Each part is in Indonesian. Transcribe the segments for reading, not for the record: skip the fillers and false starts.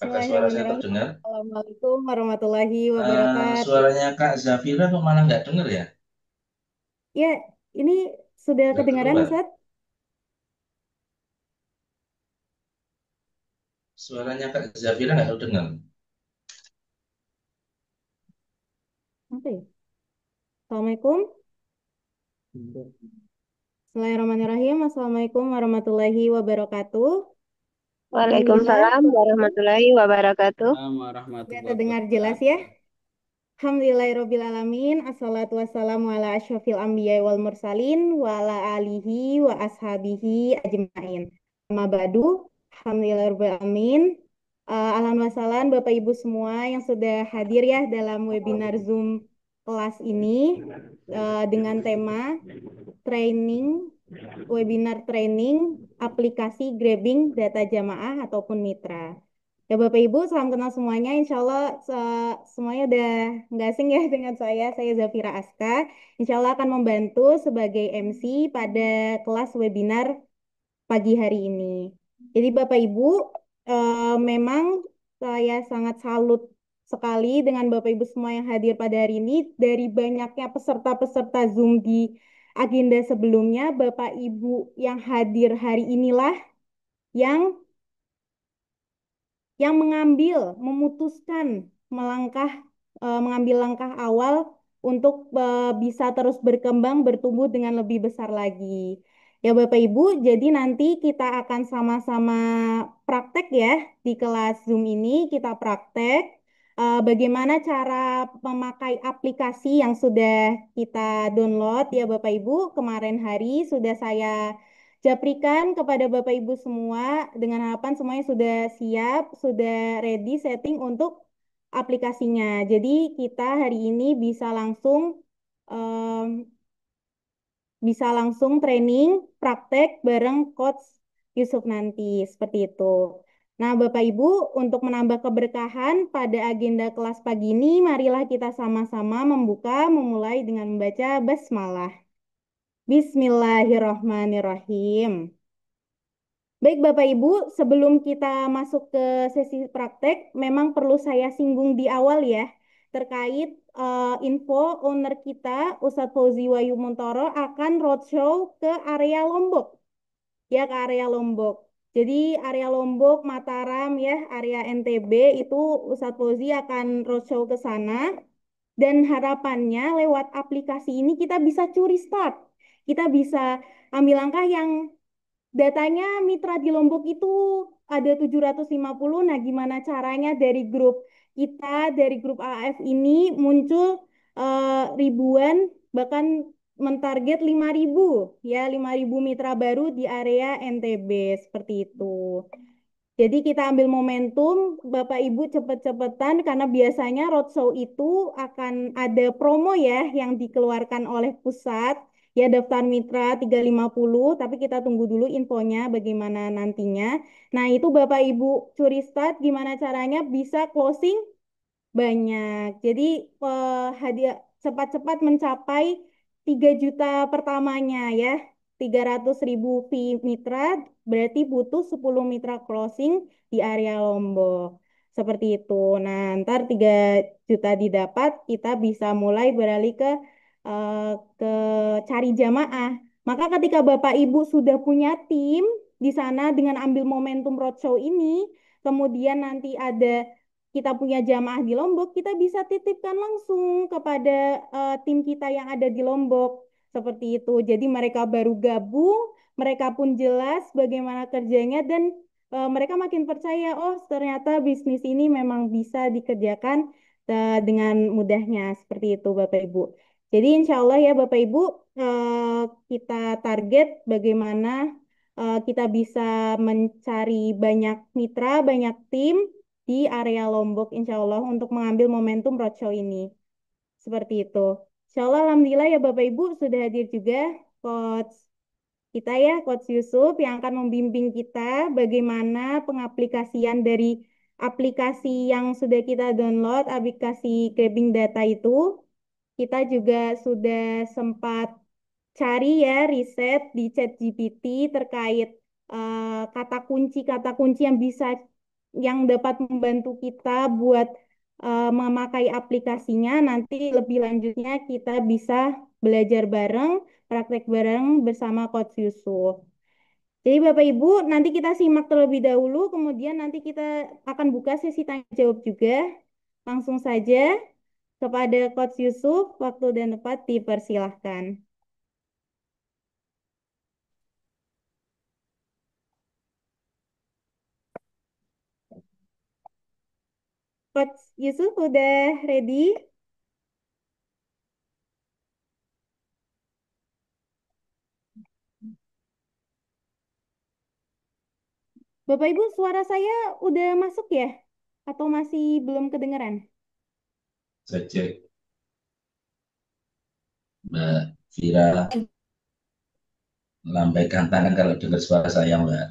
Apakah suara saya Bismillahirrahmanirrahim. terdengar? Assalamualaikum warahmatullahi wabarakatuh. Suaranya Kak Zafira kok malah nggak dengar ya? Ya, ini sudah Nggak kedengaran, keluar. Ustaz? Suaranya Kak Zafira nggak terdengar. Apa ya? Assalamualaikum. Bismillahirrahmanirrahim. Assalamualaikum warahmatullahi wabarakatuh. Alhamdulillah, Waalaikumsalam warahmatullahi wabarakatuh. Assalamualaikum sudah warahmatullahi terdengar jelas ya. wabarakatuh. Alhamdulillahirrabbilalamin. Assalatu wassalamu ala asyrafil anbiya wal mursalin wa ala alihi wa ashabihi ajmain. Amma ba'du. Alhamdulillahirrabbilalamin. Alhamdulillah Bapak Ibu semua yang sudah hadir ya dalam webinar Zoom kelas ini dengan tema training, webinar training aplikasi grabbing data jamaah ataupun mitra. Ya Bapak Ibu, salam kenal semuanya. Insya Allah semuanya udah nggak asing ya dengan saya. Saya Zafira Aska. Insya Allah akan membantu sebagai MC pada kelas webinar pagi hari ini. Jadi Bapak Ibu, memang saya sangat salut sekali dengan Bapak Ibu semua yang hadir pada hari ini. Dari banyaknya peserta-peserta Zoom di agenda sebelumnya, Bapak Ibu yang hadir hari inilah yang memutuskan mengambil langkah awal untuk bisa terus berkembang, bertumbuh dengan lebih besar lagi. Ya Bapak Ibu, jadi nanti kita akan sama-sama praktek ya di kelas Zoom ini, kita praktek bagaimana cara memakai aplikasi yang sudah kita download ya Bapak Ibu. Kemarin hari sudah saya Japrikan kepada Bapak Ibu semua dengan harapan semuanya sudah siap, sudah ready setting untuk aplikasinya. Jadi kita hari ini em, bisa langsung training praktek bareng Coach Yusuf nanti seperti itu. Nah, Bapak Ibu, untuk menambah keberkahan pada agenda kelas pagi ini, marilah kita sama-sama memulai dengan membaca basmalah. Bismillahirrahmanirrahim. Baik Bapak Ibu, sebelum kita masuk ke sesi praktek, memang perlu saya singgung di awal ya, terkait info owner kita, Ustadz Fauzi Wayu Muntoro akan roadshow ke area Lombok, ya ke area Lombok. Jadi area Lombok, Mataram ya, area NTB itu Ustadz Fauzi akan roadshow ke sana, dan harapannya lewat aplikasi ini kita bisa curi start. Kita bisa ambil langkah yang datanya mitra di Lombok itu ada 750. Nah, gimana caranya dari grup kita, dari grup AF ini muncul ribuan, bahkan mentarget 5.000 ya, 5.000 mitra baru di area NTB seperti itu. Jadi kita ambil momentum, Bapak Ibu cepet-cepetan karena biasanya roadshow itu akan ada promo ya yang dikeluarkan oleh pusat. Ya daftar mitra 350, tapi kita tunggu dulu infonya bagaimana nantinya. Nah itu Bapak Ibu curi start gimana caranya bisa closing banyak. Jadi hadiah cepat-cepat mencapai 3 juta pertamanya ya. 300.000 fee mitra berarti butuh 10 mitra closing di area Lombok. Seperti itu. Nah, ntar 3 juta didapat, kita bisa mulai beralih eh, ke cari jamaah. Maka ketika Bapak Ibu sudah punya tim di sana dengan ambil momentum roadshow ini, kemudian nanti ada kita punya jamaah di Lombok, kita bisa titipkan langsung kepada tim kita yang ada di Lombok. Seperti itu. Jadi mereka baru gabung, mereka pun jelas bagaimana kerjanya dan mereka makin percaya, oh ternyata bisnis ini memang bisa dikerjakan dengan mudahnya. Seperti itu Bapak Ibu. Jadi insya Allah ya Bapak Ibu, kita target bagaimana kita bisa mencari banyak mitra, banyak tim, di area Lombok, insya Allah, untuk mengambil momentum roadshow ini. Seperti itu. Insya Allah, Alhamdulillah ya Bapak Ibu, sudah hadir juga Coach kita ya, Coach Yusuf, yang akan membimbing kita bagaimana pengaplikasian dari aplikasi yang sudah kita download, aplikasi grabbing data itu. Kita juga sudah sempat cari ya, riset di ChatGPT terkait kata kunci yang bisa yang dapat membantu kita buat memakai aplikasinya. Nanti lebih lanjutnya kita bisa belajar bareng, praktek bareng bersama Coach Yusuf. Jadi Bapak Ibu, nanti kita simak terlebih dahulu, kemudian nanti kita akan buka sesi tanya jawab juga. Langsung saja kepada Coach Yusuf, waktu dan tempat dipersilahkan. Coach Yusuf udah ready? Bapak Ibu, suara saya udah masuk ya? Atau masih belum kedengaran? Saya cek Mbak Vira lambaikan tangan kalau dengar suara saya, Mbak.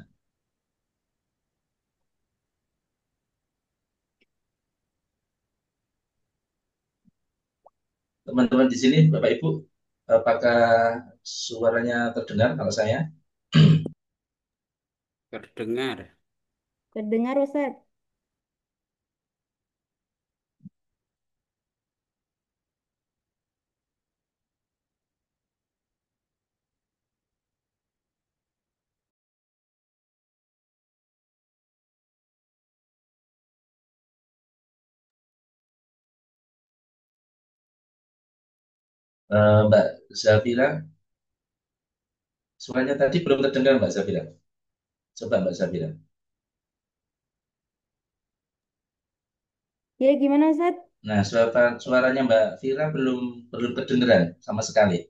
Teman-teman di sini, Bapak Ibu, apakah suaranya terdengar kalau saya? Terdengar. Terdengar, Ustaz? Mbak Zafira, suaranya tadi belum terdengar, Mbak Zafira. Coba Mbak Zafira. Ya, gimana Ustaz? Nah, suaranya Mbak Vira belum belum kedengeran sama sekali.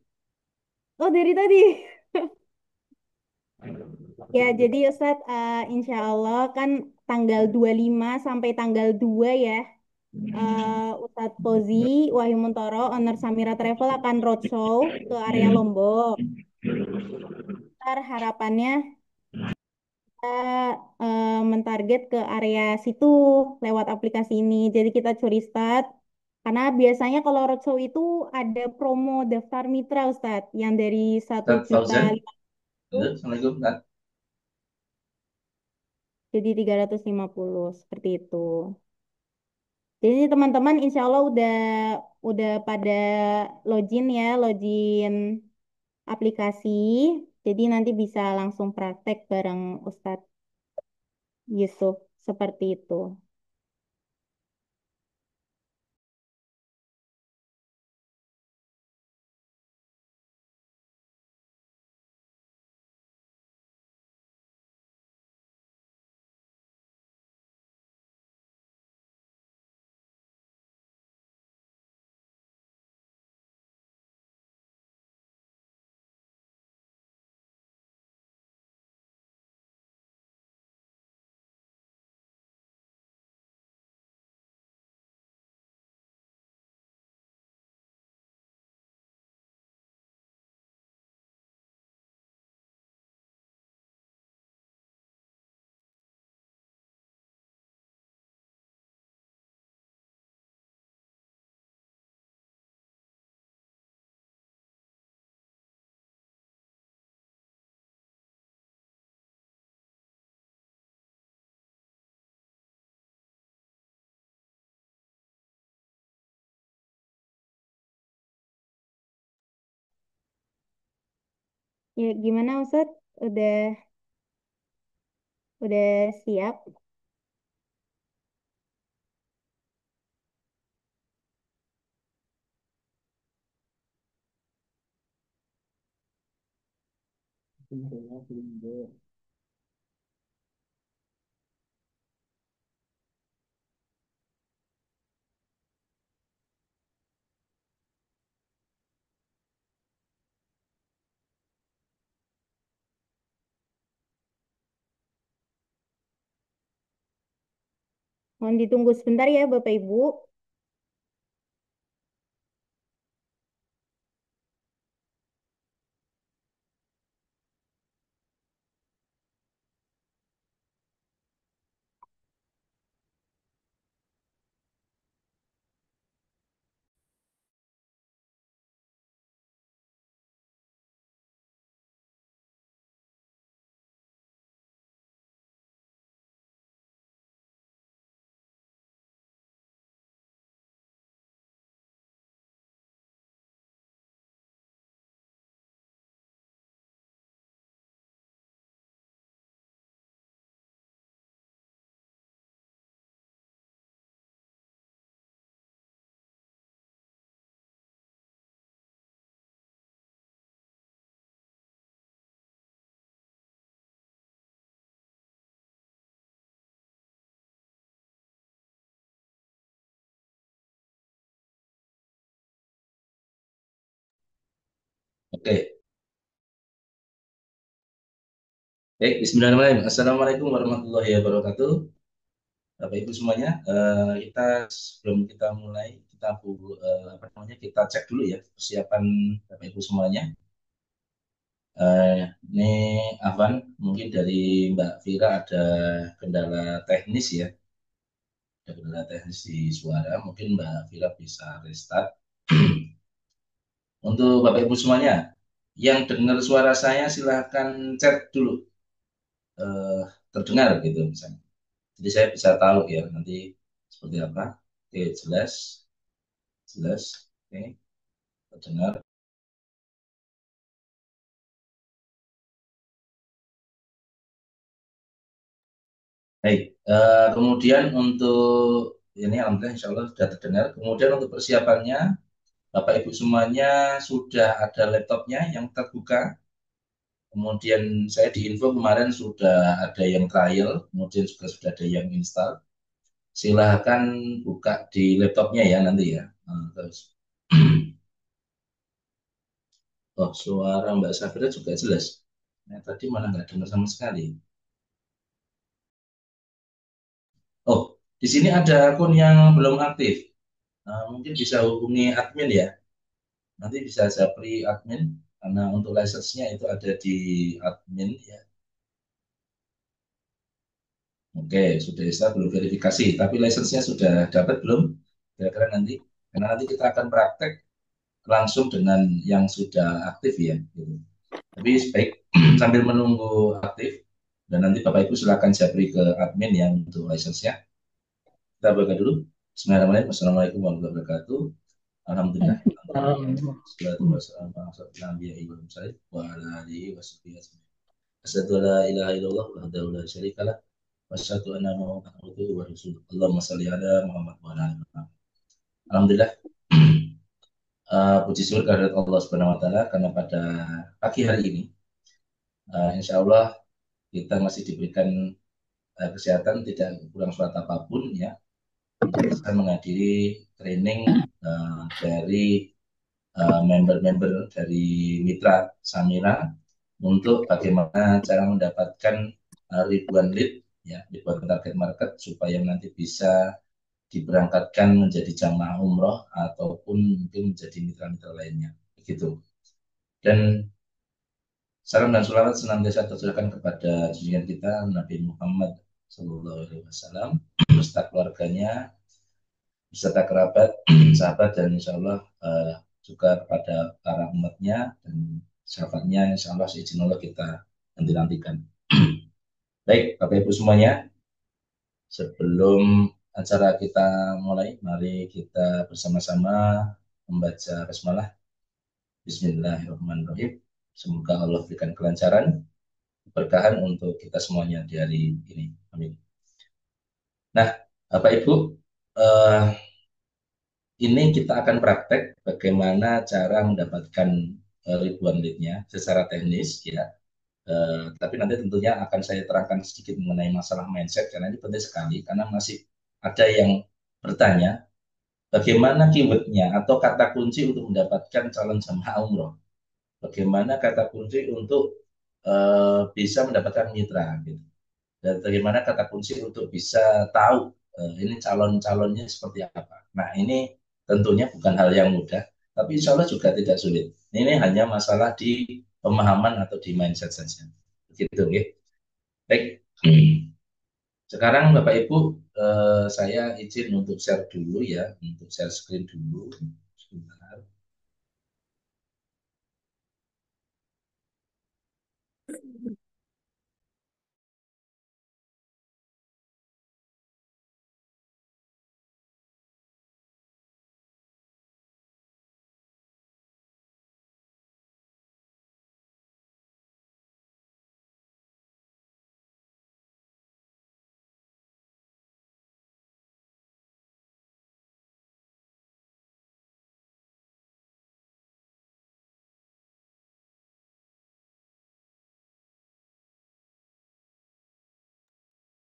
Oh, dari tadi. Ya, jadi Ustaz, insya Allah kan tanggal 25 sampai tanggal 2 ya. Ustadz Fauzi Wahyumuntoro, owner Samira Travel akan roadshow ke area Lombok. Ntar harapannya kita mentarget ke area situ lewat aplikasi ini. Jadi kita curi start. Karena biasanya kalau roadshow itu ada promo daftar mitra Ustadz yang dari satu Ustaz juta Fauzan, lima halo, ratus Assalamualaikum. Nah, jadi 350 seperti itu. Jadi teman-teman insya Allah udah pada login ya, login aplikasi. Jadi nanti bisa langsung praktek bareng Ustadz Yusuf seperti itu. Ya gimana Ustadz? Udah siap? Mohon ditunggu sebentar ya Bapak Ibu. Oke, baik, Bismillahirrahmanirrahim. Assalamualaikum warahmatullahi wabarakatuh. Bapak Ibu semuanya, kita sebelum kita mulai, apa namanya, kita cek dulu ya persiapan Bapak Ibu semuanya. Ini Afan, mungkin dari Mbak Vira ada kendala teknis ya, ada kendala teknis di suara. Mungkin Mbak Vira bisa restart. Untuk Bapak Ibu semuanya, yang dengar suara saya silahkan chat dulu, eh, terdengar gitu misalnya. Jadi saya bisa tahu ya nanti seperti apa. Oke, jelas, jelas. Oke, terdengar. Baik, kemudian untuk ini alhamdulillah insya Allah sudah terdengar. Kemudian untuk persiapannya, Bapak Ibu semuanya sudah ada laptopnya yang terbuka. Kemudian saya diinfo kemarin sudah ada yang trial, kemudian juga sudah ada yang install. Silahkan buka di laptopnya ya nanti ya. Terus, oh suara Mbak Safira juga jelas. Nah, tadi mana nggak dengar sama sekali. Oh, di sini ada akun yang belum aktif. Mungkin bisa hubungi admin ya. Nanti bisa japri admin karena untuk license-nya itu ada di admin ya. Oke, sudah bisa belum verifikasi, tapi license-nya sudah dapat belum? Kira-kira nanti. Karena nanti kita akan praktek langsung dengan yang sudah aktif ya. Gitu. Tapi baik sambil menunggu aktif dan nanti Bapak Ibu silakan japri ke admin yang untuk license-nya. Kita buka dulu. Bismillahirrahmanirrahim. Assalamualaikum warahmatullahi wabarakatuh. Alhamdulillah. Salatu wassalamu ala asyrofil anbiya'i wal mursalin wa ala alihi washabihi ajmain. Asyhadu an la ilaha illallah wahdahu la syarika lah wa asyhadu anna Muhammadan abduhu wa rasuluh. Allahumma shalli ala Muhammad wa ala ali Muhammad. Alhamdulillah. Puji syukur kehadirat Allah Subhanahu wa taala karena pada pagi hari ini insya Allah kita masih diberikan kesehatan tidak kurang suatu apapun ya untuk bisa menghadiri training dari member-member dari Mitra Samira untuk bagaimana cara mendapatkan ribuan lead ya ribuan target market supaya nanti bisa diberangkatkan menjadi jamaah umroh ataupun mungkin menjadi mitra-mitra lainnya begitu. Dan salam dan sholawat senantiasa tercurahkan kepada junjungan kita Nabi Muhammad SAW beserta keluarganya, beserta kerabat, sahabat dan insya Allah juga kepada para umatnya dan syafaatnya insya Allah seizin Allah kita nanti-nantikan. Baik, Bapak Ibu semuanya, sebelum acara kita mulai, mari kita bersama-sama membaca basmalah. Bismillahirrahmanirrahim. Semoga Allah berikan kelancaran, keberkahan untuk kita semuanya di hari ini. Amin. Nah, Bapak Ibu, eh, ini kita akan praktek bagaimana cara mendapatkan ribuan lead-nya secara teknis ya. Tapi nanti tentunya akan saya terangkan sedikit mengenai masalah mindset karena ini penting sekali karena masih ada yang bertanya bagaimana keywordnya atau kata kunci untuk mendapatkan calon jamaah umroh. Bagaimana kata kunci untuk bisa mendapatkan mitra gitu. Dan bagaimana kata kunci untuk bisa tahu ini calon-calonnya seperti apa. Nah, ini tentunya bukan hal yang mudah, tapi insya Allah juga tidak sulit. Ini hanya masalah di pemahaman atau di mindset saja. Begitu, ya. Baik. Sekarang Bapak Ibu, saya izin untuk share dulu ya, untuk share screen dulu. Sebentar.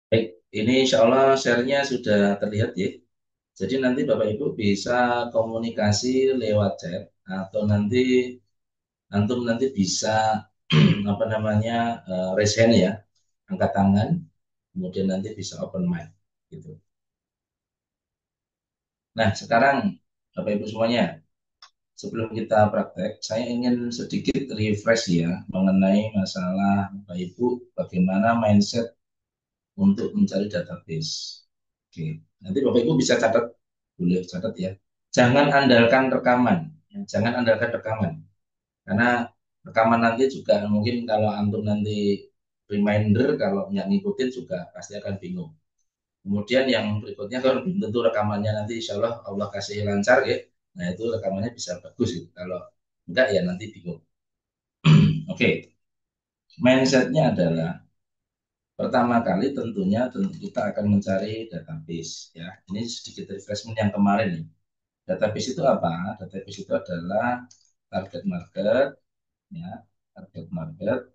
Baik, ini insya Allah share-nya sudah terlihat ya. Jadi nanti Bapak Ibu bisa komunikasi lewat chat atau nanti antum nanti bisa apa namanya raise hand ya, angkat tangan, kemudian nanti bisa open mic gitu. Nah, sekarang Bapak Ibu semuanya, sebelum kita praktek, saya ingin sedikit refresh ya mengenai masalah Bapak Ibu bagaimana mindset untuk mencari database. Oke, nanti Bapak Ibu bisa catat, boleh catat ya. Jangan andalkan rekaman, ya. Jangan andalkan rekaman, karena rekaman nanti juga mungkin kalau antum nanti reminder kalau nggak ngikutin juga pasti akan bingung. Kemudian yang berikutnya kalau belum tentu rekamannya nanti insya Allah Allah kasih lancar ya. Nah itu rekamannya bisa bagus gitu. Kalau enggak ya nanti bingung. Oke, mindsetnya adalah pertama kali tentunya kita akan mencari database ya. Ini sedikit refreshment yang kemarin nih. Database itu apa? Database itu adalah target market ya, target market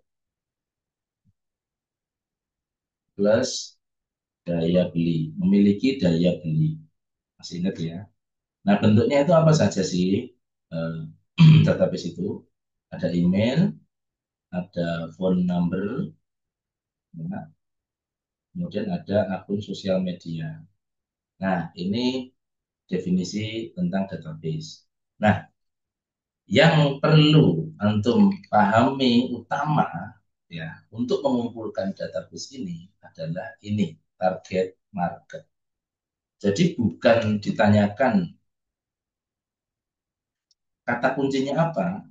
plus daya beli, memiliki daya beli. Masih ingat ya? Nah, bentuknya itu apa saja sih? Eh, database itu ada email, ada phone number, ya, kemudian ada akun sosial media. Nah, ini definisi tentang database. Nah, yang perlu antum pahami utama ya untuk mengumpulkan database ini adalah ini target market. Jadi bukan ditanyakan kata kuncinya apa,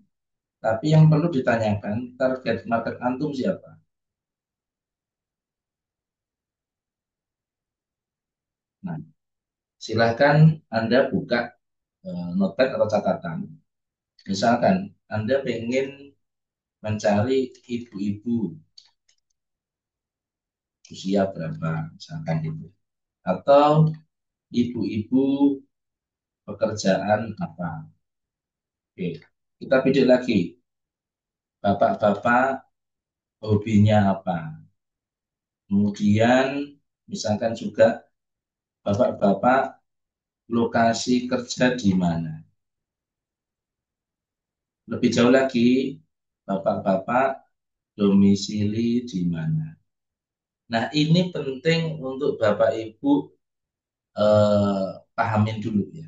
tapi yang perlu ditanyakan target market antum siapa. Nah, silahkan Anda buka notepad atau catatan. Misalkan Anda pengen mencari ibu-ibu usia berapa, misalkan gitu. Atau ibu-ibu pekerjaan apa. Oke, kita pilih lagi. Bapak-bapak hobinya apa. Kemudian misalkan juga bapak-bapak lokasi kerja di mana. Lebih jauh lagi, bapak-bapak domisili di mana. Nah, ini penting untuk Bapak Ibu pahamin dulu ya.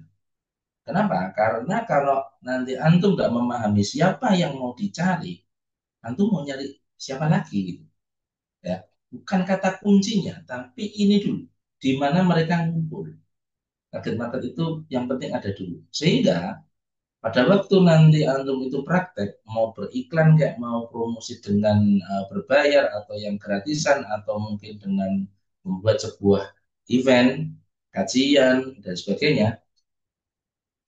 Kenapa? Karena kalau nanti antum nggak memahami siapa yang mau dicari, antum mau nyari siapa lagi gitu. Ya, bukan kata kuncinya, tapi ini dulu. Di mana mereka ngumpul. Target market itu yang penting ada dulu. Sehingga pada waktu nanti antum itu praktek, mau beriklan kayak mau promosi dengan berbayar atau yang gratisan atau mungkin dengan membuat sebuah event, kajian dan sebagainya,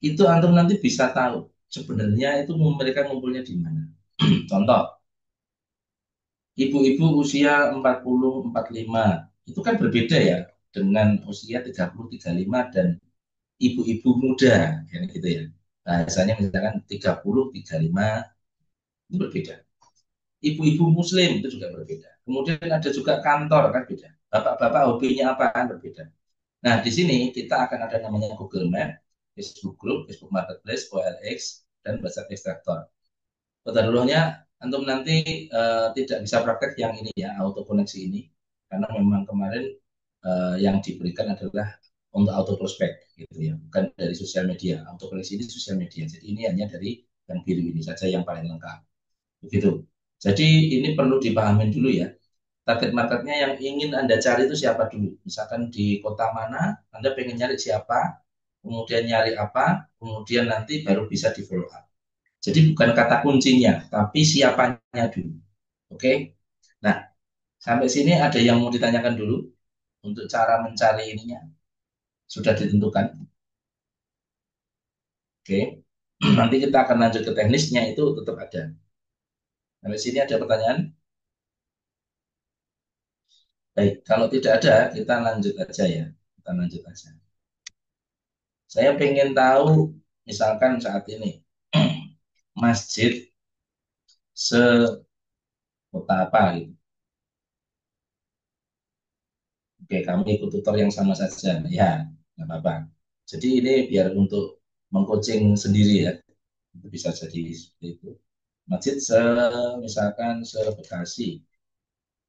itu antum nanti bisa tahu sebenarnya itu mereka ngumpulnya di mana. Contoh, ibu-ibu usia 40-45 itu kan berbeda ya dengan usia 30-35 dan ibu-ibu muda kan gitu ya. Bahasanya misalkan 30-35 itu berbeda. Ibu-ibu muslim itu juga berbeda. Kemudian ada juga kantor kan beda. Bapak-bapak hobinya apa kan berbeda. Nah, di sini kita akan ada namanya Google Map, Facebook Group, Facebook Marketplace, OLX, dan WhatsApp Extractor. Kodarullahnya antum nanti tidak bisa praktek yang ini ya, auto koneksi ini. Karena memang kemarin yang diberikan adalah untuk auto prospek gitu ya, bukan dari sosial media. Auto koneksi ini sosial media. Jadi ini hanya dari yang biru ini saja yang paling lengkap. Begitu. Jadi ini perlu dipahamin dulu ya. Target marketnya yang ingin Anda cari itu siapa dulu. Misalkan di kota mana, Anda pengen nyari siapa, kemudian nyari apa, kemudian nanti baru bisa di follow up. Jadi bukan kata kuncinya, tapi siapanya dulu. Oke? Nah, sampai sini ada yang mau ditanyakan dulu untuk cara mencari ininya. Sudah ditentukan. Oke? Nanti kita akan lanjut ke teknisnya itu tetap ada. Sampai sini ada pertanyaan? Baik, kalau tidak ada, kita lanjut aja ya. Kita lanjut aja. Saya pengen tahu, misalkan saat ini, masjid sekota apa gitu. Oke, kamu ikut tutor yang sama saja. Ya, nggak apa-apa. Jadi ini biar untuk mengcoaching sendiri ya. Itu bisa jadi seperti itu. Masjid misalkan se-Bekasi.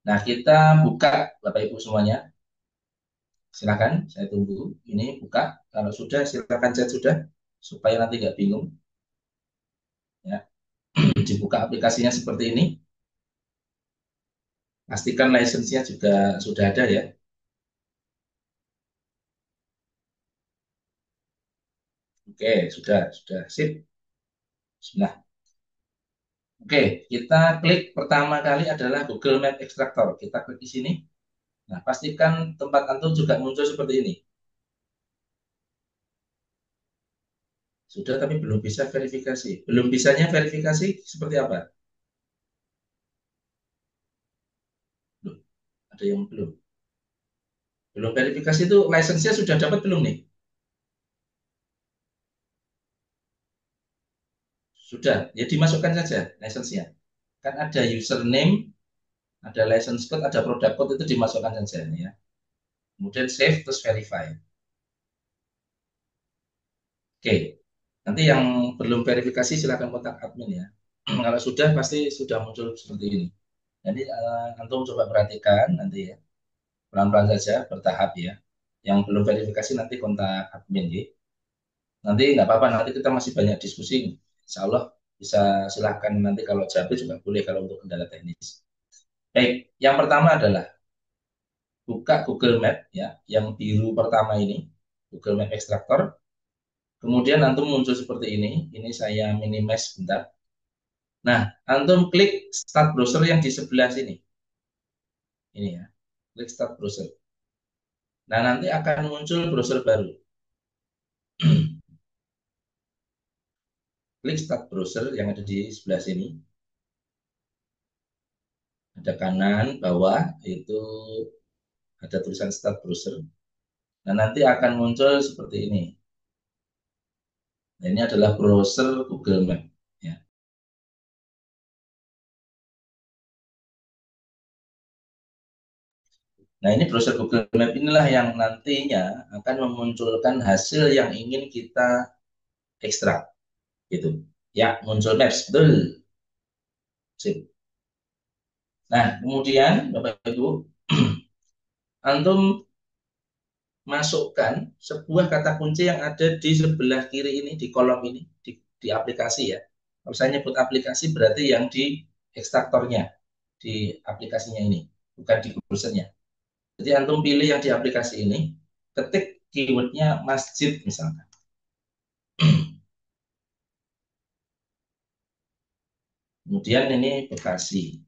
Nah, kita buka Bapak Ibu semuanya. Silakan, saya tunggu. Ini buka. Kalau sudah, silakan chat sudah supaya nanti nggak bingung. Ya, dibuka aplikasinya seperti ini. Pastikan license-nya juga sudah ada ya. Oke, sudah sip. Sudah. Oke, kita klik pertama kali adalah Google Map Extractor. Kita klik di sini. Nah, pastikan tempat antum juga muncul seperti ini. Sudah, tapi belum bisa verifikasi. Belum bisanya verifikasi seperti apa? Loh, ada yang belum. Belum verifikasi itu license-nya sudah dapat belum nih? Sudah, ya dimasukkan saja license-nya. Kan ada username, ada license code, ada product code itu dimasukkan saja ya. Kemudian save terus verify. Oke, nanti yang belum verifikasi silakan kontak admin ya. Kalau sudah pasti sudah muncul seperti ini. Jadi antum coba perhatikan nanti ya, pelan-pelan saja, bertahap ya. Yang belum verifikasi nanti kontak admin ya. Nanti nggak apa-apa, nanti kita masih banyak diskusi. Insya Allah bisa silahkan nanti kalau jawab juga boleh kalau untuk kendala teknis. Baik, yang pertama adalah buka Google Map ya, yang biru pertama ini, Google Map Extractor. Kemudian antum muncul seperti ini. Ini saya minimize sebentar. Nah, antum klik Start Browser yang di sebelah sini. Ini ya, klik Start Browser. Nah, nanti akan muncul browser baru. Klik Start Browser yang ada di sebelah sini. Ada kanan, bawah, itu ada tulisan Start Browser. Nah, nanti akan muncul seperti ini. Nah, ini adalah browser Google Map. Ya. Nah, ini browser Google Map inilah yang nantinya akan memunculkan hasil yang ingin kita ekstrak. Gitu. Ya, muncul Maps, betul. Sip. Nah, kemudian Bapak Ibu, antum masukkan sebuah kata kunci yang ada di sebelah kiri ini, di kolom ini, di aplikasi ya. Kalau saya nyebut aplikasi berarti yang di ekstraktornya, di aplikasinya ini, bukan di browsernya. Jadi antum pilih yang di aplikasi ini, ketik keywordnya masjid misalkan. Kemudian ini Bekasi.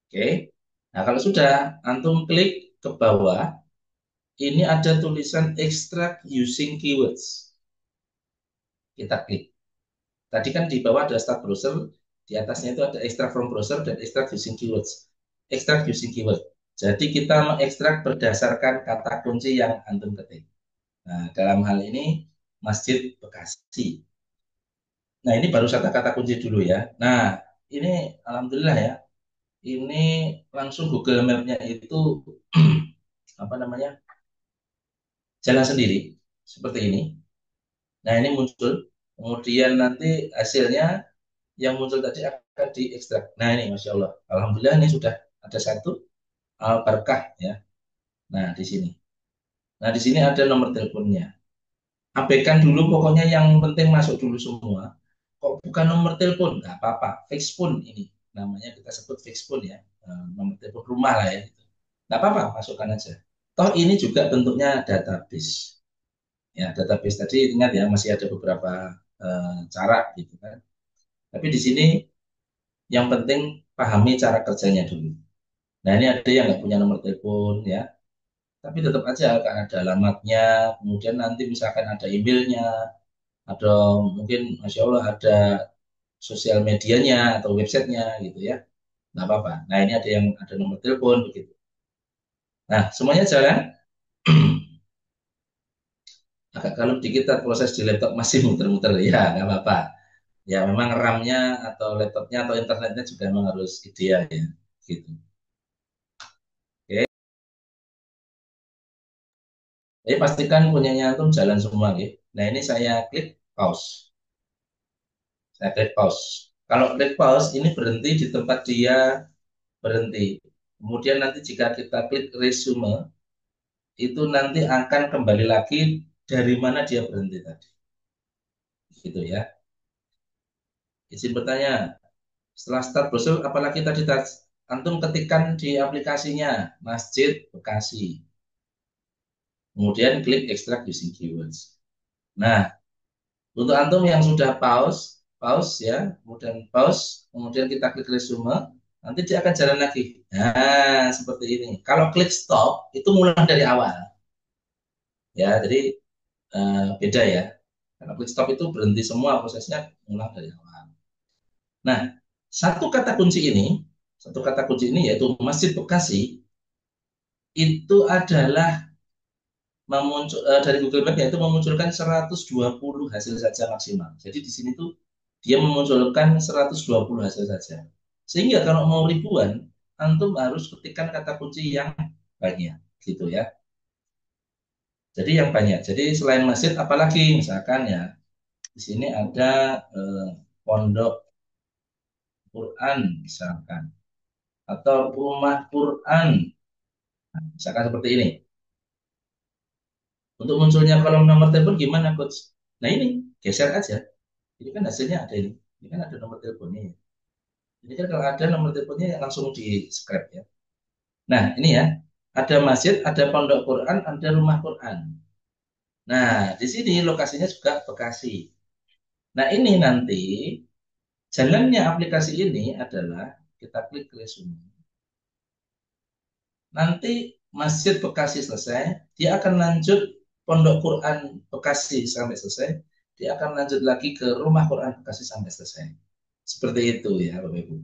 Oke. Nah, kalau sudah antum klik ke bawah, ini ada tulisan extract using keywords. Kita klik. Tadi kan di bawah ada start browser, di atasnya itu ada extract from browser dan extract using keywords. Extract using keyword. Jadi kita mengekstrak berdasarkan kata kunci yang antum ketik. Nah, dalam hal ini Masjid Bekasi. Nah, ini baru kata kunci dulu ya. Nah, ini alhamdulillah ya. Ini langsung Google Map-nya itu apa namanya? Jalan sendiri seperti ini. Nah, ini muncul. Kemudian nanti hasilnya yang muncul tadi akan diekstrak. Nah, ini Masya Allah. Alhamdulillah ini sudah ada satu Al-Barkah ya. Nah, di sini. Nah, di sini ada nomor teleponnya. Abaikan dulu pokoknya yang penting masuk dulu semua. Kok bukan nomor telepon? Nggak apa-apa. Fix phone ini. Namanya kita sebut fix phone ya. Nomor telepon rumah lah ya. Nggak apa-apa, masukkan aja. Toh ini juga bentuknya database. Ya, database tadi ingat ya masih ada beberapa cara gitu kan. Tapi di sini yang penting pahami cara kerjanya dulu. Nah ini ada yang nggak punya nomor telepon ya, tapi tetap aja kan ada alamatnya, kemudian nanti misalkan ada emailnya, ada mungkin Masya Allah ada sosial medianya atau websitenya gitu ya, nggak apa-apa. Nah ini ada yang ada nomor telepon begitu. Nah semuanya jalan. Agak kalau di kita proses di laptop masih muter-muter ya nggak apa-apa. Ya memang RAM-nya atau laptopnya atau internetnya juga memang harus ideal ya gitu. Oke. Jadi pastikan punyanya antum jalan semua gitu. Nah ini saya klik pause. Nah, klik pause. Kalau klik pause, ini berhenti di tempat dia berhenti. Kemudian nanti jika kita klik resume, itu nanti akan kembali lagi dari mana dia berhenti tadi. Gitu ya. Izin bertanya, setelah start browser, apalagi tadi antum ketikkan di aplikasinya Masjid Bekasi. Kemudian klik extract using keywords. Nah, untuk antum yang sudah pause ya, kemudian kita klik resume, nanti dia akan jalan lagi. Nah, seperti ini. Kalau klik stop, itu mulai dari awal. Ya, jadi beda ya. Kalau klik stop itu berhenti semua prosesnya, ulang dari awal. Nah, satu kata kunci ini yaitu Masjid Bekasi, itu adalah dari Google Maps yaitu memunculkan 120 hasil saja maksimal. Jadi di sini tuh dia memunculkan 120 hasil saja. Sehingga kalau mau ribuan, antum harus ketikkan kata kunci yang banyak, gitu ya. Jadi yang banyak. Jadi selain masjid, apalagi misalkan ya, di sini ada pondok Quran misalkan, atau rumah Quran, misalkan seperti ini. Untuk munculnya kolom nomor telepon gimana, Coach? Nah ini, geser aja. Ini kan hasilnya ada ini. Ini kan ada nomor teleponnya. Ini kan kalau ada nomor teleponnya langsung di scrap ya. Nah ini ya, ada masjid, ada pondok Quran, ada rumah Quran. Nah di sini lokasinya juga Bekasi. Nah ini nanti jalannya aplikasi ini adalah kita klik resume. Nanti Masjid Bekasi selesai, dia akan lanjut Pondok Quran Bekasi sampai selesai, dia akan lanjut lagi ke Rumah Quran Bekasi sampai selesai. Seperti itu ya Bapak Ibu.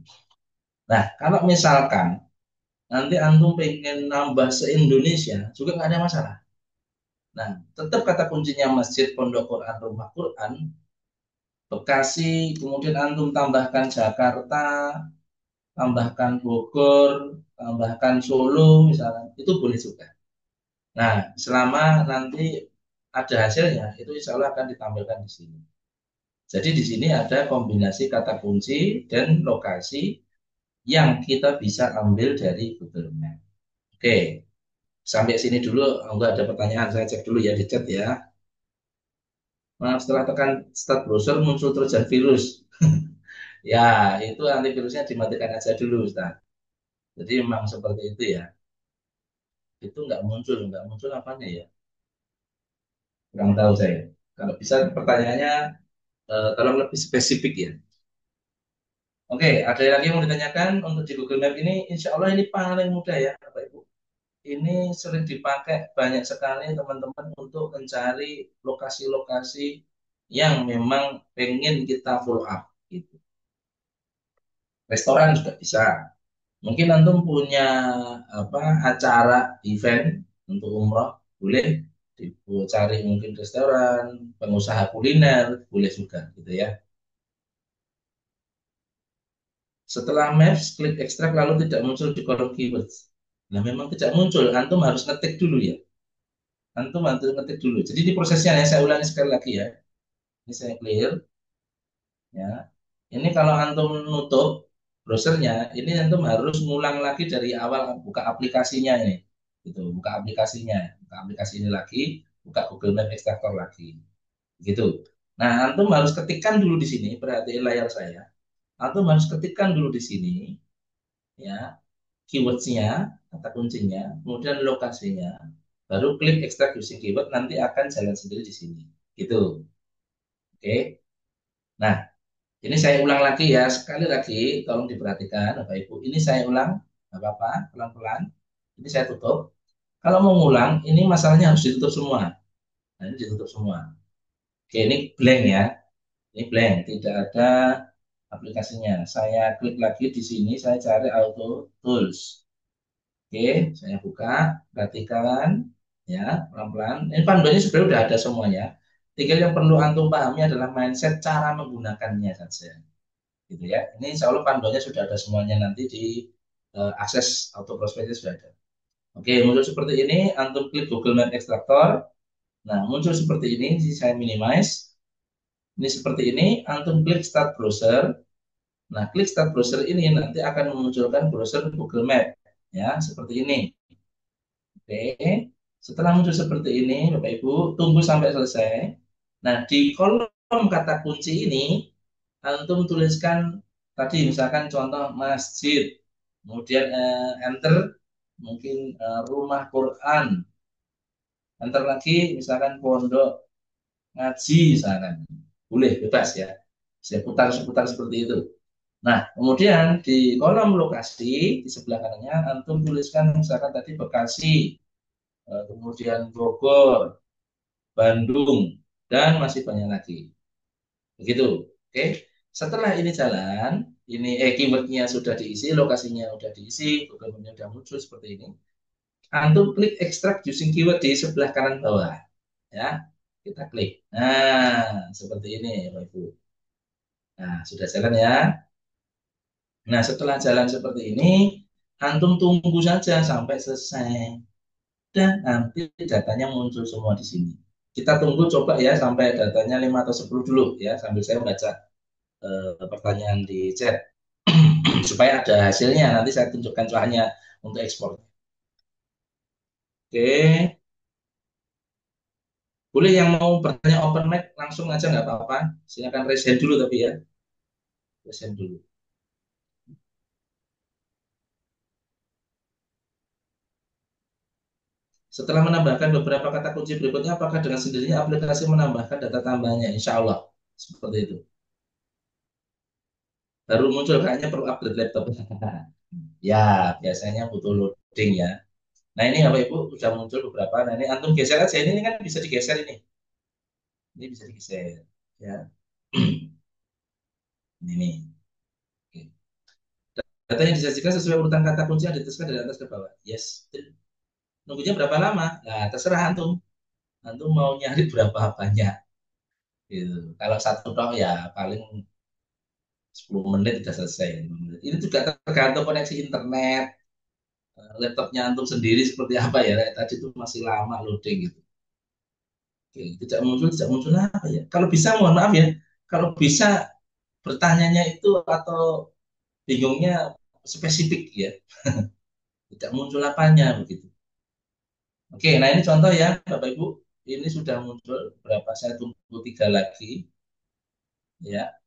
Nah, kalau misalkan nanti antum pengen nambah se-Indonesia, juga nggak ada masalah. Nah, tetap kata kuncinya Masjid Pondok Quran Rumah Quran Bekasi, kemudian antum tambahkan Jakarta, tambahkan Bogor, tambahkan Solo misalnya, itu boleh juga. Nah, selama nanti ada hasilnya, itu insya Allah akan ditampilkan di sini. Jadi di sini ada kombinasi kata kunci dan lokasi yang kita bisa ambil dari Google Map. Oke, sampai sini dulu. Enggak ada pertanyaan, saya cek dulu ya di chat ya. Maaf, setelah tekan start browser muncul trojan virus. Ya, itu antivirusnya dimatikan aja dulu, Ustaz. Jadi memang seperti itu ya. Itu nggak muncul apanya ya? Kurang tahu saya. Kalau bisa pertanyaannya tolong lebih spesifik ya. Oke, ada lagi yang mau ditanyakan untuk di Google Map ini? Insya Allah ini paling mudah ya, Bapak Ibu. Ini sering dipakai banyak sekali teman-teman untuk mencari lokasi-lokasi yang memang pengen kita follow up. Gitu. Restoran juga bisa. Mungkin antum punya apa acara event untuk umroh, boleh dicari mungkin restoran, pengusaha kuliner, boleh juga gitu ya. Setelah Maps, klik ekstrak lalu tidak muncul di kolom keywords. Nah, memang tidak muncul, antum harus ngetik dulu ya. Antum harus ngetik dulu. Jadi di prosesnya ya, saya ulangi sekali lagi ya. Ini saya clear ya. Ini kalau antum nutup browsernya, ini antum harus ngulang lagi dari awal buka aplikasinya ini. Gitu, buka aplikasi ini lagi, buka Google Map Extractor lagi. Gitu. Nah, antum harus ketikkan dulu di sini, perhatiin layar saya. Antum harus ketikkan dulu di sini ya keywordsnya, kata kuncinya, kemudian lokasinya, baru klik extract using keyword, nanti akan jalan sendiri di sini. Gitu. Oke. Nah, ini saya ulang lagi ya, sekali lagi, tolong diperhatikan, Bapak Ibu. Ini saya ulang, nggak apa-apa, pelan-pelan. Ini saya tutup. Kalau mau ngulang, ini masalahnya harus ditutup semua. Nah, ini ditutup semua. Oke, ini blank ya. Ini blank, tidak ada aplikasinya. Saya klik lagi di sini, saya cari auto tools. Oke, saya buka, perhatikan ya, pelan-pelan. Ini panduannya sebenarnya sudah ada semuanya. Tinggal yang perlu antum pahami adalah mindset cara menggunakannya saja. Gitu ya. Ini insya Allah panduannya sudah ada semuanya nanti di akses auto prospeknya sudah ada. Oke, muncul seperti ini, antum klik Google Map Extractor. Nah, muncul seperti ini, saya minimize. Ini seperti ini, antum klik start browser. Nah, klik start browser ini nanti akan memunculkan browser Google Map. Ya, seperti ini. Oke. Setelah muncul seperti ini, Bapak Ibu, tunggu sampai selesai. Nah, di kolom kata kunci ini, antum tuliskan tadi misalkan contoh masjid, kemudian enter mungkin rumah Quran, enter lagi misalkan pondok ngaji misalkan, boleh bebas ya, saya putar-putar seperti itu. Nah, kemudian di kolom lokasi di sebelah kanannya antum tuliskan misalkan tadi Bekasi, kemudian Bogor, Bandung, dan masih banyak lagi. Begitu. Oke. Setelah ini jalan, ini keywordnya sudah diisi, lokasinya sudah diisi, dokumennya sudah muncul seperti ini. Antum klik extract using keyword di sebelah kanan bawah. Ya, kita klik. Nah, seperti ini, Bapak Ibu. Nah, sudah jalan ya. Nah, setelah jalan seperti ini, antum tunggu saja sampai selesai. Dan nanti datanya muncul semua di sini. Kita tunggu coba ya sampai datanya 5 atau 10 dulu ya, sambil saya baca pertanyaan di chat. Supaya ada hasilnya, nanti saya tunjukkan caranya untuk ekspor. Oke, boleh yang mau bertanya open mic langsung aja nggak apa-apa. Silakan raise hand dulu tapi ya, raise hand dulu. Setelah menambahkan beberapa kata kunci berikutnya, apakah dengan sendirinya aplikasi menambahkan data tambahannya? Insya Allah, seperti itu. Baru muncul kayaknya perlu upgrade laptop. Ya, biasanya butuh loading ya. Nah ini Bapak Ibu sudah muncul beberapa. Nah ini antum geser aja. Ini kan bisa digeser ini. Ini bisa digeser. Ya, ini. Oke. Data yang disajikan sesuai urutan kata kunci yang dituliskan dari atas ke bawah. Yes. Nunggunya berapa lama? Nah, terserah antum. Antum mau nyari berapa banyak. Gitu. Kalau satu dong ya paling 10 menit sudah selesai. 5 menit. Ini juga tergantung koneksi internet. Laptopnya antum sendiri seperti apa ya. Tadi itu masih lama loading gitu. Oke, tidak muncul apa ya? Kalau bisa mohon maaf ya. Kalau bisa bertanyanya itu atau bingungnya spesifik ya. Tidak muncul apanya begitu. Oke, nah ini contoh ya Bapak Ibu. Ini sudah muncul berapa? Saya tunggu 3 lagi. Ya.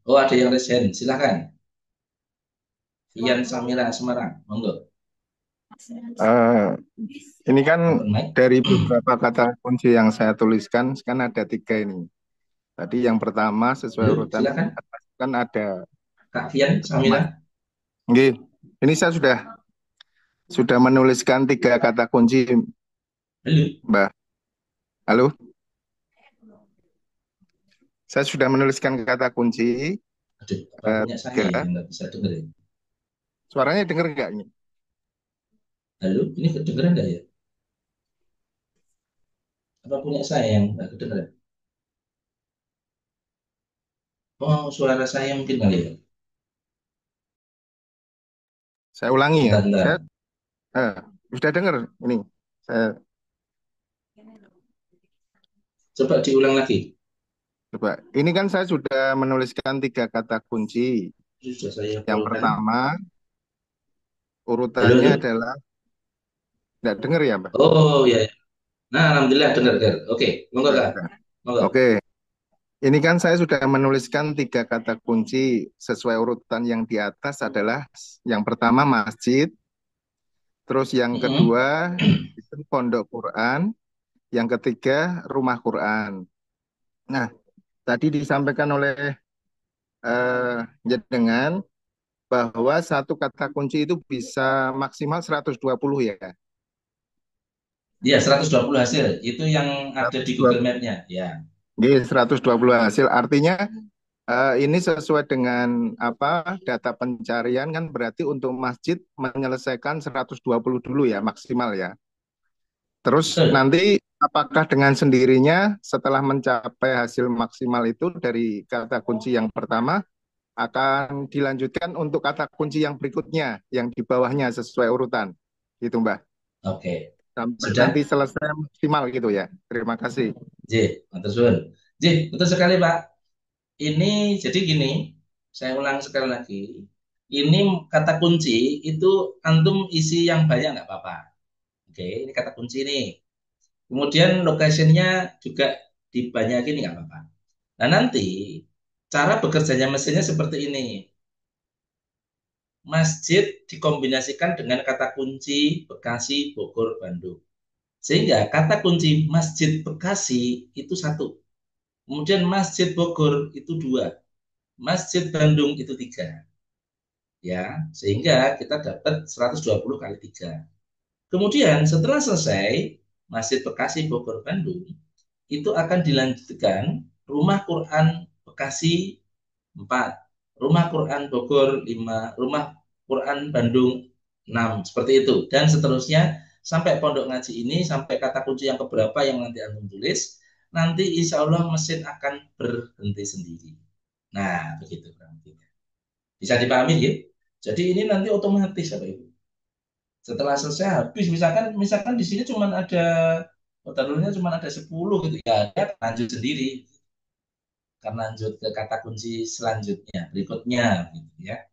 Oh ada yang resen, silakan. Ian Samira Semarang, monggo. Eh, ini kan Open mic. dari beberapa kata kunci yang saya tuliskan, kan ada 3 ini. Tadi yang pertama sesuai Halo, urutan silakan. kan ada. Kak Ian Samira. Nggih, ini saya sudah menuliskan 3 kata kunci, Halo. Mbak. Halo, saya sudah menuliskan kata kunci Aduh, apa punya saya 3. yang nggak bisa dengerin? Suaranya dengar nggak ini? Halo, ini kedengeran nggak ya? Apa punya saya yang nggak kedengeran? Oh, suara saya mungkin kali ya. Saya ulangi ya. Bentar, bentar. Saya sudah dengar ini. Saya Coba diulang lagi. coba. Ini kan saya sudah menuliskan 3 kata kunci. Ini sudah saya Yang folkan. pertama Halo, urutannya halo. adalah nggak dengar ya, Mbak? Oh ya. Nah, alhamdulillah dengar, dengar. Oke, monggo Ya Kak. sudah. Monggo. Oke. Ini kan saya sudah menuliskan 3 kata kunci sesuai urutan yang di atas adalah yang pertama masjid, terus yang Mm-mm. kedua itu pondok Quran, yang ketiga rumah Quran. Nah, tadi disampaikan oleh jenengan bahwa satu kata kunci itu bisa maksimal 120 ya. Iya, 120 hasil. Itu yang ada di Google 120. Map-nya. Ya. Nggih, 120 hasil. Artinya ini sesuai dengan apa data pencarian kan berarti untuk masjid menyelesaikan 120 dulu ya maksimal ya. Terus Betul. nanti apakah dengan sendirinya setelah mencapai hasil maksimal itu dari kata kunci yang pertama akan dilanjutkan untuk kata kunci yang berikutnya yang di bawahnya sesuai urutan. Gitu Mbak. Oke. Sampai nanti Sudah? selesai maksimal gitu ya. Terima kasih. J, matur suwun. Betul sekali Pak. Ini jadi gini, saya ulang sekali lagi. Ini kata kunci itu antum isi yang banyak nggak apa-apa. Oke, ini kata kunci nih. Kemudian location-nya juga dibanyakin nggak apa-apa. Nah nanti cara bekerjanya mesinnya seperti ini. Masjid dikombinasikan dengan kata kunci Bekasi, Bogor, Bandung. Sehingga kata kunci Masjid Bekasi itu satu. Kemudian Masjid Bogor itu dua. Masjid Bandung itu tiga. Ya, sehingga kita dapat 120 kali tiga. Kemudian setelah selesai Masjid Bekasi, Bogor, Bandung itu akan dilanjutkan Rumah Quran Bekasi 4, Rumah Quran Bogor 5, Rumah Quran Bandung 6, seperti itu. Dan seterusnya sampai pondok ngaji ini, sampai kata kunci yang keberapa yang nanti Anda tulis, nanti insya Allah mesin akan berhenti sendiri. Nah, begitu. Bisa dipahami ya? Jadi ini nanti otomatis Bapak Ibu. Setelah selesai habis, misalkan di sini cuma ada totalnya cuma ada 10 gitu ya, dia lanjut sendiri karena lanjut ke kata kunci selanjutnya, berikutnya gitu ya.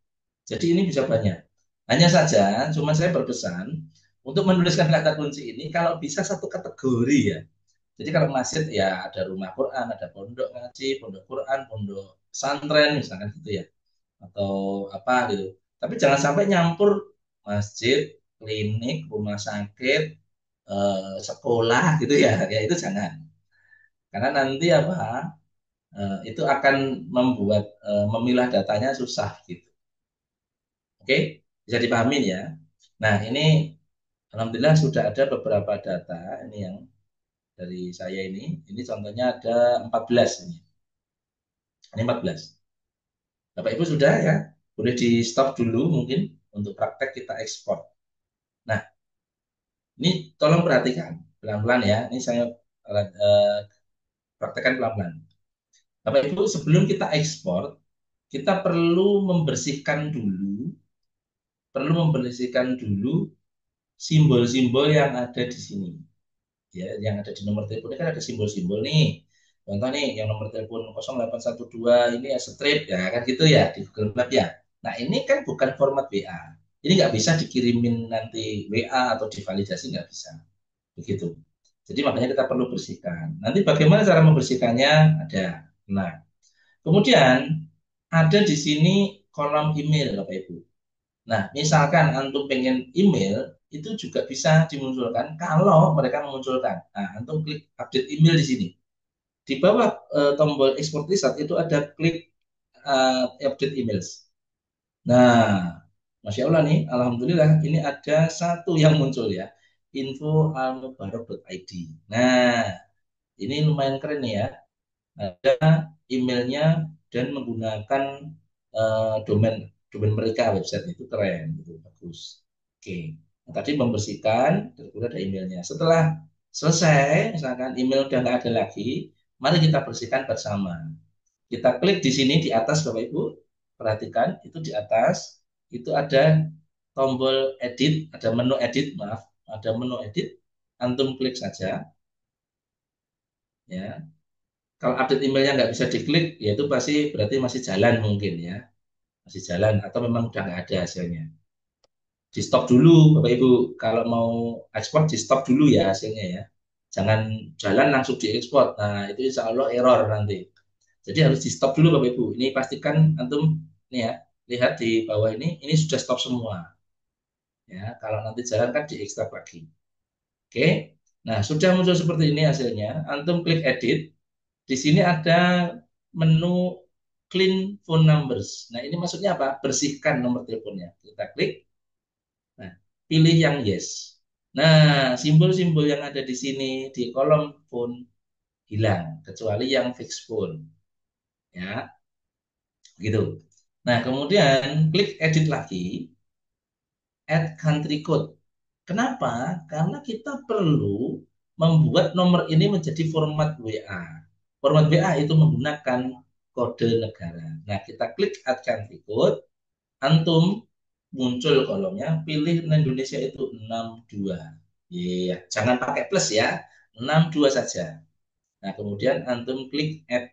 Jadi ini bisa banyak. Hanya saja, cuma saya berpesan untuk menuliskan kata kunci ini kalau bisa satu kategori ya. Jadi kalau masjid ya ada rumah Quran, ada pondok ngaji, pondok Quran, pondok pesantren misalkan gitu ya. Atau apa gitu. Tapi jangan sampai nyampur masjid, klinik, rumah sakit, sekolah gitu ya. Ya itu jangan. Karena nanti apa? Itu akan membuat memilah datanya susah gitu. Oke, bisa dipahami ya. Nah, ini alhamdulillah sudah ada beberapa data ini yang dari saya ini. Ini contohnya ada 14 ini. Ini 14. Bapak Ibu sudah ya? Boleh di stop dulu mungkin untuk praktek kita ekspor. Nah, ini tolong perhatikan pelan-pelan ya. Ini saya praktekkan pelan-pelan. Bapak Ibu sebelum kita ekspor, kita perlu membersihkan dulu simbol-simbol yang ada di sini. Ya, yang ada di nomor telepon ini kan ada simbol-simbol nih. Contoh nih, yang nomor telepon 0812 ini ya strip ya kan gitu ya di Google Map ya. Nah, ini kan bukan format WA. Ini nggak bisa dikirimin nanti WA atau divalidasi nggak bisa. Begitu. Jadi makanya kita perlu bersihkan. Nanti bagaimana cara membersihkannya? Ada. Nah, kemudian ada di sini kolom email Bapak Ibu. Nah, misalkan antum pengen email, itu juga bisa dimunculkan kalau mereka memunculkan. Nah, antum klik update email di sini. Di bawah tombol export result itu ada klik update emails. Nah, Masya Allah nih, Alhamdulillah ini ada satu yang muncul ya, info@almubarok.id. Nah, ini lumayan keren nih ya. Ada emailnya dan menggunakan domain domain mereka website itu keren gitu bagus. Oke, nah, tadi membersihkan kemudian ada emailnya. Setelah selesai misalkan email udah nggak ada lagi, mari kita bersihkan bersama. Kita klik di sini di atas Bapak Ibu, perhatikan itu di atas itu ada tombol edit, ada menu edit, maaf, ada menu edit. Antum klik saja ya. Kalau update emailnya nggak bisa diklik, ya itu pasti berarti masih jalan mungkin ya. Masih jalan atau memang udah nggak ada hasilnya. Di stop dulu Bapak Ibu. Kalau mau ekspor di stop dulu ya hasilnya ya. Jangan jalan langsung diekspor. Nah itu insya Allah error nanti. Jadi harus di stop dulu Bapak Ibu. Ini pastikan antum nih ya. Lihat di bawah ini sudah stop semua. Ya, kalau nanti jalan kan diekstrak lagi. Oke. Nah, sudah muncul seperti ini hasilnya. Antum klik edit. Di sini ada menu clean phone numbers. Nah, ini maksudnya apa? Bersihkan nomor teleponnya. Kita klik. Nah, pilih yang yes. Nah, simbol-simbol yang ada di sini di kolom phone hilang, kecuali yang fix phone. Ya, gitu. Nah, kemudian klik edit lagi, add country code. Kenapa? Karena kita perlu membuat nomor ini menjadi format WA. Format WA itu menggunakan kode negara. Nah, kita klik add country code, antum muncul kolomnya, pilih Indonesia itu 62. Iya, jangan pakai plus ya, 62 saja. Nah, kemudian antum klik add.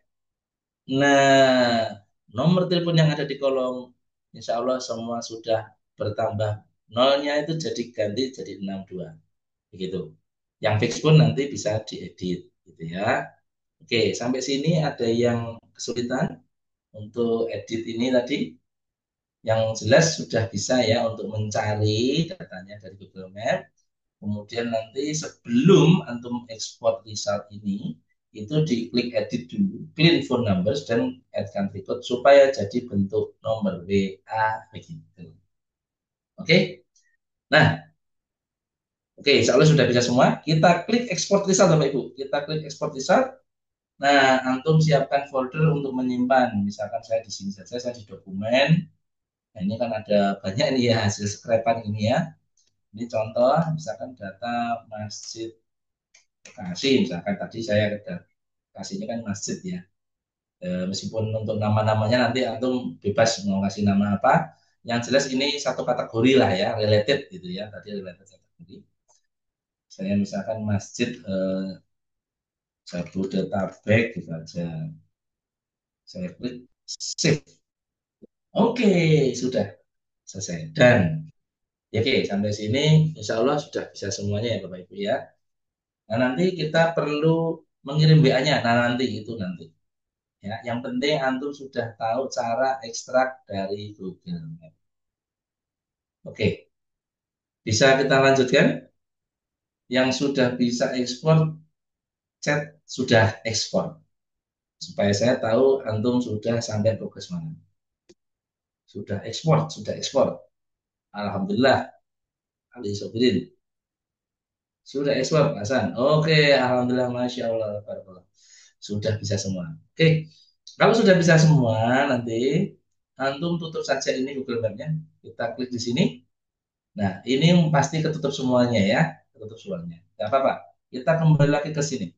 Nah, nomor telepon yang ada di kolom, insya Allah semua sudah bertambah. Nolnya itu jadi ganti jadi 62. Begitu. Yang fix pun nanti bisa diedit, gitu ya. Oke, sampai sini ada yang kesulitan untuk edit ini tadi. Yang jelas sudah bisa ya untuk mencari datanya dari Google Map. Kemudian nanti sebelum antum export result ini, itu diklik edit dulu, clean phone numbers dan add country code supaya jadi bentuk nomor WA begitu. Oke. Nah, oke, insya Allah sudah bisa semua. Kita klik export result Bapak Ibu. Kita klik export result. Nah, antum siapkan folder untuk menyimpan. Misalkan saya di sini saja, saya di dokumen. Nah, ini kan ada banyak nih ya hasil scrapan ini ya. Ini contoh, misalkan data Masjid Bekasi, misalkan tadi saya kasihnya kan masjid ya. Meskipun untuk nama-namanya nanti antum bebas mau kasih nama apa. Yang jelas ini satu kategori lah ya, related gitu ya. Tadi related kategori. Saya misalkan masjid Jabodetabek gitu aja. Saya klik save. Oke, sudah selesai. Dan ya, oke, sampai sini insya Allah sudah bisa semuanya ya Bapak Ibu ya. Nah, nanti kita perlu mengirim WA-nya. Nah, nanti itu nanti. Ya, yang penting antum sudah tahu cara ekstrak dari Google Map. Oke, bisa kita lanjutkan? Yang sudah bisa ekspor chat sudah ekspor. Supaya saya tahu antum sudah sampai progres mana. Sudah ekspor, sudah ekspor. Alhamdulillah, Ali Sobirin. Sudah ekspor, Hasan. Oke, Alhamdulillah, Masya Allah. Barakallah. Sudah bisa semua. Oke, kalau sudah bisa semua, nanti antum tutup saja ini Google Map-nya. Kita klik di sini. Nah, ini pasti ketutup semuanya ya. Ketutup semuanya. Gak apa-apa. Kita kembali lagi ke sini.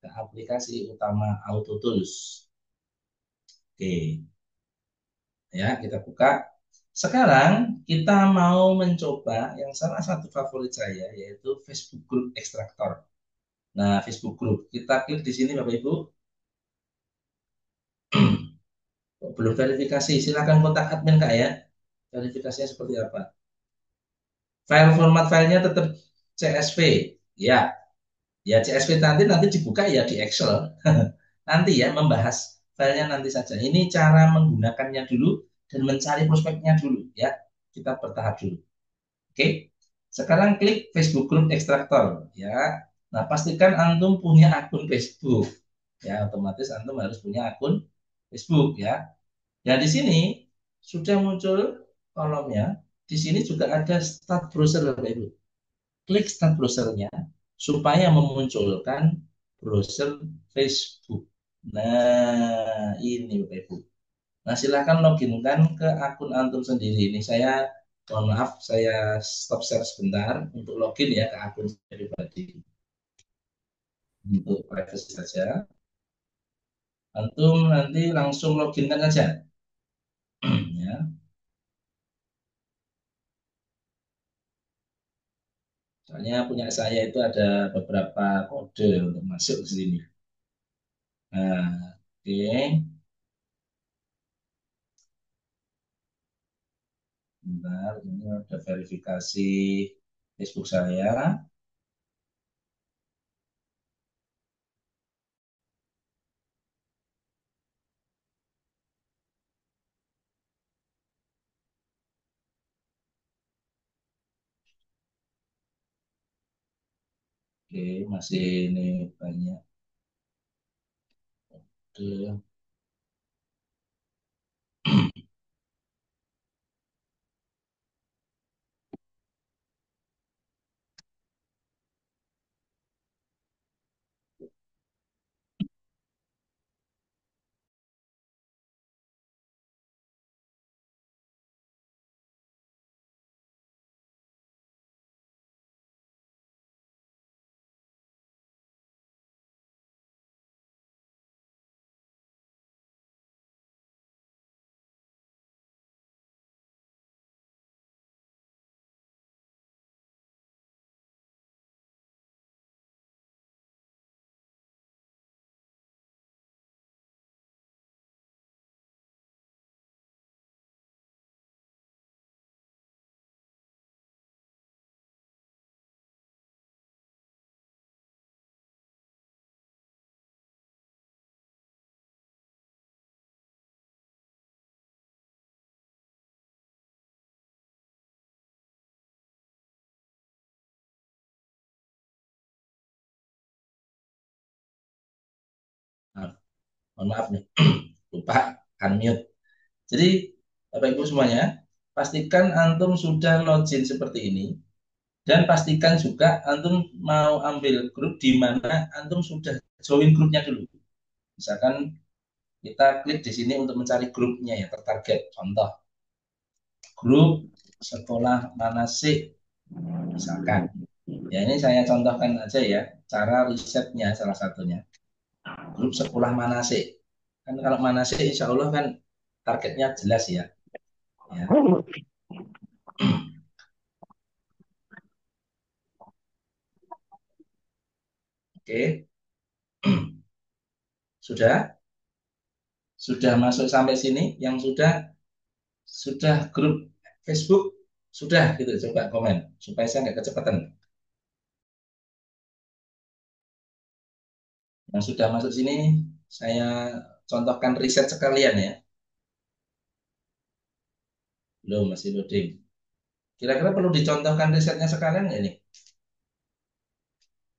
Ke aplikasi utama Auto Tools. Oke, ya kita buka. Sekarang kita mau mencoba yang salah satu favorit saya yaitu Facebook Group Extractor. Nah, Facebook Group. Kita klik di sini Bapak Ibu. Belum verifikasi, silakan kontak admin Kak ya. Verifikasinya seperti apa? File format filenya tetap CSV. Ya, ya CSV nanti dibuka ya di Excel. Nanti ya membahas filenya nanti saja. Ini cara menggunakannya dulu dan mencari prospeknya dulu ya. Kita bertahap dulu. Oke. Sekarang klik Facebook Group Extractor ya. Nah, pastikan antum punya akun Facebook. Ya, otomatis antum harus punya akun Facebook ya. Dan di sini sudah muncul kolomnya. Di sini juga ada start browser Bapak Ibu. Klik start browsernya supaya memunculkan browser Facebook. Nah, ini Bapak Ibu. Nah, silakan loginkan ke akun antum sendiri. Ini saya mohon maaf, saya stop share sebentar untuk login ya ke akun pribadi. Untuk privacy saja. Antum nanti langsung loginkan saja. Ya. Soalnya punya saya itu ada beberapa kode untuk masuk ke sini. Nah, oke. Bentar, ini ada verifikasi Facebook saya. Oke, masih ini banyak. Oke. Mohon maaf nih, lupa unmute. Jadi, Bapak Ibu semuanya, pastikan antum sudah login seperti ini. Dan pastikan juga antum mau ambil grup di mana antum sudah join grupnya dulu. Misalkan kita klik di sini untuk mencari grupnya ya, tertarget. Contoh, grup sekolah manasik, misalkan. Ya ini saya contohkan aja ya, cara risetnya salah satunya. Grup sekolah manasik. Kan kalau manasik insya Allah kan targetnya jelas ya. Ya. Oke, sudah? Sudah masuk sampai sini? Yang sudah grup Facebook? Sudah gitu, coba komen. Supaya saya nggak kecepatan. Yang sudah masuk sini, saya contohkan riset sekalian ya. Belum, masih loading. Kira-kira perlu dicontohkan risetnya sekalian nggak ini?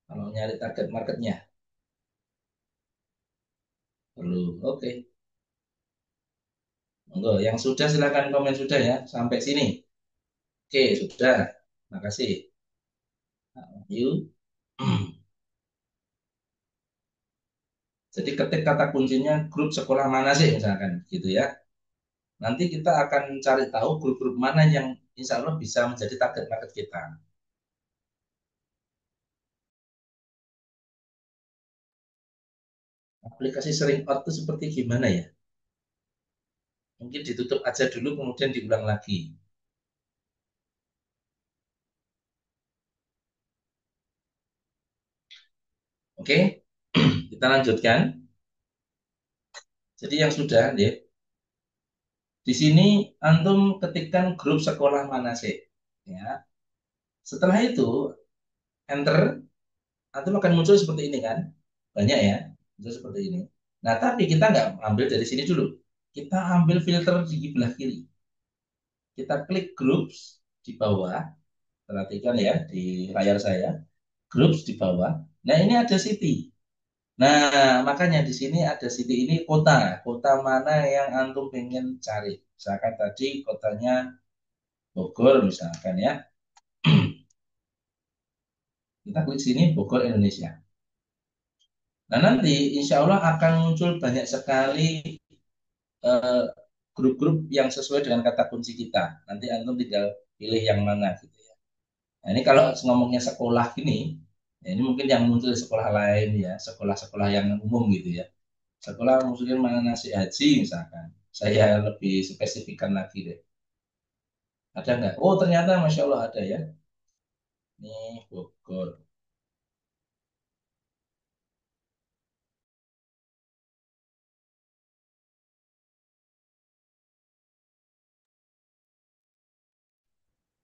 Kalau nyari target marketnya. Perlu, oke. Monggo, yang sudah silakan komen sudah ya, sampai sini. Oke, sudah. Makasih. Yuk. Jadi ketik kata kuncinya grup sekolah mana sih misalkan gitu ya. Nanti kita akan cari tahu grup-grup mana yang insya Allah bisa menjadi target market kita. Aplikasi sering out itu seperti gimana ya? Mungkin ditutup aja dulu kemudian diulang lagi. Oke, kita lanjutkan. Jadi yang sudah, ya, di sini antum ketikkan grup sekolah mana sih? Ya. Setelah itu enter, antum akan muncul seperti ini kan? Banyak ya, muncul seperti ini. Nah, tapi kita nggak ambil dari sini dulu. Kita ambil filter di sebelah kiri. Kita klik groups di bawah. Perhatikan ya di layar saya. Groups di bawah. Nah, ini ada city. Nah, makanya di sini ada city ini kota. Kota mana yang antum pengen cari? Misalkan tadi kotanya Bogor misalkan ya. Kita klik sini Bogor Indonesia. Nah, nanti insya Allah akan muncul banyak sekali eh, grup-grup yang sesuai dengan kata kunci kita. Nanti antum tinggal pilih yang mana gitu ya. Nah, ini kalau ngomongnya sekolah gini, ya ini mungkin yang muncul di sekolah lain ya, sekolah-sekolah yang umum gitu ya. Sekolah mungkin mana nasi haji misalkan. Saya lebih spesifikkan lagi deh. Ada nggak? Oh ternyata Masya Allah ada ya. Nih Bogor.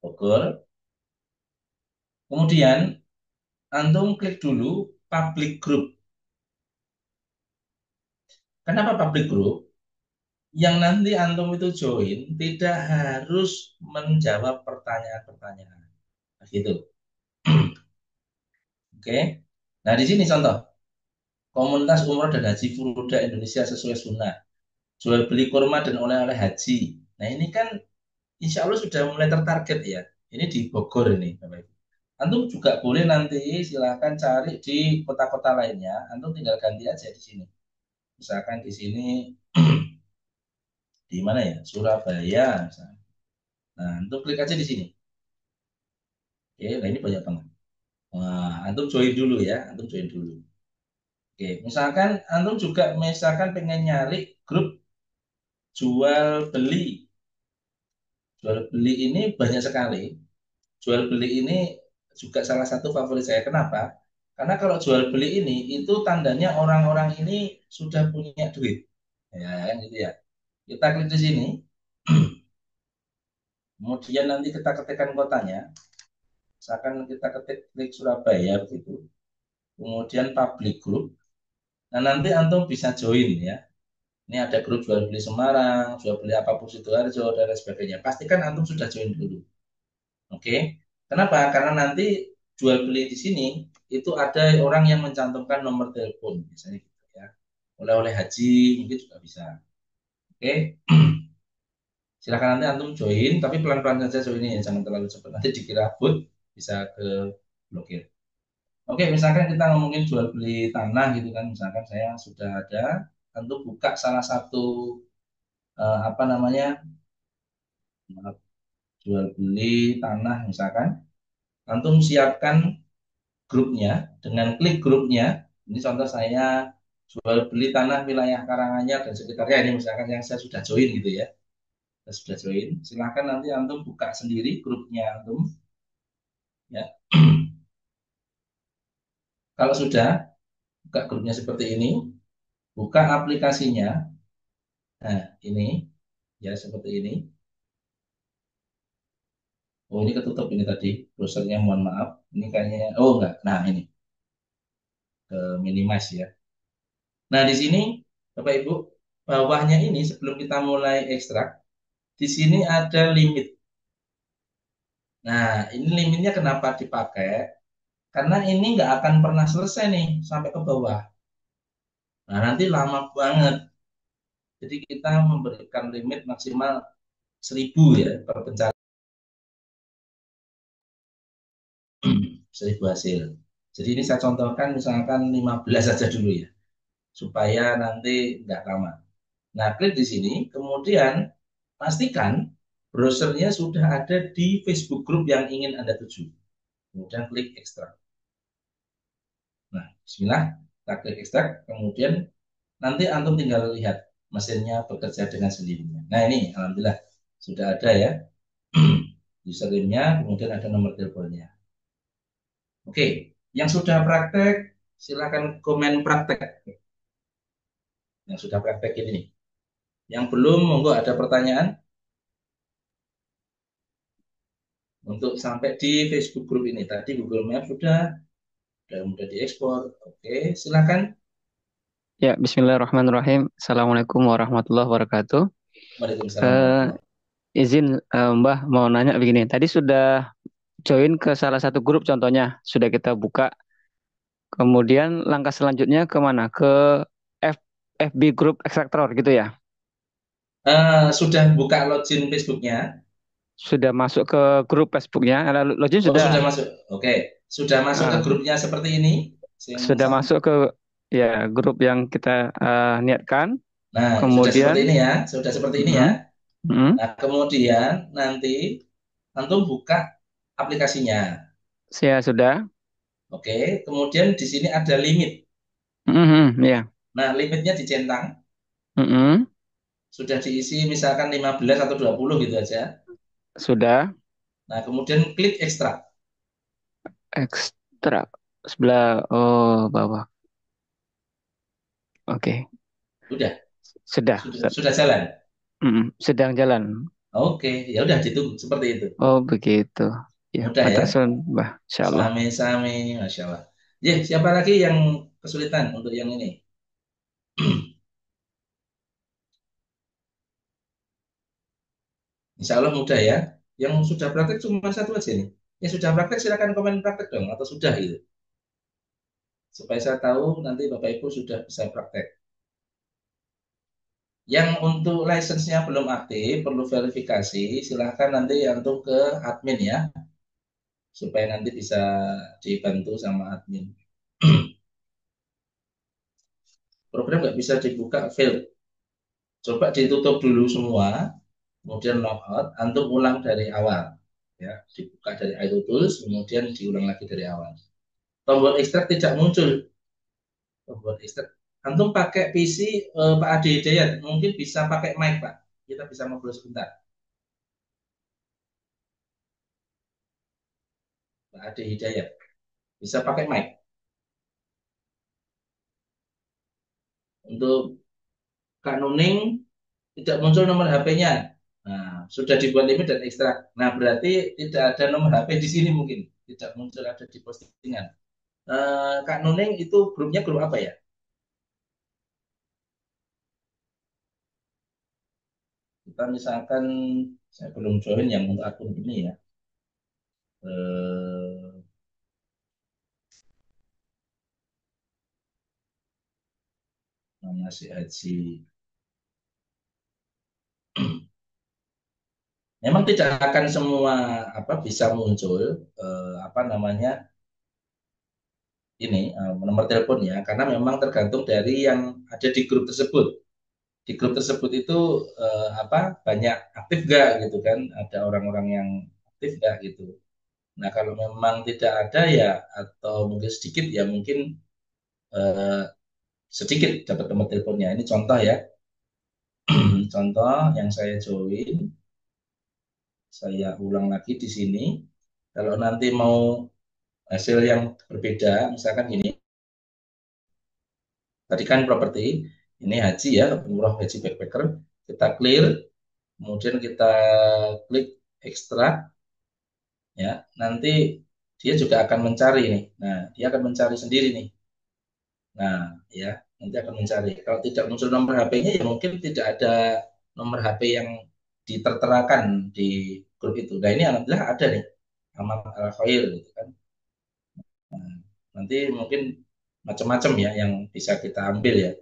Bogor. Kemudian antum klik dulu public group. Kenapa public group? Yang nanti antum itu join tidak harus menjawab pertanyaan-pertanyaan. Nah, gitu. Oke. Nah, di sini contoh. Komunitas Umroh dan Haji Furoda Indonesia sesuai sunnah. Jual beli kurma dan oleh-oleh haji. Nah, ini kan insya Allah sudah mulai tertarget ya. Ini di Bogor ini, Bapak Ibu. Antum juga boleh nanti silahkan cari di kota-kota lainnya. Antum tinggal ganti aja di sini. Misalkan di sini di mana ya? Surabaya misalnya. Nah, antum klik aja di sini. Oke, nah ini banyak banget. Nah, antum join dulu ya, antum join dulu. Oke, misalkan antum juga misalkan pengen nyari grup jual beli. Jual beli ini banyak sekali. Jual beli ini juga salah satu favorit saya. Kenapa? Karena kalau jual beli ini itu tandanya orang-orang ini sudah punya duit. Ya, kan gitu ya. Kita klik di sini. Kemudian nanti kita ketikkan kotanya. Misalkan kita ketik klik Surabaya begitu. Kemudian public group. Nah, nanti antum bisa join ya. Ini ada grup jual beli Semarang, jual beli apapun Sidoarjo dan lain sebagainya. Pastikan antum sudah join dulu. Oke. Kenapa? Karena nanti jual beli di sini itu ada orang yang mencantumkan nomor telepon biasanya gitu ya. oleh-oleh haji mungkin juga bisa. Oke, silakan nanti antum join, tapi pelan-pelan saja joinnya ya, jangan terlalu cepat. Nanti dikira bot bisa ke blokir. Oke, misalkan kita ngomongin jual beli tanah gitu kan, misalkan saya sudah ada, tentu buka salah satu apa namanya, maaf, jual beli tanah misalkan, antum siapkan grupnya dengan klik grupnya. Ini contoh saya jual beli tanah wilayah Karanganyar dan sekitarnya ini misalkan yang saya sudah join gitu ya. Saya sudah join, silahkan nanti antum buka sendiri grupnya antum ya. Kalau sudah buka grupnya seperti ini, buka aplikasinya. Nah, ini ya seperti ini. Oh, ini ketutup ini tadi browsernya, mohon maaf. Ini kayaknya oh enggak. Nah, ini ke minimize ya. Nah, di sini Bapak Ibu, bawahnya ini sebelum kita mulai ekstrak, di sini ada limit. Nah, ini limitnya kenapa dipakai? Karena ini nggak akan pernah selesai nih sampai ke bawah. Nah, nanti lama banget. Jadi kita memberikan limit maksimal 1.000 ya per pencarian, 1.000 hasil. Jadi ini saya contohkan misalkan 15 saja dulu ya, supaya nanti nggak lama. Nah, klik di sini, kemudian pastikan browsernya sudah ada di Facebook Group yang ingin Anda tuju. Kemudian klik ekstrak. Nah, bismillah, kita klik ekstrak, kemudian nanti antum tinggal lihat mesinnya bekerja dengan sendirinya. Nah, ini alhamdulillah sudah ada ya username-nya, kemudian ada nomor teleponnya. Oke, yang sudah praktek silakan komen praktek. Yang sudah praktek ini. Yang belum, monggo ada pertanyaan untuk sampai di Facebook Group ini. Tadi Google Maps sudah mudah diekspor. Oke, silakan. Ya, Bismillahirrahmanirrahim. Assalamualaikum warahmatullahi wabarakatuh. Waalaikumsalam Eh, warahmatullahi. izin Mbah mau nanya begini. Tadi sudah join ke salah satu grup contohnya, sudah kita buka. Kemudian langkah selanjutnya kemana? Ke F, FB Group Extractor gitu ya? Sudah buka login Facebooknya? Sudah masuk ke grup Facebooknya? Login Oh, sudah. sudah masuk. Oke, sudah masuk ke eh, grupnya seperti ini. sudah masuk ke ya grup yang kita niatkan. Nah, sudah Kemudian, seperti ini ya. Sudah seperti ini ya. mm, mm, Nah, kemudian nanti antum buka aplikasinya. saya sudah. Oke, kemudian di sini ada limit. Ya. Nah, limitnya dicentang. Mm, Sudah diisi misalkan 15 atau 20 gitu aja. sudah. Nah, kemudian klik ekstrak. Ekstra sebelah bawah. Oke, Sudah, sudah, sudah jalan. sedang jalan. Oke, ya udah ditunggu seperti itu. Oh begitu. Ya, Mudah ya. matur suwun, Mbah. Insyaallah. Sami-sami, Masya Allah. Ya, siapa lagi yang kesulitan untuk yang ini? Insya Allah mudah ya. Yang sudah praktek cuma satu aja nih. Yang sudah praktek silakan komen praktek dong atau sudah gitu. Supaya saya tahu nanti Bapak Ibu sudah bisa praktek. Yang untuk license-nya belum aktif, perlu verifikasi, silahkan nanti untuk ke admin ya, supaya nanti bisa dibantu sama admin. Program nggak bisa dibuka fail. Coba ditutup dulu semua, kemudian logout, antum ulang dari awal. Ya, dibuka dari iTools, kemudian diulang lagi dari awal. Tombol ekstrak tidak muncul. Tombol ekstrak. Antum pakai PC Pak Ade Hidayat, mungkin bisa pakai mic Pak. Kita bisa ngobrol sebentar. Pak Ade Hidayat, bisa pakai mic. Untuk Kak Nuning tidak muncul nomor HP-nya. Nah, sudah dibuat limit dan ekstrak. Nah, berarti tidak ada nomor HP di sini mungkin. Tidak muncul ada di postingan. Kak Nuning itu grupnya grup apa ya? Kita misalkan saya belum join yang untuk akun ini ya. Eh, Mana masih haji. Memang tidak akan semua bisa muncul apa namanya ini nomor teleponnya, karena memang tergantung dari yang ada di grup tersebut. Di grup tersebut itu banyak aktif nggak gitu kan? Ada orang-orang yang aktif nggak gitu. Nah kalau memang tidak ada ya atau mungkin sedikit ya mungkin eh, sedikit dapat nomor teleponnya. Ini contoh ya, contoh yang saya join, saya ulang lagi di sini. Kalau nanti mau hasil yang berbeda, misalkan ini, tadi kan properti, ini haji ya, umroh haji backpacker, kita clear, kemudian kita klik ekstrak, ya, nanti dia juga akan mencari nih. Nah, dia akan mencari sendiri nih. Nah, ya, nanti akan mencari. Kalau tidak muncul nomor HP-nya, ya mungkin tidak ada nomor HP yang diterterakan di grup itu. Nah, ini alhamdulillah ada nih, Ahmad Al Khair gitu kan. Nah, nanti mungkin macam-macam ya yang bisa kita ambil ya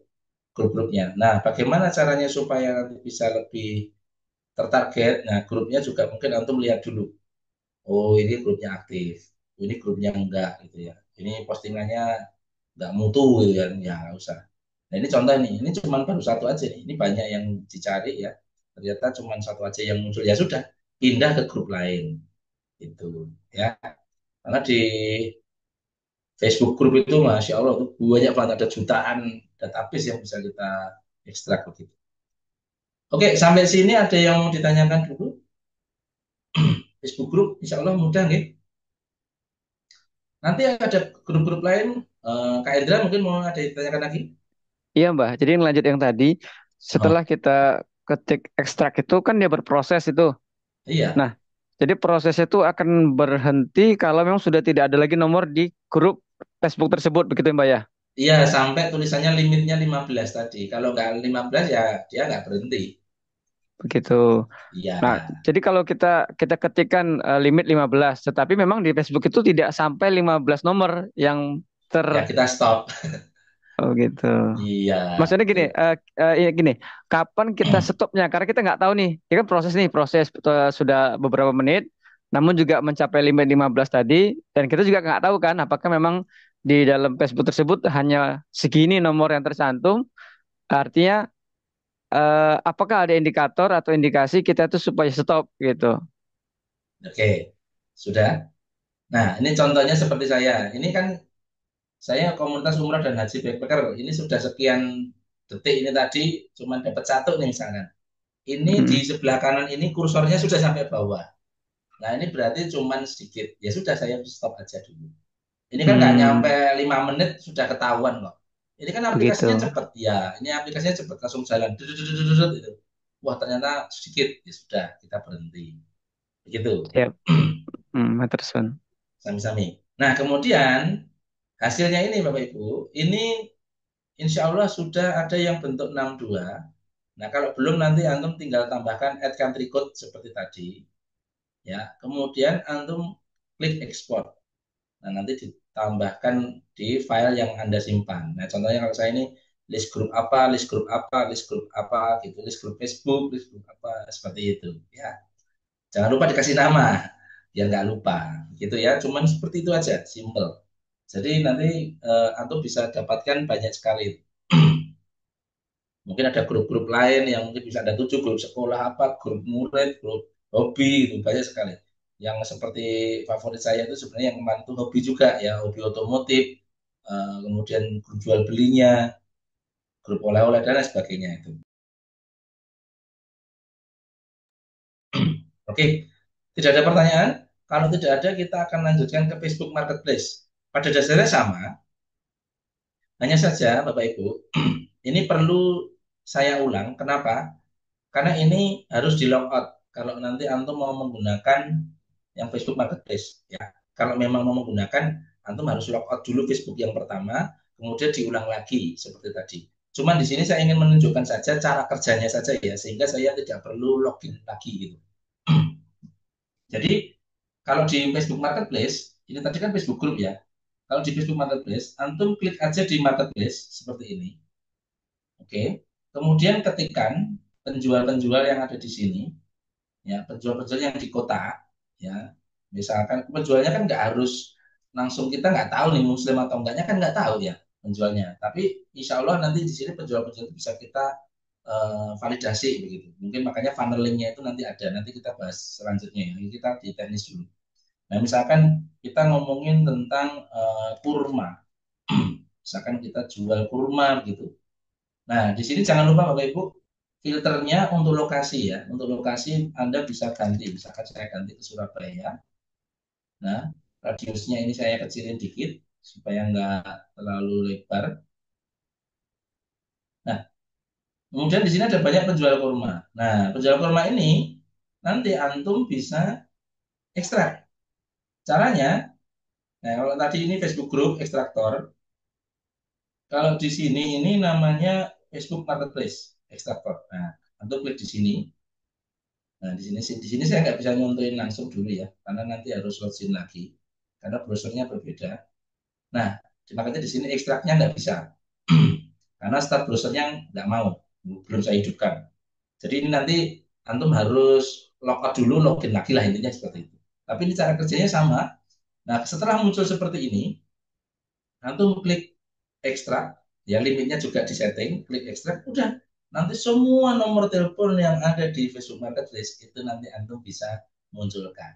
grup-grupnya. Nah, bagaimana caranya supaya nanti bisa lebih tertarget? Nah, grupnya juga mungkin antum lihat dulu. Oh, ini grupnya aktif. Oh, ini grupnya enggak gitu ya. Ini postingannya enggak mutu gitu kan. Ya, nggak usah. Nah, ini contoh nih. Ini cuma baru satu aja nih. Ini banyak yang dicari ya. Ternyata cuma satu aja yang muncul. Ya sudah, pindah ke grup lain. Itu ya. Karena di Facebook grup itu Masya Allah tuh banyak banget, ada jutaan database yang bisa kita ekstrak begitu. Oke, sampai sini ada yang mau ditanyakan dulu? Facebook grup, Insya Allah mudah nih. Nanti ada grup-grup lain, Kak Indra mungkin mau ada yang ditanyakan lagi? Iya Mbah, jadi lanjut yang tadi, Oh, setelah kita ketik ekstrak itu kan dia berproses itu. iya, Nah, jadi prosesnya itu akan berhenti kalau memang sudah tidak ada lagi nomor di grup Facebook tersebut, begitu Mbak ya? iya sampai tulisannya limitnya 15 tadi. Kalau nggak 15 ya dia nggak berhenti. Begitu. Iya, Nah, jadi kalau kita kita ketikkan limit 15, tetapi memang di Facebook itu tidak sampai 15 nomor yang ter ya kita stop. oh gitu. Iya, Maksudnya gini, gitu. ya gini, kapan kita stopnya? Karena kita nggak tahu nih, ini kan proses nih, proses sudah beberapa menit, namun juga mencapai limit 15 tadi, dan kita juga nggak tahu kan, apakah memang di dalam Facebook tersebut hanya segini nomor yang tercantum, artinya apakah ada indikator atau indikasi kita itu supaya stop gitu. Oke, sudah. Nah, ini contohnya seperti saya. Ini kan saya komunitas umrah dan haji backpacker. Ini sudah sekian detik ini tadi cuma dapat satu nih misalkan. Ini di Mm, sebelah kanan ini kursornya sudah sampai bawah. Nah ini berarti cuma sedikit. Ya sudah saya stop aja dulu. Ini kan nggak nyampe hmm, 5 menit sudah ketahuan kok. Ini kan begitu. aplikasinya cepat ya. Ini aplikasinya cepat langsung jalan. Dudut, gitu. Wah ternyata sedikit. Ya sudah kita berhenti. Begitu. Siap. Terus. Sami-sami. Nah kemudian hasilnya ini Bapak Ibu. Ini insya Allah sudah ada yang bentuk 62. Nah, kalau belum nanti antum tinggal tambahkan add country code seperti tadi, ya. Kemudian antum klik export. Nah, nanti ditambahkan di file yang Anda simpan. Nah, contohnya kalau saya ini list grup apa, list grup apa, list grup apa gitu, list grup Facebook, list grup apa seperti itu, ya. Jangan lupa dikasih nama biar nggak lupa, gitu ya. Cuman seperti itu aja, simple. Jadi nanti antum bisa dapatkan banyak sekali. Mungkin ada grup-grup lain yang mungkin bisa ada 7 grup sekolah apa, grup murid, grup hobi, itu banyak sekali. Yang seperti favorit saya itu sebenarnya yang membantu hobi juga ya, hobi otomotif, kemudian grup jual belinya, grup oleh-oleh dan lain sebagainya itu. Oke, tidak ada pertanyaan? Kalau tidak ada, kita akan lanjutkan ke Facebook Marketplace. Pada dasarnya sama, hanya saja Bapak Ibu, ini perlu saya ulang. Kenapa? Karena ini harus di logout kalau nanti antum mau menggunakan yang Facebook Marketplace ya. Kalau memang mau menggunakan, antum harus logout dulu Facebook yang pertama, kemudian diulang lagi seperti tadi. Cuman di sini saya ingin menunjukkan saja cara kerjanya saja ya, sehingga saya tidak perlu login lagi gitu. Jadi kalau di Facebook Marketplace, ini tadi kan Facebook Group ya. Kalau di Facebook Marketplace, antum klik aja di Marketplace seperti ini. Oke. Kemudian ketikkan penjual-penjual yang ada di sini, ya penjual-penjual yang di kota, ya misalkan penjualnya kan nggak harus langsung, kita nggak tahu nih muslim atau enggaknya kan nggak tahu ya penjualnya, tapi insya Allah nanti di sini penjual-penjual itu bisa kita validasi begitu, mungkin makanya funnelingnya itu nanti ada, nanti kita bahas selanjutnya ya. Ini kita di teknis dulu. Nah misalkan kita ngomongin tentang kurma, misalkan kita jual kurma gitu. Nah, di sini jangan lupa Bapak Ibu, filternya untuk lokasi ya. Untuk lokasi Anda bisa ganti, misalkan saya ganti ke Surabaya. Nah, radiusnya ini saya kecilin dikit supaya nggak terlalu lebar. Nah, kemudian di sini ada banyak penjual kurma. Nah, penjual kurma ini nanti antum bisa ekstrak. Caranya, nah kalau tadi ini Facebook Group ekstraktor, kalau di sini ini namanya Facebook Marketplace ekstraktor. Nah, antum klik di sini. Nah, di sini saya nggak bisa nyontohin langsung dulu ya, karena nanti harus login lagi, karena browsernya berbeda. Nah, makanya di sini ekstraknya nggak bisa, karena start browsernya nggak mau, belum saya hidupkan. Jadi ini nanti antum harus logout dulu, login lagi lah intinya seperti itu. Tapi ini cara kerjanya sama. Nah, setelah muncul seperti ini, antum klik ekstrak, ya limitnya juga disetting, klik ekstrak, udah. Nanti semua nomor telepon yang ada di Facebook Marketplace itu nanti antum bisa munculkan.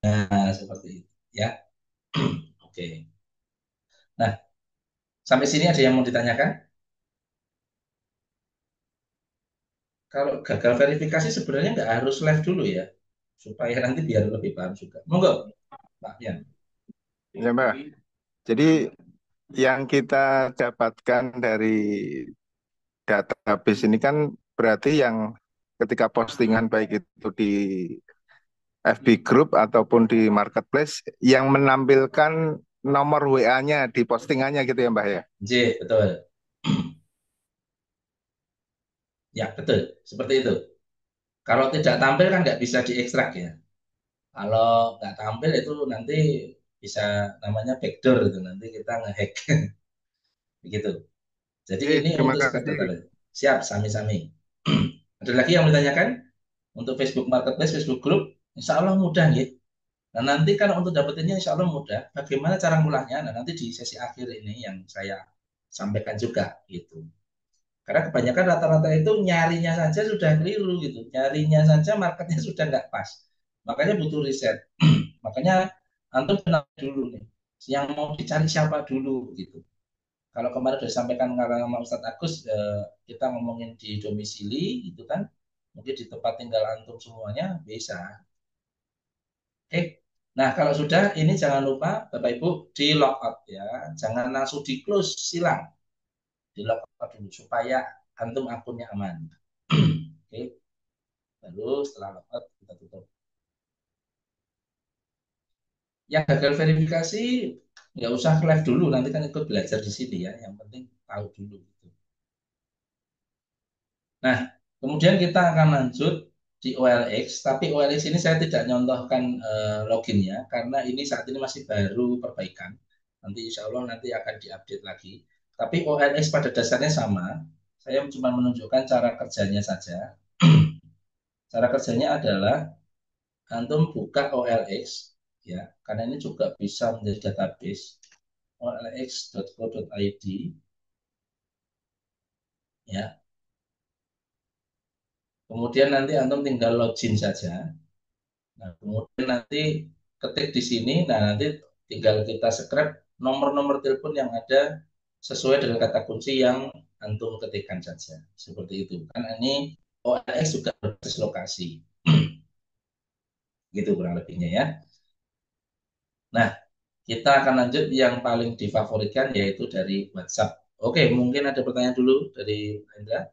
Nah, seperti itu ya. Oke. Nah, sampai sini ada yang mau ditanyakan? Kalau gagal verifikasi sebenarnya nggak harus live dulu ya, supaya nanti biar lebih paham juga. Monggo, Pak Pian. Ya, Mbak. Jadi yang kita dapatkan dari database ini kan berarti yang ketika postingan baik itu di FB Group ataupun di Marketplace yang menampilkan nomor WA-nya di postingannya gitu ya Mbak ya? J, betul. Ya, betul. Seperti itu. Kalau tidak tampil kan nggak bisa diekstrak ya. Kalau nggak tampil itu nanti bisa namanya backdoor itu, nanti kita ngehack. Begitu. Jadi ini Terima untuk sekedar kasih. tahu. Siap, sami-sami. Ada lagi yang ditanyakan? Untuk Facebook Marketplace, Facebook Group, insya Allah mudah gitu. Nah nanti kan untuk dapetinnya insya Allah mudah. Bagaimana cara mulanya? Nah nanti di sesi akhir ini yang saya sampaikan juga gitu. Karena kebanyakan rata-rata itu nyarinya saja sudah keliru gitu. Nyarinya saja marketnya sudah nggak pas. Makanya butuh riset. Makanya antum kenal dulu nih. Yang mau dicari siapa dulu gitu. Kalau kemarin sudah disampaikan sama Ustadz Agus, kita ngomongin di domisili gitu kan. Mungkin di tempat tinggal antum semuanya bisa. Oke. Nah, kalau sudah ini jangan lupa Bapak Ibu di logout ya. Jangan langsung di close, silang. Di logout dulu supaya antum akunnya aman. Oke. Lalu setelah logout kita tutup. Yang gagal verifikasi nggak usah live dulu, nanti kan ikut belajar di sini ya. Yang penting tahu dulu gitu. Nah, kemudian kita akan lanjut di OLX, tapi OLX ini saya tidak nyontohkan loginnya karena ini saat ini masih baru perbaikan. Nanti insya Allah nanti akan diupdate lagi. Tapi OLX pada dasarnya sama. Saya cuma menunjukkan cara kerjanya saja. Cara kerjanya adalah antum buka OLX ya, karena ini juga bisa menjadi database olx.co.id ya. Kemudian nanti antum tinggal login saja. Nah, kemudian nanti ketik di sini, nah nanti tinggal kita scrap nomor-nomor telepon yang ada sesuai dengan kata kunci yang antum ketikkan saja. Seperti itu. Kan ini OLX juga berbasis lokasi. Gitu kurang lebihnya ya. Nah, kita akan lanjut yang paling difavoritkan yaitu dari WhatsApp. Oke, mungkin ada pertanyaan dulu dari Hendra.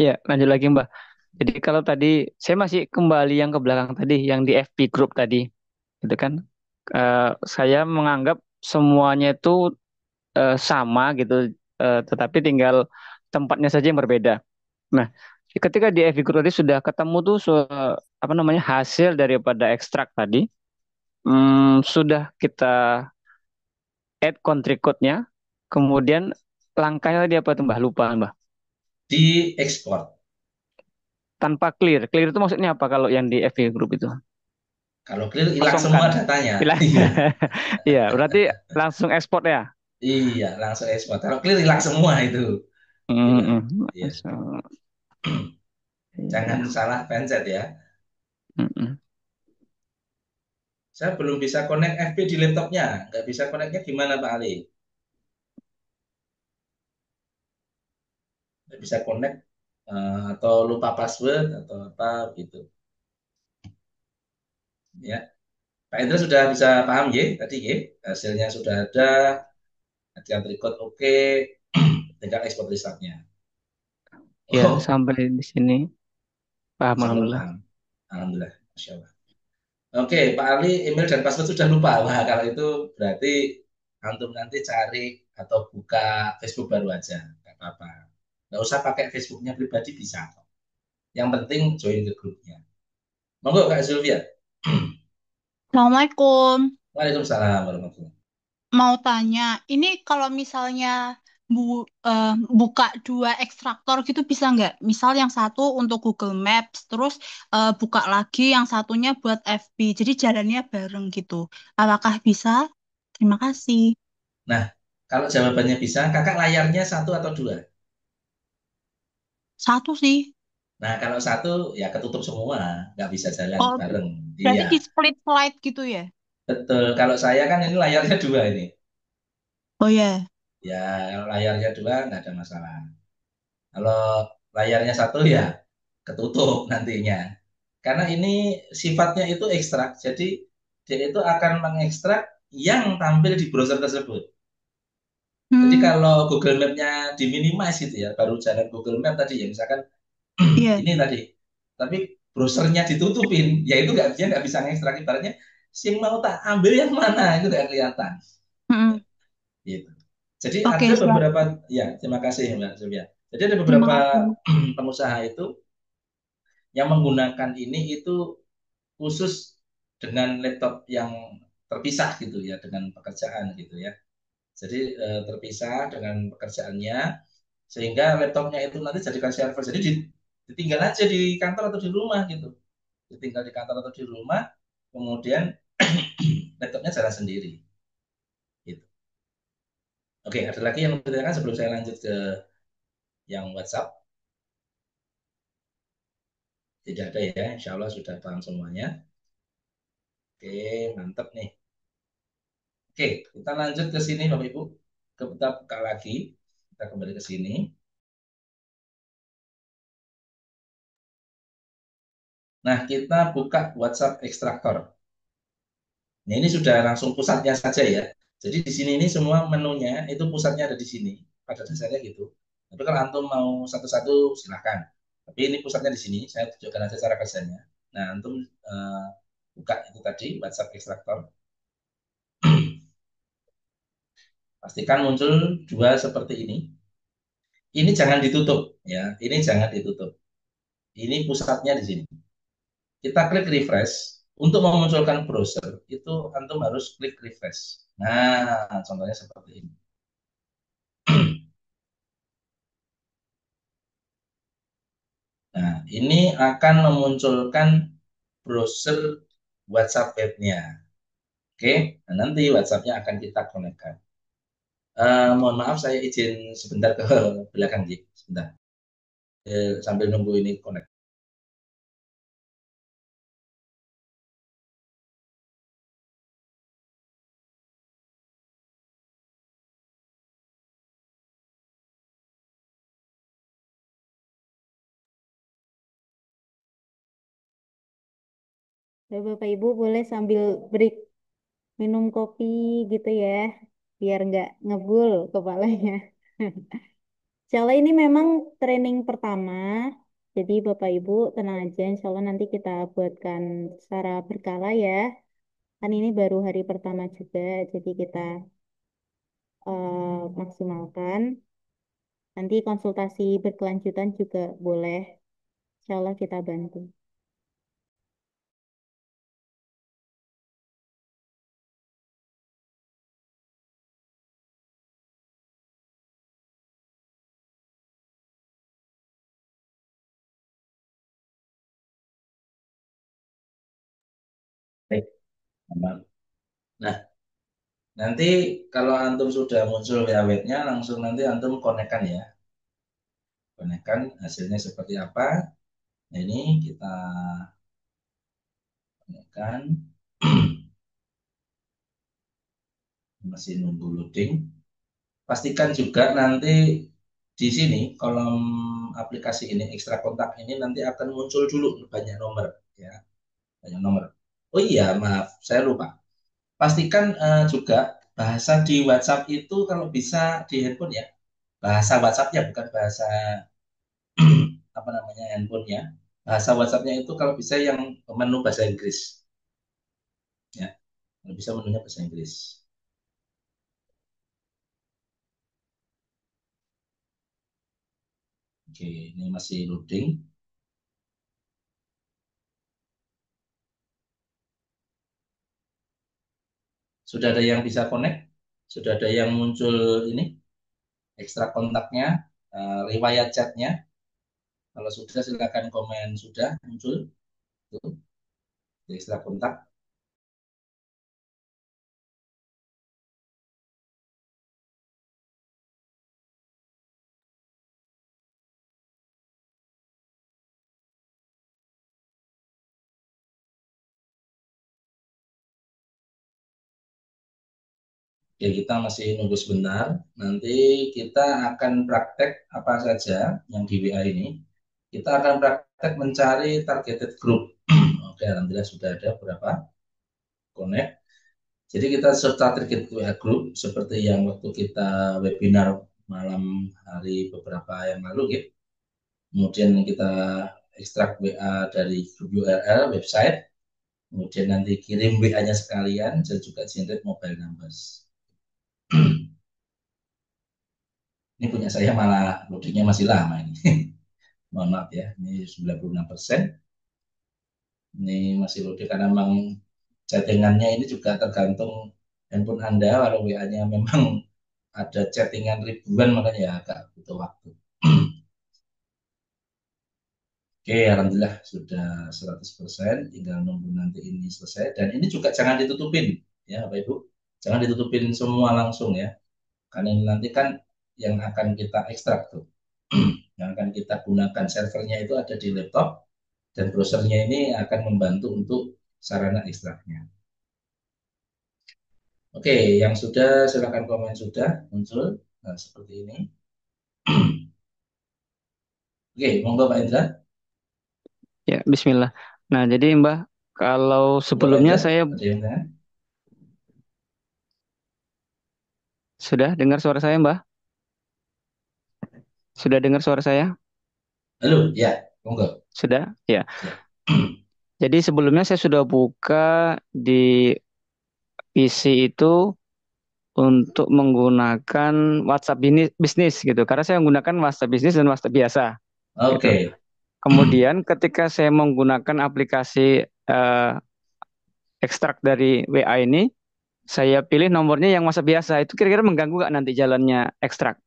Ya, lanjut lagi Mbak. Jadi kalau tadi saya masih kembali yang ke belakang tadi, yang di FB Group tadi, gitu kan? Saya menganggap semuanya itu sama gitu, tetapi tinggal tempatnya saja yang berbeda. Nah, ketika di FB Group tadi sudah ketemu tuh apa namanya hasil daripada ekstrak tadi, sudah kita add country code-nya, kemudian langkahnya tadi apa tuh Mbah? Lupa Mbah. di ekspor. Tanpa clear. Clear itu maksudnya apa kalau yang di FB Group itu? Kalau clear hilang semua Kosongkan. datanya. Hilang. Iya, Iya, berarti langsung ekspor ya. iya langsung ekspor. Kalau clear hilang semua itu. Hilang. Mm-mm. Iya. So, Jangan iya. salah pencet ya. Mm-mm. Saya belum bisa connect FB di laptopnya. Nggak bisa connectnya gimana Pak Ali? Nggak bisa connect atau lupa password atau apa gitu. Ya, Pak Indra sudah bisa paham ya tadi ya. Hasilnya sudah ada, latihan record oke, tinggal ekspor resultnya. Ya, Oh, sampai di sini. Paham, Insya Allah alhamdulillah. paham. Alhamdulillah, Masya Allah. Oke, Pak Ali, email dan password sudah lupa. Wah, kalau itu berarti antum nanti cari atau buka Facebook baru aja, nggak apa-apa. Nggak usah pakai Facebooknya pribadi bisa. Yang penting join ke grupnya. Monggo Kak Zulfia. Assalamualaikum. Waalaikumsalam warahmatullahi. Mau tanya, ini kalau misalnya bu, buka dua ekstraktor gitu bisa nggak? Misal yang satu untuk Google Maps, terus buka lagi yang satunya buat FB. Jadi jalannya bareng gitu. Apakah bisa? Terima kasih. Nah, kalau jawabannya bisa, kakak layarnya satu atau dua? Satu sih. Nah, kalau satu ya ketutup semua, nggak bisa jalan Oh, bareng. Iya, berarti di split slide gitu ya? betul. Kalau saya kan ini layarnya dua ini. Oh ya. Ya, kalau layarnya dua nggak ada masalah. Kalau layarnya satu ya ketutup nantinya. Karena ini sifatnya itu ekstrak, jadi dia itu akan mengekstrak yang tampil di browser tersebut. Jadi Hmm, kalau Google Map-nya diminimize gitu ya, baru jalan Google Map tadi ya, misalkan iya. ini tadi, tapi browsernya ditutupin, ya itu nggak dia nggak bisa ngekstrak ibaratnya. Sing mau tak ambil yang mana itu nggak kelihatan. Hmm, Gitu. Jadi ada oke, siap. beberapa, ya terima kasih Mbak Sylvia. Jadi ada Terima beberapa kasih. pengusaha itu yang menggunakan ini itu khusus dengan laptop yang terpisah gitu ya dengan pekerjaan gitu ya. Jadi terpisah dengan pekerjaannya sehingga laptopnya itu nanti jadikan server. Jadi ditinggal aja di kantor atau di rumah gitu. Ditinggal di kantor atau di rumah, kemudian laptopnya jalan sendiri. Gitu. Oke, ada lagi yang bertanyakan sebelum saya lanjut ke yang WhatsApp? Tidak ada ya, Insya Allah sudah paham semuanya. Oke, mantap nih. Oke, kita lanjut ke sini Bapak Ibu. Kita buka lagi. Kita kembali ke sini. Nah, kita buka WhatsApp ekstraktor. Nah, ini sudah langsung pusatnya saja ya. Jadi di sini ini semua menunya itu pusatnya ada di sini. Pada dasarnya gitu. Tapi kalau antum mau satu-satu silahkan. Tapi ini pusatnya di sini. Saya tunjukkan aja cara kerjanya. Nah, antum eh, buka itu tadi WhatsApp ekstraktor. Pastikan muncul dua seperti ini. Ini jangan ditutup ya. Ini jangan ditutup. Ini pusatnya di sini. Kita klik refresh. Untuk memunculkan browser itu antum harus klik refresh. Nah, contohnya seperti ini. Nah, ini akan memunculkan browser WhatsApp webnya. Oke, nah, nanti WhatsAppnya akan kita konekkan. Mohon maaf, saya izin sebentar ke belakang, Ji. Sebentar. Sambil nunggu ini connect. Ya, Bapak Ibu boleh sambil break minum kopi gitu ya, biar nggak ngebul kepalanya. Insya Allah ini memang training pertama, jadi Bapak Ibu tenang aja, Insya Allah nanti kita buatkan secara berkala ya. Kan ini baru hari pertama juga, jadi kita maksimalkan. Nanti konsultasi berkelanjutan juga boleh, Insya Allah kita bantu. Aman. Nah, nanti kalau antum sudah muncul WA-nya, langsung nanti antum konekkan ya. Konekkan hasilnya seperti apa. Nah, ini kita konekkan. Masih nunggu loading. Pastikan juga nanti di sini kolom aplikasi ini ekstra kontak ini nanti akan muncul dulu banyak nomor ya, banyak nomor. Oh iya, maaf, saya lupa. Pastikan juga bahasa di WhatsApp itu kalau bisa di handphone ya. Bahasa WhatsAppnya bukan bahasa apa namanya handphonenya. Bahasa WhatsAppnya itu kalau bisa yang menu bahasa Inggris ya. Kalau bisa menunya bahasa Inggris. Oke, ini masih loading. Sudah ada yang bisa connect? Sudah ada yang muncul ini ekstra kontaknya, riwayat chatnya. Kalau sudah silakan komen sudah muncul tuh di ekstra kontak. Oke, kita masih nunggu sebentar. Nanti kita akan praktek apa saja yang di WA ini. Kita akan praktek mencari targeted group. Oke, alhamdulillah sudah ada beberapa connect. Jadi kita serta target WA group seperti yang waktu kita webinar malam hari beberapa yang lalu gitu. Kemudian kita ekstrak WA dari grup URL website, kemudian nanti kirim WA-nya sekalian dan juga generate mobile numbers. Ini punya saya malah loadingnya masih lama ini. Mohon maaf ya, ini 96%. Ini masih loading karena memang chattingannya ini juga tergantung handphone Anda. Kalau WA-nya memang ada chattingan ribuan makanya ya agak butuh waktu. Oke, alhamdulillah sudah 100%, tinggal nunggu nanti ini selesai. Dan ini juga jangan ditutupin, ya Bapak Ibu. Jangan ditutupin semua langsung ya. Karena ini nanti kan yang akan kita ekstrak tuh. Yang akan kita gunakan servernya itu ada di laptop, dan browsernya ini akan membantu untuk sarana ekstraknya. Oke, yang sudah silakan komen sudah muncul. Nah, seperti ini. Oke, monggo Pak Indra. Ya, Bismillah. Nah, jadi Mbah, kalau Monggo Pak sebelumnya Indra. saya Ada yang tanya? sudah dengar suara saya, Mbah? Sudah dengar suara saya? Halo, ya, monggo. Sudah? Ya. Siap. Jadi sebelumnya saya sudah buka di PC itu untuk menggunakan WhatsApp bisnis gitu. Karena saya menggunakan WhatsApp bisnis dan WhatsApp biasa gitu. Oke. Kemudian ketika saya menggunakan aplikasi ekstrak dari WA ini, saya pilih nomornya yang WhatsApp biasa. Itu kira-kira mengganggu nggak nanti jalannya ekstrak?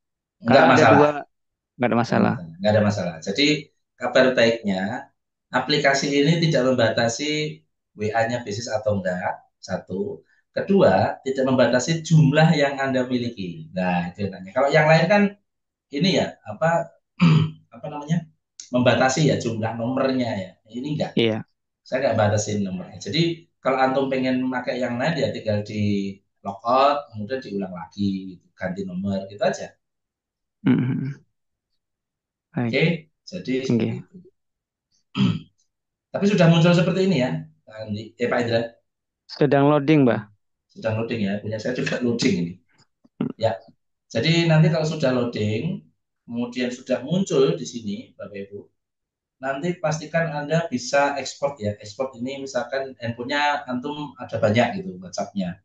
Enggak Karena ada masalah. dua, nggak ada masalah. Enggak ada masalah. Jadi kabar baiknya aplikasi ini tidak membatasi WA-nya bisnis atau enggak. Satu. Kedua, tidak membatasi jumlah yang Anda miliki. Nah, itu enaknya. Kalau yang lain kan ini ya, apa namanya? Membatasi ya jumlah nomornya ya. Ini enggak. Iya. Saya enggak batasin nomornya. Jadi kalau antum pengen pakai yang lain ya tinggal di logout, kemudian diulang lagi, gitu. Ganti nomor gitu aja. Mhm. Baik. Oke, jadi seperti Oke. itu. Tapi sudah muncul seperti ini ya, Pak Indra. Sedang loading, Mbah. Sudah loading ya, punya saya juga loading ini. Ya, jadi nanti kalau sudah loading, kemudian sudah muncul di sini, Bapak Ibu, nanti pastikan Anda bisa ekspor ya. Ekspor ini misalkan handphonenya antum ada banyak gitu, WhatsApp-nya.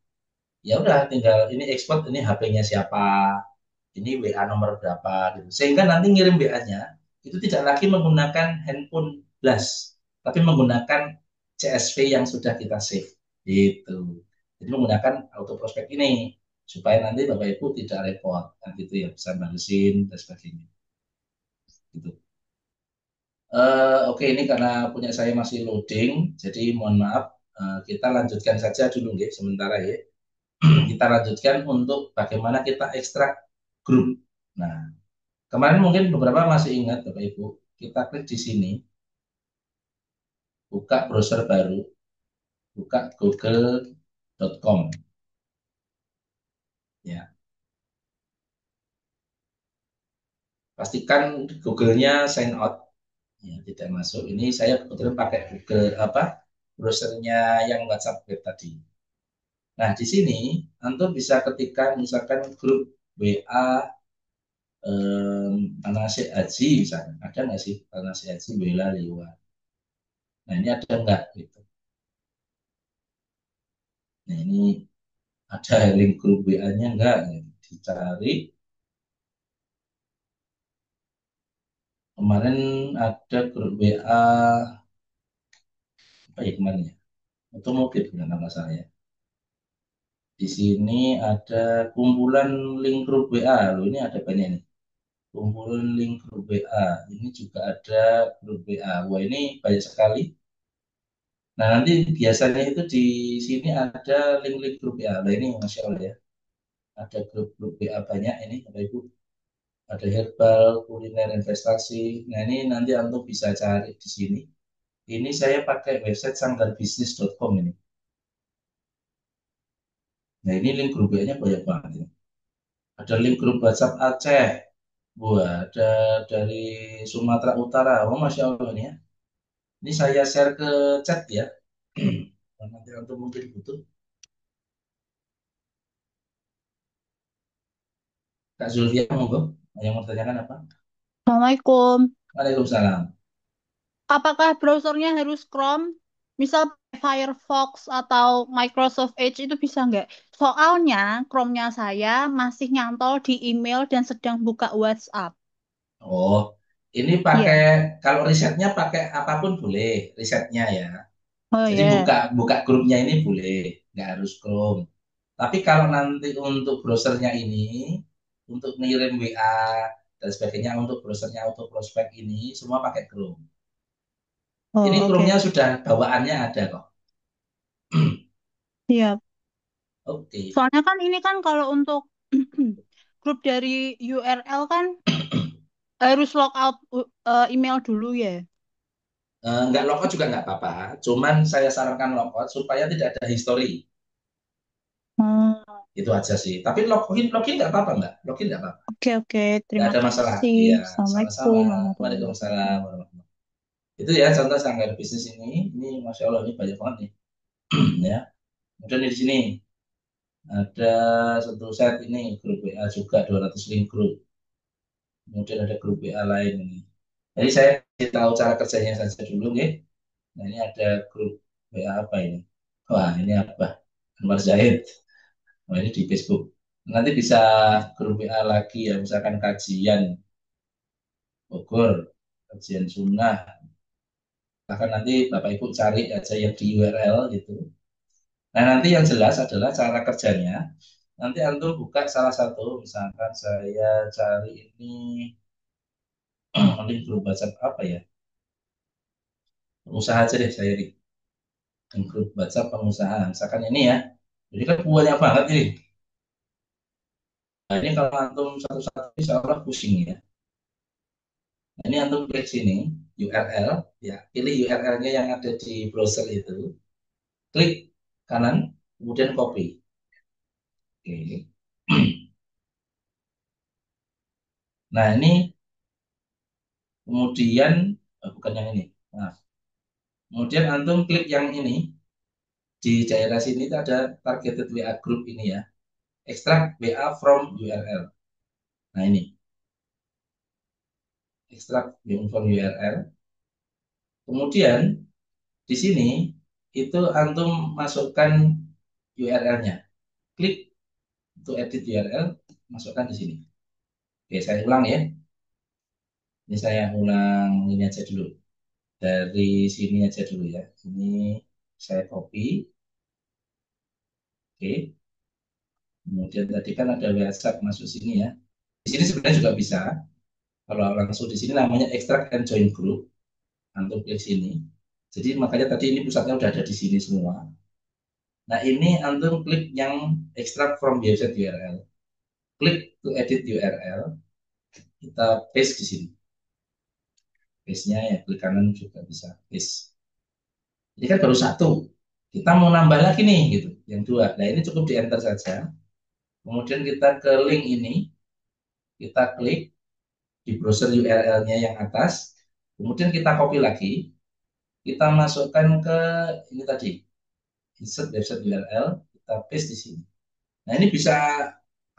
Ya udah, tinggal ini ekspor, ini HP-nya siapa, ini WA nomor berapa gitu. Sehingga nanti ngirim WA-nya itu tidak lagi menggunakan handphone blast, tapi menggunakan CSV yang sudah kita save gitu. Jadi menggunakan auto prospek ini supaya nanti Bapak Ibu tidak repot kan gitu ya, bisa balesin dan sebagainya. Gitu. Oke, ini karena punya saya masih loading, jadi mohon maaf kita lanjutkan saja dulu nggih, sementara ya. Kita lanjutkan untuk bagaimana kita ekstrak grup. Nah, kemarin mungkin beberapa masih ingat Bapak Ibu, kita klik di sini, buka browser baru, buka google.com. Ya, pastikan Google-nya sign out, ya, tidak masuk. Ini saya kebetulan pakai Google browsernya yang WhatsApp web tadi. Nah, di sini Antum bisa ketikkan misalkan grup WA Manasik Haji misalnya. Ada nggak sih Manasik Haji Bela Liwa? Nah, ini ada nggak gitu. Nah, ini ada link grup WA-nya nggak? Dicari. Kemarin ada grup WA apa ya kemarin ya? Otomotif nggak salah ya. Di sini ada kumpulan link grup WA. Loh, ini ada banyak nih. Kumpulan link grup WA. Ini juga ada grup WA. Wah, ini banyak sekali. Nah, nanti biasanya itu di sini ada link-link grup WA. Nah, ini Masya Allah ya. Ada grup-grup WA banyak ini, Bapak Ibu. Ada herbal, kuliner, investasi. Nah, ini nanti Antum bisa cari di sini. Ini saya pakai website sanggarbisnis.com ini. Nah, ini link grup WA-nya banyak banget ya. Ada link grup WhatsApp Aceh. Wah, ada dari Sumatera Utara. Oh, Masya Allah ini ya. Ini saya share ke chat ya. Nanti Antum mungkin butuh. Kak Zulfia, monggo. Yang mau tanyakan apa? Assalamualaikum. Waalaikumsalam. Apakah browsernya harus Chrome? Misal Firefox atau Microsoft Edge itu bisa nggak? Soalnya Chrome-nya saya masih nyantol di email dan sedang buka WhatsApp. Oh, ini Iya. pakai kalau risetnya pakai apapun boleh risetnya ya. Oh Jadi ya. buka grupnya ini boleh, nggak harus Chrome. Tapi kalau nanti untuk browsernya ini, untuk ngirim WA dan sebagainya untuk browsernya auto prospek ini semua pakai Chrome. Ini Oh, oke. Chrome-nya sudah bawaannya ada kok. Iya. Oke. Soalnya kan ini kan kalau untuk grup dari URL kan harus logout email dulu ya. Nggak logout juga nggak apa-apa. Cuman saya sarankan logout supaya tidak ada history. Hmm, Itu aja sih. Tapi login nggak apa-apa nggak? Login nggak apa-apa. oke. Nggak Terima ada masalah. kasih. Iya, sama-sama. Assalamualaikum warahmatullahi Waalaikumsalam wabarakatuh. warahmatullahi wabarakatuh. Itu ya contoh sanggar bisnis ini. Ini Masya Allah ini banyak banget nih. Ya. Kemudian di sini ada satu set ini grup WA juga 200 link grup. Kemudian ada grup WA lain ini. Jadi saya kasih tahu cara kerjanya saja dulu, nih. Nah ini ada grup WA apa ini? Wah ini apa? Anwar Zaid. Wah ini di Facebook. Nanti bisa grup WA lagi ya, misalkan kajian Bogor, kajian sunnah. Bahkan nanti Bapak Ibu cari aja yang di URL gitu. Nah nanti yang jelas adalah cara kerjanya. Nanti Antum buka salah satu, misalkan saya cari ini link grup WhatsApp apa ya? Pengusaha aja deh saya di grup WhatsApp pengusaha. Misalkan ini ya. Jadi kan banyak banget ini. Nah, ini kalau Antum satu-satu insya Allah pusing ya. Nah, ini Antum klik sini, URL, ya. Pilih URL-nya yang ada di browser itu. Klik kanan, kemudian copy. Oke. Nah, ini kemudian bukan yang ini. Nah, kemudian antum klik yang ini di daerah sini itu ada targeted WA group ini ya. Extract WA from URL. Nah, ini extract WA from URL. Kemudian di sini itu antum masukkan URL-nya. Klik untuk edit URL, masukkan di sini. Oke, saya ulang ya. Ini saya ulang ini aja dulu. Dari sini aja dulu ya. Ini saya copy. Oke. Kemudian tadi kan ada WhatsApp masuk sini ya. Di sini sebenarnya juga bisa. Kalau langsung di sini namanya extract and join group. Antum klik sini. Jadi makanya tadi ini pusatnya udah ada di sini semua. Nah, ini antum klik yang extract from website URL. Klik to edit URL. Kita paste di sini. Paste-nya ya klik kanan juga bisa paste. Ini kan baru satu. Kita mau nambah lagi nih gitu, yang dua. Nah, ini cukup di enter saja. Kemudian kita ke link ini, kita klik di browser URL-nya yang atas. Kemudian kita copy lagi, kita masukkan ke ini tadi, insert website URL, kita paste di sini. Nah, ini bisa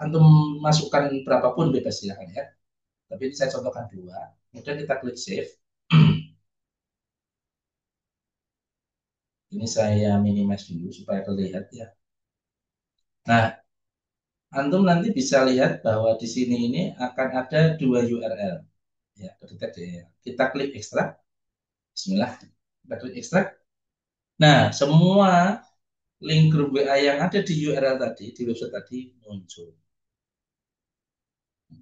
antum masukkan berapapun bebas silakan ya. Tapi ini saya contohkan dua. Kemudian kita klik save. Ini saya minimize dulu supaya terlihat ya. Nah, antum nanti bisa lihat bahwa di sini ini akan ada dua URL. Ya, ketika kita klik ekstrak. Bismillah. Kita klik ekstrak. Nah, semua link grup WA yang ada di URL tadi, di website tadi muncul.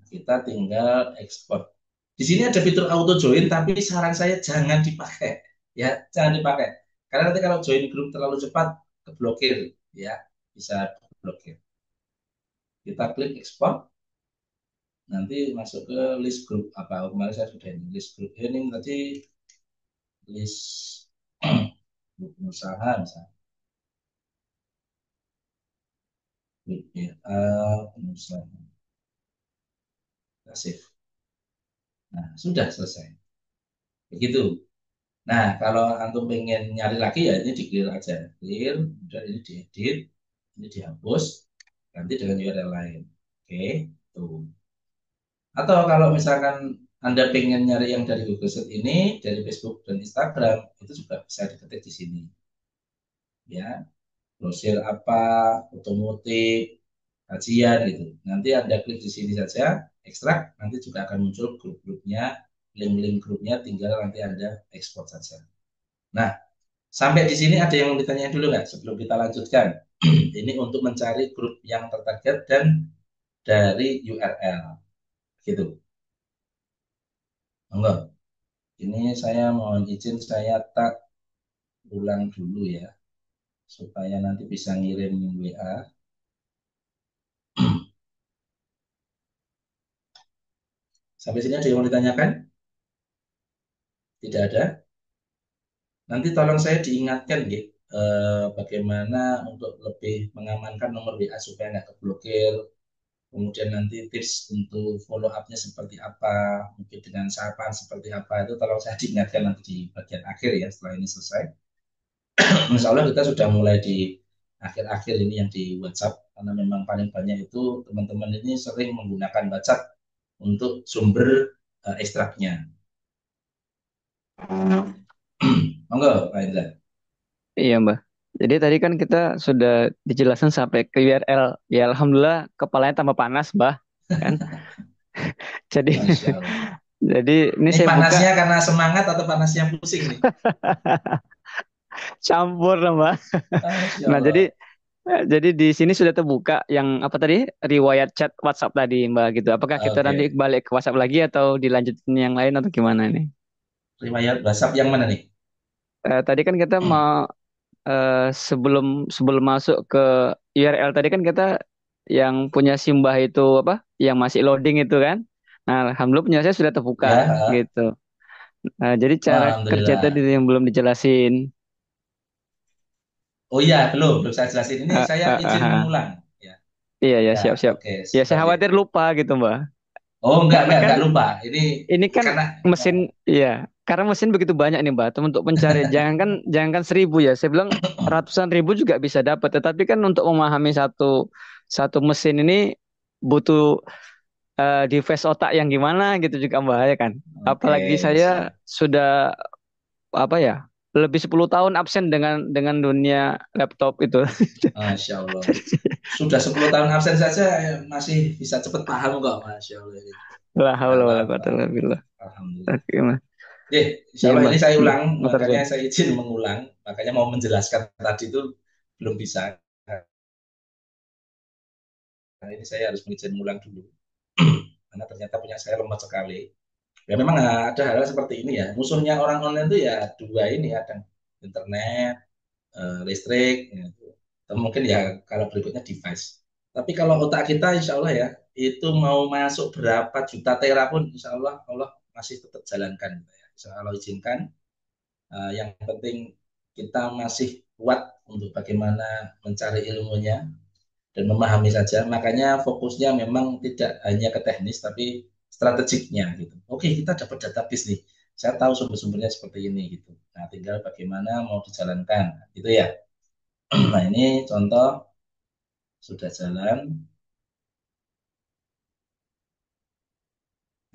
Kita tinggal ekspor. Di sini ada fitur auto join, tapi saran saya jangan dipakai. Ya, jangan dipakai. Karena nanti kalau join grup terlalu cepat, keblokir. Ya, bisa blokir. Kita klik ekspor. Nanti masuk ke list grup apa? Kemarin saya sudah ini list grup ini tadi list grup usaha misalnya. Grup WA pengusaha. Kita save. Nah, sudah selesai. Begitu. Nah, kalau antum pengen nyari lagi ya ini di clear aja. Clear, kemudian ini diedit, ini dihapus, ganti dengan URL lain. Oke, tuh. Atau kalau misalkan Anda pengen nyari yang dari Google Search ini, dari Facebook dan Instagram, itu juga bisa diketik di sini. Ya, brosir apa, otomotif, kajian gitu. Nanti Anda klik di sini saja, ekstrak, nanti juga akan muncul grup-grupnya, link-link grupnya, tinggal nanti Anda ekspor saja. Nah, sampai di sini ada yang mau ditanya dulu nggak sebelum kita lanjutkan? Ini untuk mencari grup yang tertarget dan dari URL, gitu. Enggak. Ini saya mohon izin saya tak ulang dulu ya, supaya nanti bisa ngirim WA. Sampai sini ada yang mau ditanyakan? Tidak ada? Nanti tolong saya diingatkan gitu, bagaimana untuk lebih mengamankan nomor WA supaya nggak keblokir. Kemudian nanti tips untuk follow up-nya seperti apa, mungkin dengan sapaan seperti apa, itu tolong saya diingatkan nanti di bagian akhir ya setelah ini selesai. Insya Allah kita sudah mulai di akhir-akhir ini yang di WhatsApp, karena memang paling banyak itu teman-teman ini sering menggunakan WhatsApp untuk sumber ekstraknya. Monggo, Pak Indra. Iya, Mbak. Jadi tadi kan kita sudah dijelaskan sampai ke URL. Ya, alhamdulillah kepalanya tambah panas, Mbak. Kan? Jadi Masya Allah. jadi ini Ini saya buka panasnya karena semangat atau panasnya pusing nih? campur lah, Mbak. Masya Nah, Allah. jadi di sini sudah terbuka yang apa tadi? Riwayat chat WhatsApp tadi, Mbak gitu. Apakah kita nanti Oke. balik ke WhatsApp lagi atau dilanjutin yang lain atau gimana nih? Riwayat WhatsApp yang mana nih? Tadi kan kita mau sebelum sebelum masuk ke URL tadi kan kita yang punya Simbah itu apa? Yang masih loading itu kan? Nah, alhamdulillah punya saya sudah terbuka Ya, gitu. Nah, jadi cara kerja tadi Alhamdulillah. yang belum dijelasin. Oh iya, belum saya jelasin. Ini Ah, saya ah, izin ah, ah. mengulang. Ya, Iya ya, ya, siap-siap. oke, Ya saya sebagai. khawatir lupa gitu, Mbak. Oh, Karena kan enggak lupa. Ini ini kan karena mesin, iya, karena mesin begitu banyak nih, Mbak. Untuk pencarian, jangankan 1.000 ya. Saya bilang ratusan ribu juga bisa dapat. Tetapi kan untuk memahami satu satu mesin ini butuh device otak yang gimana gitu juga, Mbak, ya kan. oke, Apalagi saya siap. sudah apa ya, lebih 10 tahun absen dengan dunia laptop itu. Masya Allah. Sudah 10 tahun absen saja masih bisa cepat paham kok, Masya Allah. La Nggak haula wala apa-apa. quwata illa billah. Alhamdulillah. Oke, Mas. Oke, insya Iya, Allah Mbak. ini saya ulang, Matur makanya suwun. saya izin mengulang. Makanya mau menjelaskan tadi itu belum bisa. Nah, ini saya harus izin mengulang dulu. Karena ternyata punya saya lemah sekali. Ya memang ada hal seperti ini ya. Musuhnya orang online itu ya dua ini kadang. internet, listrik, ya. Atau mungkin ya kalau berikutnya device. Tapi kalau otak kita insya Allah ya, itu mau masuk berapa juta tera pun insya Allah Allah masih tetap jalankan. Ya. Insya Allah izinkan. Yang penting kita masih kuat untuk bagaimana mencari ilmunya dan memahami saja. Makanya fokusnya memang tidak hanya ke teknis, tapi strategiknya gitu. Oke, kita dapat database nih. Saya tahu sumber-sumbernya seperti ini gitu. Nah, tinggal bagaimana mau dijalankan, gitu ya. Nah, ini contoh sudah jalan.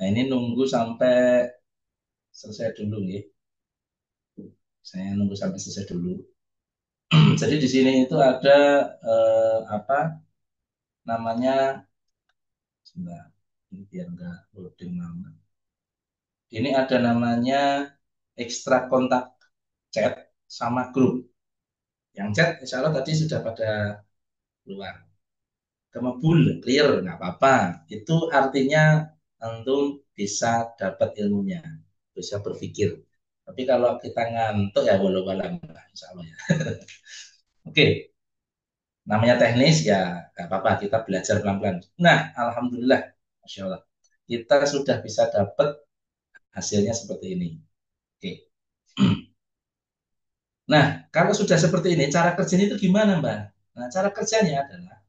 Nah, ini nunggu sampai selesai dulu nih. Saya nunggu sampai selesai dulu. Jadi di sini itu ada apa namanya? Sebentar, ini biar nggak loading lama. Ini ada namanya ekstrak kontak chat sama grup. Yang chat insya Allah tadi sudah pada keluar. Kemebul, clear, nggak apa-apa. Itu artinya antum bisa dapat ilmunya, bisa berpikir. Tapi kalau kita ngantuk ya walau-walau, insya Allah ya. Oke, namanya teknis ya nggak apa-apa, kita belajar pelan-pelan. Nah, Alhamdulillah, Masya Allah, kita sudah bisa dapat hasilnya seperti ini. Oke. Nah, kalau sudah seperti ini, cara kerjanya itu gimana, Mbak? Nah, cara kerjanya adalah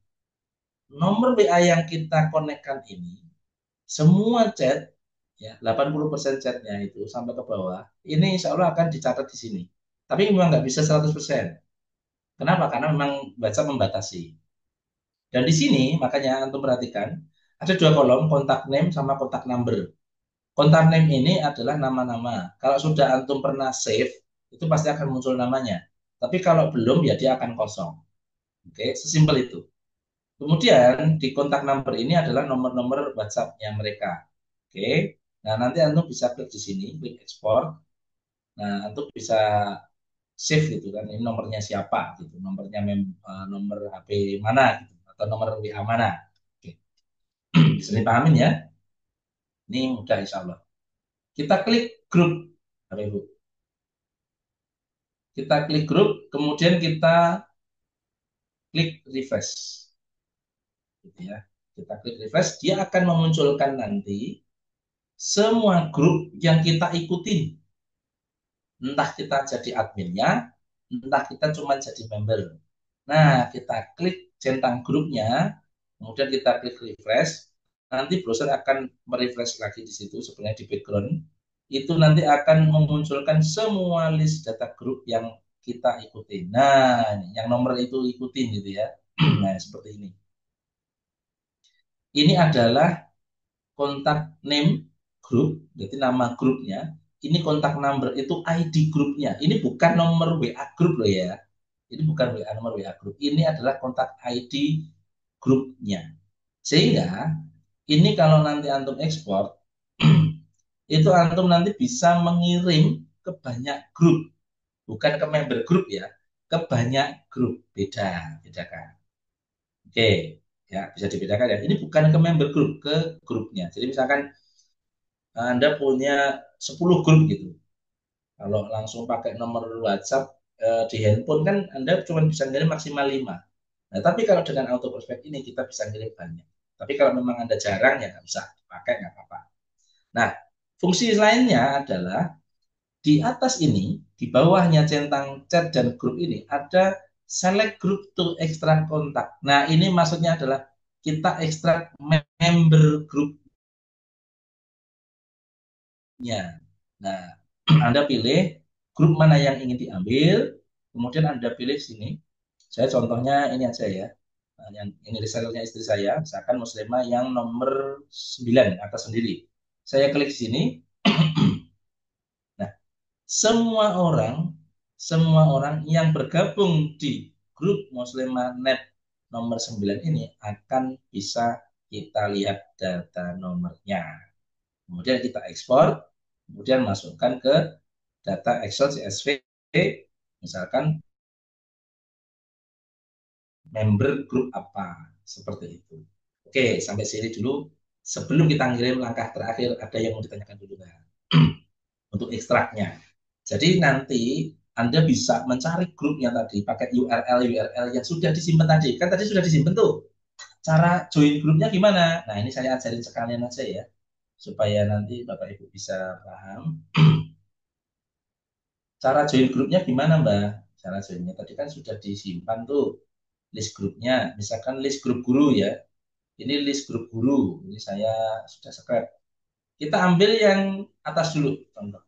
nomor WA yang kita konekkan ini, semua chat, ya 80% chatnya itu sampai ke bawah, ini insya Allah akan dicatat di sini. Tapi memang nggak bisa 100%. Kenapa? Karena memang WhatsApp membatasi. Dan di sini, makanya untuk perhatikan, ada dua kolom, kontak name sama kontak number. Kontak name ini adalah nama-nama. Kalau sudah antum pernah save, itu pasti akan muncul namanya. Tapi kalau belum, ya dia akan kosong. Oke, sesimpel itu. Kemudian di kontak number ini adalah nomor-nomor WhatsApp-nya mereka. Oke, nah nanti antum bisa klik di sini, klik ekspor. Nah, antum bisa save gitu kan, ini nomornya siapa gitu, nomornya nomor HP mana gitu, atau nomor WA mana. Oke, bisa dipahamin ya. Ini mudah insya Allah. Kita klik grup, Bapak Ibu. Kita klik grup, kemudian kita klik refresh. Gitu ya. Kita klik refresh, dia akan memunculkan nanti semua grup yang kita ikutin. Entah kita jadi adminnya, entah kita cuma jadi member. Nah, kita klik centang grupnya, kemudian kita klik refresh, nanti browser akan merefresh lagi di situ, sebenarnya di background. Itu nanti akan memunculkan semua list data grup yang kita ikutin. Nah, yang nomor itu ikutin gitu ya. Nah, seperti ini. Ini adalah kontak name grup, jadi nama grupnya. Ini kontak number, itu ID grupnya. Ini bukan nomor WA grup loh ya. Ini bukan nomor WA grup. Ini adalah kontak ID grupnya. Sehingga ini kalau nanti antum ekspor, itu antum nanti bisa mengirim ke banyak grup. Bukan ke member grup ya, ke banyak grup. Bedakan. Oke, ya bisa dibedakan ya. Ini bukan ke member grup, ke grupnya. Jadi misalkan Anda punya 10 grup gitu. Kalau langsung pakai nomor WhatsApp di handphone kan Anda cuma bisa ngirim maksimal 5. Nah, tapi kalau dengan auto prospect ini kita bisa ngirim banyak. Tapi kalau memang Anda jarang ya nggak usah pakai, nggak apa-apa. Nah, fungsi lainnya adalah di atas ini, di bawahnya centang chat dan grup ini ada select group to extract kontak. Nah, ini maksudnya adalah kita ekstrak member grupnya. Nah, Anda pilih grup mana yang ingin diambil, kemudian Anda pilih sini. Saya contohnya ini aja ya. Nah, yang ini resellernya istri saya, misalkan muslimah yang nomor 9 atas sendiri. Saya klik sini. Nah, semua orang yang bergabung di grup muslimah net nomor 9 ini akan bisa kita lihat data nomornya. Kemudian kita ekspor, kemudian masukkan ke data Excel CSV, misalkan member grup apa, seperti itu. Oke, sampai sini dulu. Sebelum kita ngirim langkah terakhir, ada yang mau ditanyakan dulu nggak? Untuk ekstraknya. Jadi nanti Anda bisa mencari grupnya tadi pakai URL yang sudah disimpan tadi. Kan tadi sudah disimpan tuh. Cara join grupnya gimana? Nah, ini saya ajarin sekalian aja ya, supaya nanti Bapak Ibu bisa paham. Cara join grupnya gimana, Mbak? Cara joinnya tadi kan sudah disimpan tuh list grupnya. Misalkan list grup guru ya. Ini list grup guru. Ini saya sudah scrap. Kita ambil yang atas dulu, contoh.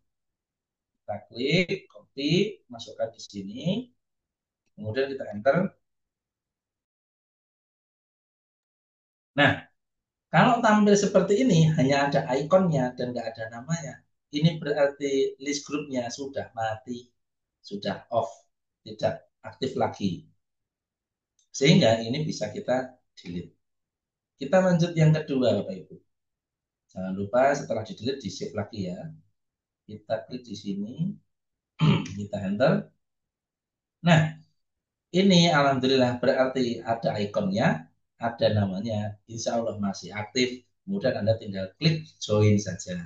Kita klik, copy, masukkan di sini. Kemudian kita enter. Nah, kalau tampil seperti ini, hanya ada ikonnya dan nggak ada namanya. Ini berarti list grupnya sudah mati, sudah off, tidak aktif lagi. Sehingga ini bisa kita delete. Kita lanjut yang kedua, Bapak Ibu. Jangan lupa setelah di delete, di save lagi ya. Kita klik di sini, kita enter. Nah, ini alhamdulillah berarti ada ikonnya, ada namanya, insya Allah masih aktif. Kemudian Anda tinggal klik join saja.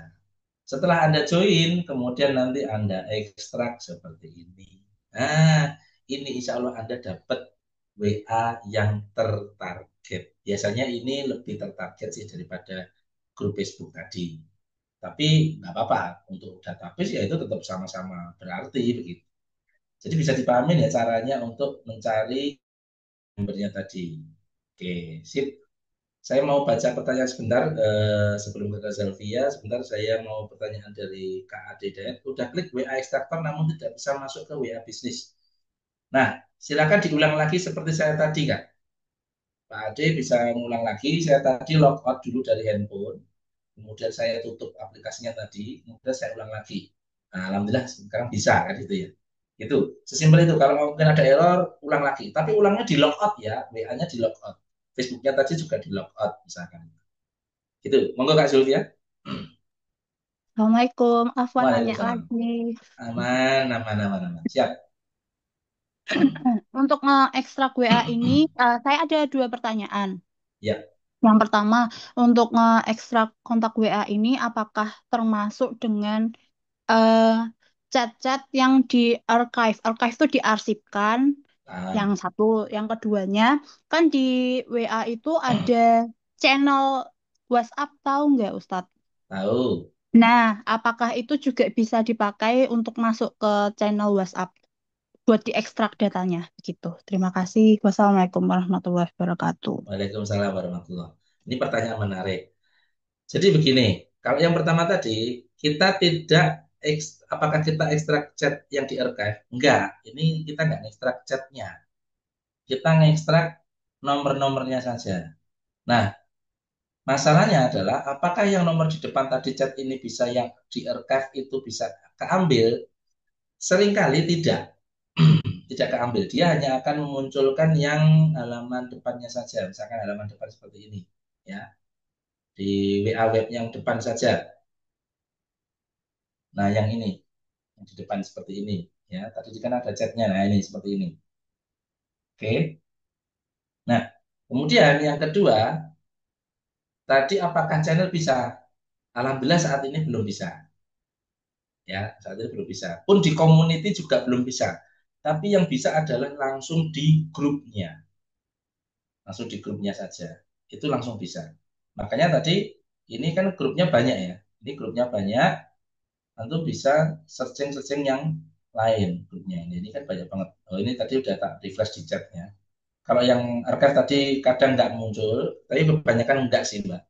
Setelah Anda join, kemudian nanti Anda ekstrak seperti ini. Nah, ini insya Allah Anda dapat WA yang tertarget. Biasanya ini lebih tertarget sih daripada grup Facebook tadi. Tapi nggak apa-apa, untuk database ya itu tetap sama-sama berarti begitu. Jadi bisa dipahami ya caranya untuk mencari membernya tadi. Oke, sip. Saya mau baca pertanyaan sebentar sebelum ke Zelvia. Sebentar saya mau pertanyaan dari Kak Ade Dayat. Udah klik WA ekstraktor namun tidak bisa masuk ke WA bisnis. Nah, silakan diulang lagi seperti saya tadi, Kak. Pak Ade bisa mengulang lagi. Saya tadi logout dulu dari handphone. Kemudian saya tutup aplikasinya tadi. Kemudian saya ulang lagi. Nah, alhamdulillah sekarang bisa kan itu ya. Itu sesimpel itu. Kalau mungkin ada error, ulang lagi. Tapi ulangnya di logout ya, WA-nya di logout. Facebooknya tadi juga di logout misalkan. Gitu. Monggo Kak Zulfia. Assalamualaikum, Afwan nanya Waalaikumsalam. lagi. Aman, aman, aman, aman. Siap. Untuk nge-ekstrak WA ini, saya ada dua pertanyaan. Ya. Yang pertama, untuk nge-ekstrak kontak WA ini, apakah termasuk dengan eh, chat-chat yang di archive? Archive itu diarsipkan. Yang Paham. satu, yang keduanya, kan di WA itu ada channel WhatsApp, tahu nggak Ustadz? Tahu. Nah, apakah itu juga bisa dipakai untuk masuk ke channel WhatsApp buat diekstrak datanya? Begitu. Terima kasih. Wassalamualaikum warahmatullahi wabarakatuh. Waalaikumsalam warahmatullahi. Ini pertanyaan menarik. Jadi begini, kalau yang pertama tadi, kita tidak apakah kita ekstrak chat yang di archive? Enggak, ini kita enggak ekstrak chatnya. Kita ngekstrak nomor-nomornya saja. Nah, masalahnya adalah apakah yang nomor di depan tadi chat ini bisa yang di archive itu bisa keambil? Seringkali tidak. Tidak keambil. Dia hanya akan memunculkan yang halaman depannya saja. Misalkan halaman depan seperti ini. Ya, di WA web yang depan saja. Nah, yang ini. Yang di depan seperti ini. Ya, tadi kan ada chatnya. Nah, ini seperti ini. Oke. Nah, kemudian yang kedua, tadi apakah channel bisa? Alhamdulillah saat ini belum bisa. Ya, saat ini belum bisa. Pun di community juga belum bisa. Tapi yang bisa adalah langsung di grupnya. Langsung di grupnya saja. Itu langsung bisa. Makanya tadi ini kan grupnya banyak ya. Ini grupnya banyak, tentu bisa searching-searching yang lain grupnya ini kan banyak banget. Oh ini tadi udah tak refresh di chatnya. Kalau yang archive tadi kadang nggak muncul, tapi kebanyakan enggak sih Mbak.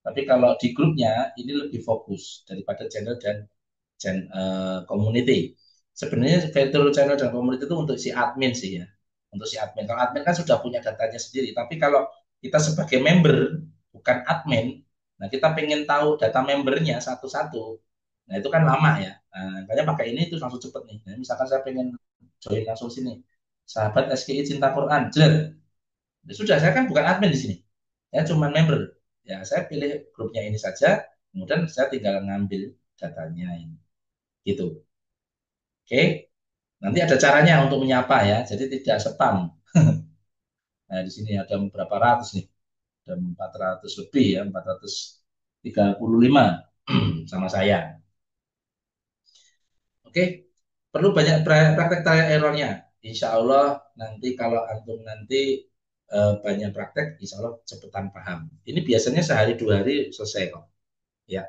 Tapi kalau di grupnya ini lebih fokus daripada channel dan community. Sebenarnya fitur channel dan community itu untuk si admin sih ya. Untuk si admin. Kalau admin kan sudah punya datanya sendiri. Tapi kalau kita sebagai member, bukan admin, nah kita pengen tahu data membernya satu-satu. Nah itu kan lama ya. Nah, makanya pakai ini itu langsung cepet nih. Nah, misalkan saya pengen join langsung sini. Sahabat SKI Cinta Quran. Jelas. Ya sudah, saya kan bukan admin di sini. Ya cuma member. Ya saya pilih grupnya ini saja. Kemudian saya tinggal ngambil datanya ini. Gitu. Oke. Nanti ada caranya untuk menyapa ya. Jadi tidak spam. Nah, di sini ada berapa ratus nih. Ada 400 lebih ya, 435 sama saya. Oke. perlu banyak praktek trial errornya. Insya Allah nanti kalau antum nanti banyak praktek, insya Allah cepetan paham. Ini biasanya sehari 2 hari selesai kok. Ya,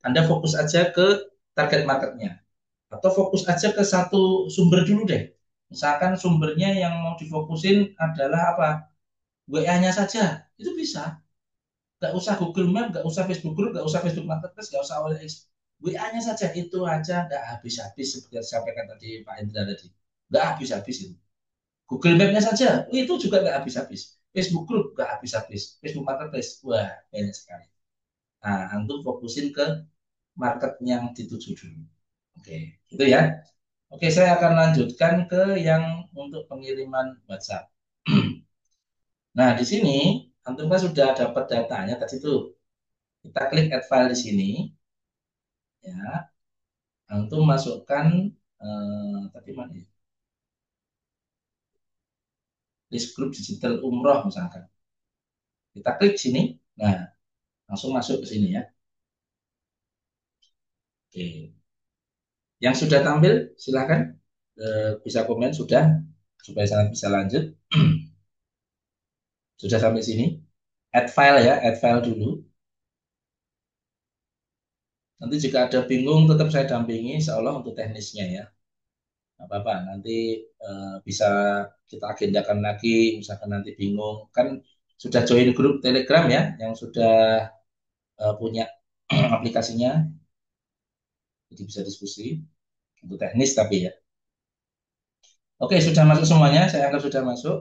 Anda fokus aja ke target marketnya, atau fokus aja ke satu sumber dulu deh. Misalkan sumbernya yang mau difokusin adalah apa? WA-nya saja, itu bisa. Nggak usah Google Map, nggak usah Facebook Group, nggak usah Facebook Marketplace, nggak usah OLX. WA-nya saja itu aja nggak habis-habis seperti yang disampaikan tadi Pak Indra tadi. Nggak habis-habis itu. Google Map-nya saja itu juga nggak habis-habis. Facebook Group nggak habis-habis. Facebook Marketplace, wah banyak sekali. Nah, antum fokusin ke market yang dituju dulu. Oke, itu ya. Oke, saya akan lanjutkan ke yang untuk pengiriman WhatsApp. Nah, di sini antum kan sudah dapat datanya tadi tuh. Kita klik add file di sini, ya. Antum masukkan tadi mana ya? List grup digital umroh misalkan. Kita klik sini, nah langsung masuk ke sini ya. Oke, yang sudah tampil silakan bisa komen sudah supaya saya bisa lanjut. Sudah sampai sini, add file ya, add file dulu. Nanti jika ada bingung tetap saya dampingi, insya Allah untuk teknisnya ya. Nggak apa-apa, nanti bisa kita agendakan lagi, misalkan nanti bingung. Kan sudah join grup Telegram ya, yang sudah punya aplikasinya, jadi bisa diskusi untuk teknis tapi ya. Oke, sudah masuk semuanya, saya anggap sudah masuk.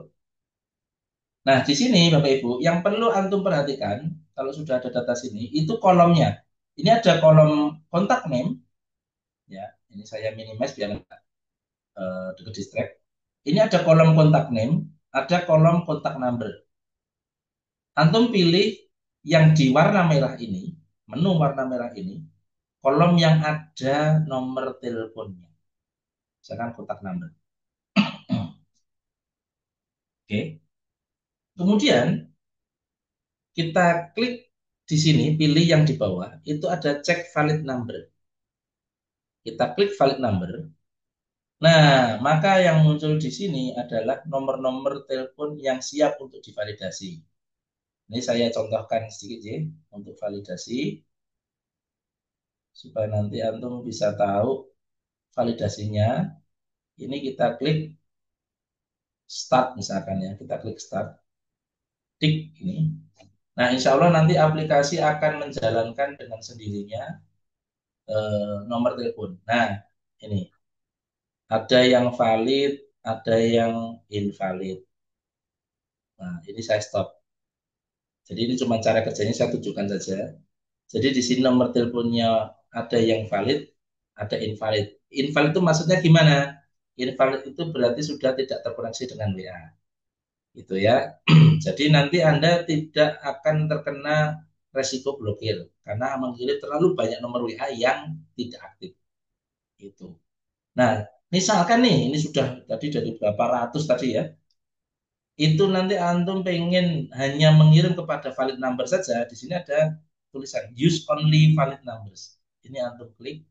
Nah, di sini Bapak Ibu, yang perlu antum perhatikan, kalau sudah ada data sini, itu kolomnya. Ini ada kolom kontak name, ya. Ini saya minimize biar deket distract. Ini ada kolom kontak name, ada kolom kontak number. Antum pilih yang di warna merah ini, menu warna merah ini, kolom yang ada nomor teleponnya. Misalkan kontak number. Oke. Kemudian kita klik di sini, pilih yang di bawah, itu ada check valid number. Kita klik valid number. Nah, maka yang muncul di sini adalah nomor-nomor telepon yang siap untuk divalidasi. Ini saya contohkan sedikit ya, untuk validasi, supaya nanti antum bisa tahu validasinya. Ini kita klik start misalkan ya, kita klik start, tik ini. Nah, insya Allah nanti aplikasi akan menjalankan dengan sendirinya nomor telepon. Nah, ini ada yang valid, ada yang invalid. Nah, ini saya stop. Jadi ini cuma cara kerjanya saya tunjukkan saja. Jadi di sini nomor teleponnya ada yang valid, ada invalid. Invalid itu maksudnya gimana? Invalid itu berarti sudah tidak terkoneksi dengan WA. Gitu ya. Jadi nanti Anda tidak akan terkena resiko blokir karena mengirim terlalu banyak nomor WA yang tidak aktif. Itu. Nah, misalkan nih, ini sudah tadi dari berapa ratus tadi ya. Itu nanti antum pengen hanya mengirim kepada valid number saja. Di sini ada tulisan use only valid numbers. Ini antum klik.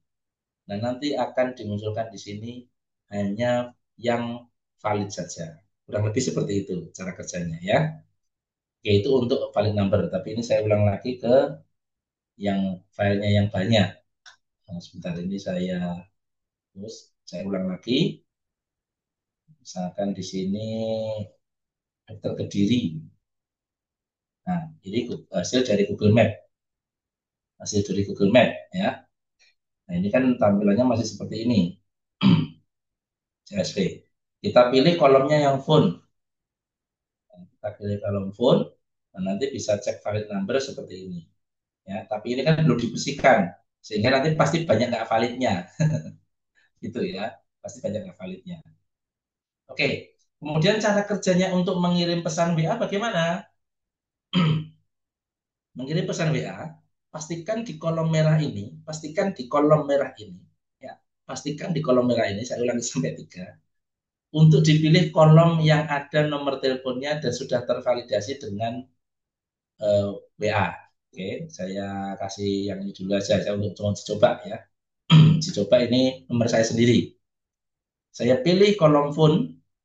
Nah, nanti akan dimunculkan di sini hanya yang valid saja. Kurang lebih seperti itu cara kerjanya ya. Yaitu untuk valid number. Tapi ini saya ulang lagi ke yang filenya yang banyak. Nah, sebentar ini saya ulang lagi. Misalkan di sini Dr. Kediri. Nah, ini hasil dari Google Map. Hasil dari Google Map ya. Nah, ini kan tampilannya masih seperti ini. CSV. Kita pilih kolomnya yang phone. Kita pilih kolom phone. Nah, nanti bisa cek valid number seperti ini. Ya, tapi ini kan belum dibersihkan. Sehingga nanti pasti banyak nggak validnya. Gitu ya. Pasti banyak nggak validnya. Oke. Kemudian cara kerjanya untuk mengirim pesan WA bagaimana? Mengirim pesan WA, pastikan di kolom merah ini, pastikan di kolom merah ini, ya, pastikan di kolom merah ini, saya ulangi sampai 3, untuk dipilih kolom yang ada nomor teleponnya dan sudah tervalidasi dengan WA. Oke, saya kasih yang ini dulu aja, saya untuk coba ya. Coba ini nomor saya sendiri. Saya pilih kolom phone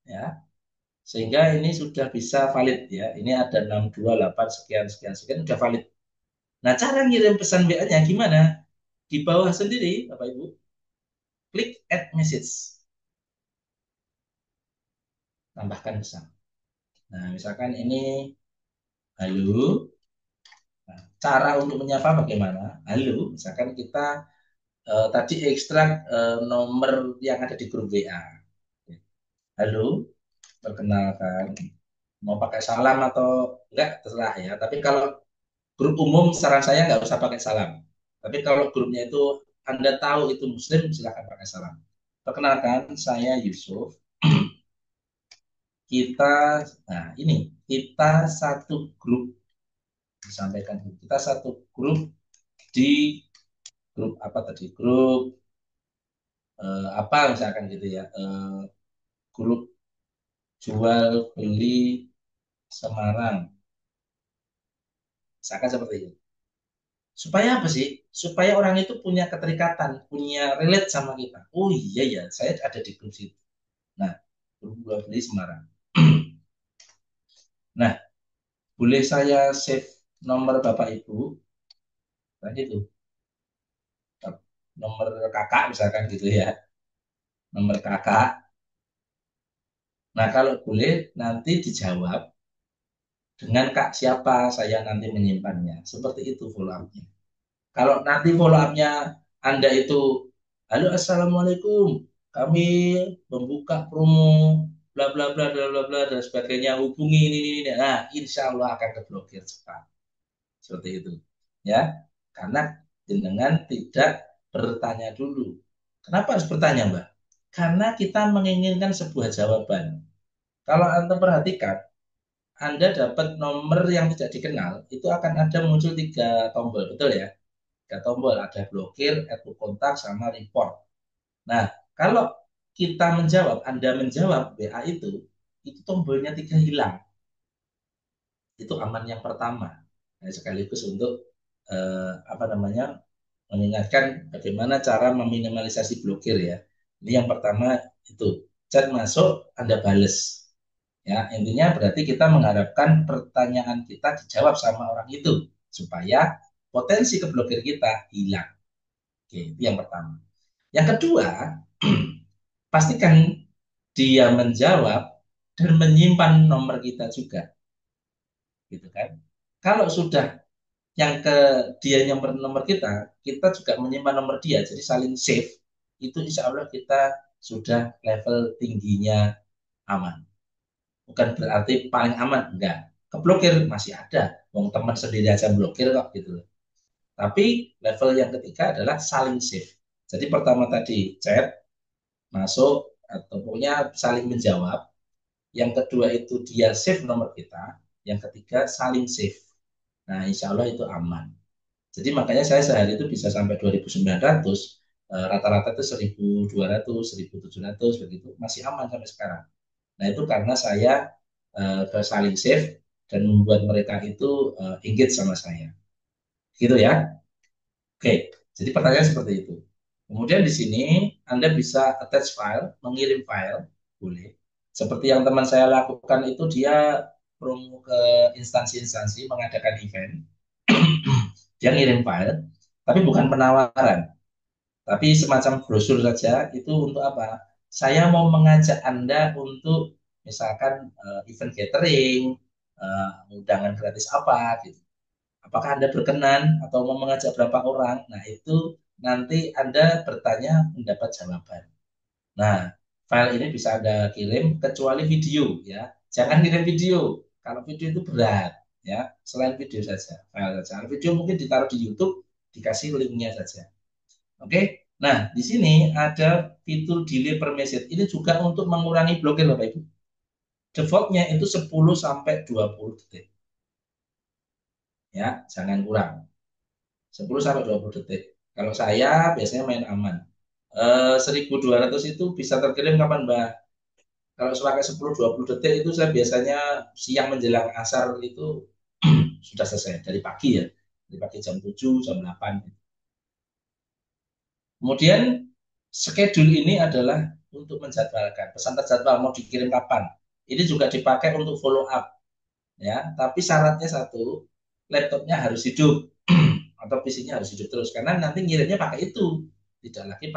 ya, sehingga ini sudah bisa valid ya. Ini ada 628 sekian sekian sekian sudah valid. Nah, cara ngirim pesan WA-nya gimana? Di bawah sendiri, Bapak Ibu, klik add message, tambahkan pesan. Nah, misalkan ini halo. Nah, cara untuk menyapa bagaimana? Halo, misalkan kita tadi ekstrak nomor yang ada di grup WA. Halo, perkenalkan. Mau pakai salam atau enggak, terserah ya. Tapi kalau grup umum, saran saya nggak usah pakai salam. Tapi kalau grupnya itu Anda tahu itu Muslim, silakan pakai salam. Perkenalkan, saya Yusuf. Kita, nah ini, kita satu grup, disampaikan kita satu grup di grup apa tadi? Grup apa misalkan gitu ya? Grup jual beli Semarang. Misalkan seperti itu. Supaya apa sih? Supaya orang itu punya keterikatan, punya relate sama kita. Oh iya ya, saya ada di grup situ. Nah, grup jual beli Semarang. Nah, boleh saya save nomor Bapak Ibu? Tadi itu nomor kakak misalkan gitu ya. Nomor kakak. Nah, kalau boleh nanti dijawab dengan Kak siapa saya nanti menyimpannya. Seperti itu follow up-nya. Kalau nanti follow up-nya Anda itu, halo Assalamualaikum, kami membuka promo bla bla bla bla bla bla dan sebagainya, hubungi ini. Nah, insya Allah akan terblokir cepat. Seperti itu. Ya, karena jenengan tidak bertanya dulu. Kenapa harus bertanya, Mbak? Karena kita menginginkan sebuah jawaban. Kalau Anda perhatikan, Anda dapat nomor yang tidak dikenal, itu akan ada muncul 3 tombol, betul ya? 3 tombol, ada blokir, add to kontak, sama report. Nah, kalau kita menjawab, Anda menjawab WA itu tombolnya 3 hilang. Itu aman yang pertama. Nah, sekaligus untuk apa namanya mengingatkan bagaimana cara meminimalisasi blokir ya. Ini yang pertama itu chat masuk Anda bales. Ya, intinya berarti kita mengharapkan pertanyaan kita dijawab sama orang itu supaya potensi keblokir kita hilang. Oke, itu yang pertama. Yang kedua, pastikan dia menjawab dan menyimpan nomor kita juga. Gitu kan? Kalau sudah yang ke dia nyamper nomor kita, kita juga menyimpan nomor dia, jadi saling save. Itu insya Allah kita sudah level tingginya aman. Bukan berarti paling aman, enggak. Keblokir masih ada, wong teman sendiri aja blokir kok gitu. Tapi level yang ketiga adalah saling save. Jadi pertama tadi chat masuk atau pokoknya saling menjawab. Yang kedua itu dia save nomor kita. Yang ketiga saling save. Nah, insya Allah itu aman. Jadi makanya saya sehari itu bisa sampai 2.900, rata-rata itu 1.200, 1.700 begitu, masih aman sampai sekarang. Nah, itu karena saya saling save dan membuat mereka itu engage sama saya. Gitu ya. Oke, jadi pertanyaan seperti itu. Kemudian di sini Anda bisa attach file, mengirim file, boleh. Seperti yang teman saya lakukan itu dia promo ke instansi-instansi mengadakan event. Dia ngirim file, tapi bukan penawaran, tapi semacam brosur saja. Itu untuk apa? Saya mau mengajak Anda untuk misalkan event catering, undangan gratis apa gitu. Apakah Anda berkenan atau mau mengajak berapa orang? Nah, itu nanti Anda bertanya mendapat jawaban. Nah, file ini bisa Anda kirim kecuali video ya. Jangan kirim video. Kalau video itu berat ya. Selain video saja, file saja. Kalau video mungkin ditaruh di YouTube, dikasih linknya saja. Oke. Nah, di sini ada fitur delay per message. Ini juga untuk mengurangi blokir Bapak Ibu. Defaultnya itu 10 sampai 20 detik. Ya, jangan kurang. 10 sampai 20 detik. Kalau saya biasanya main aman. 1.200 itu bisa terkirim kapan, Mbak? Kalau pakai 10-20 detik itu saya biasanya siang menjelang asar itu sudah selesai. Dari pagi ya. Dari pagi jam 7, jam 8. Kemudian schedule ini adalah untuk menjadwalkan. Pesan terjadwal mau dikirim kapan. Ini juga dipakai untuk follow up. Ya, tapi syaratnya satu, laptopnya harus hidup atau PC-nya harus hidup terus karena nanti ngirimnya pakai itu, tidak lagi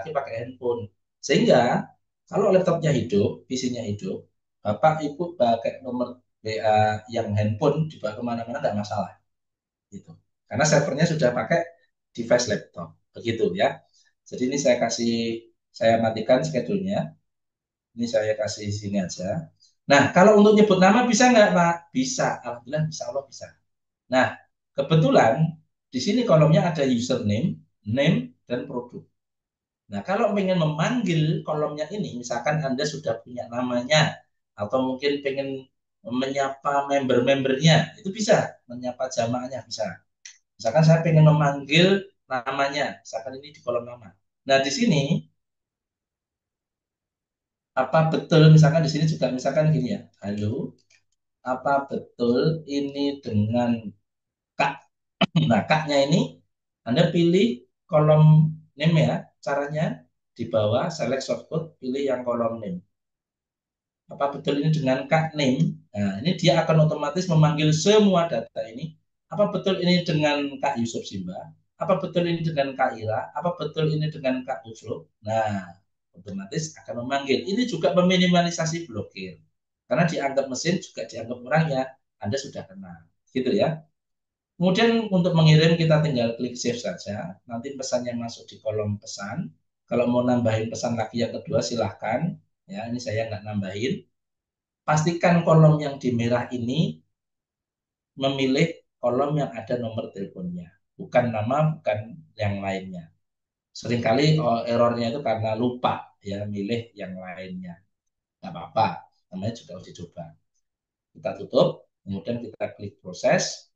pakai handphone. Sehingga kalau laptopnya hidup, PC-nya hidup, Bapak Ibu pakai nomor WA yang handphone dibawa kemana-mana nggak masalah, gitu. Karena servernya sudah pakai device laptop, begitu ya. Jadi ini saya matikan schedule-nya. Ini saya kasih sini aja. Nah, kalau untuk nyebut nama bisa nggak, Pak? Bisa. Alhamdulillah, bisa Allah bisa. Nah, kebetulan di sini kolomnya ada username, name, dan produk. Nah, kalau ingin memanggil kolomnya ini, misalkan Anda sudah punya namanya, atau mungkin pengen menyapa member-membernya, itu bisa. Menyapa jamaahnya bisa. Misalkan saya pengen memanggil namanya, misalkan ini di kolom nama. Nah, di sini apa betul misalkan di sini juga misalkan gini ya, halo, apa betul ini dengan Kak? Nah, Kaknya ini Anda pilih kolom name ya, caranya di bawah select shortcode, pilih yang kolom name. Apa betul ini dengan Kak name? Nah, ini dia akan otomatis memanggil semua data ini. Apa betul ini dengan Kak Yusuf Simba? Apa betul ini dengan Kak Ira? Apa betul ini dengan Kak Usro? Nah, otomatis akan memanggil. Ini juga meminimalisasi blokir. Karena dianggap mesin juga dianggap orangnya, Anda sudah kenal. Gitu ya. Kemudian untuk mengirim kita tinggal klik save saja. Nanti pesan yang masuk di kolom pesan. Kalau mau nambahin pesan lagi yang kedua silahkan. Ya, ini saya nggak nambahin. Pastikan kolom yang di merah ini memilih kolom yang ada nomor teleponnya. Bukan nama, bukan yang lainnya. Seringkali errornya itu karena lupa ya milih yang lainnya. Nggak apa-apa, namanya juga harus dicoba. Kita tutup, kemudian kita klik proses.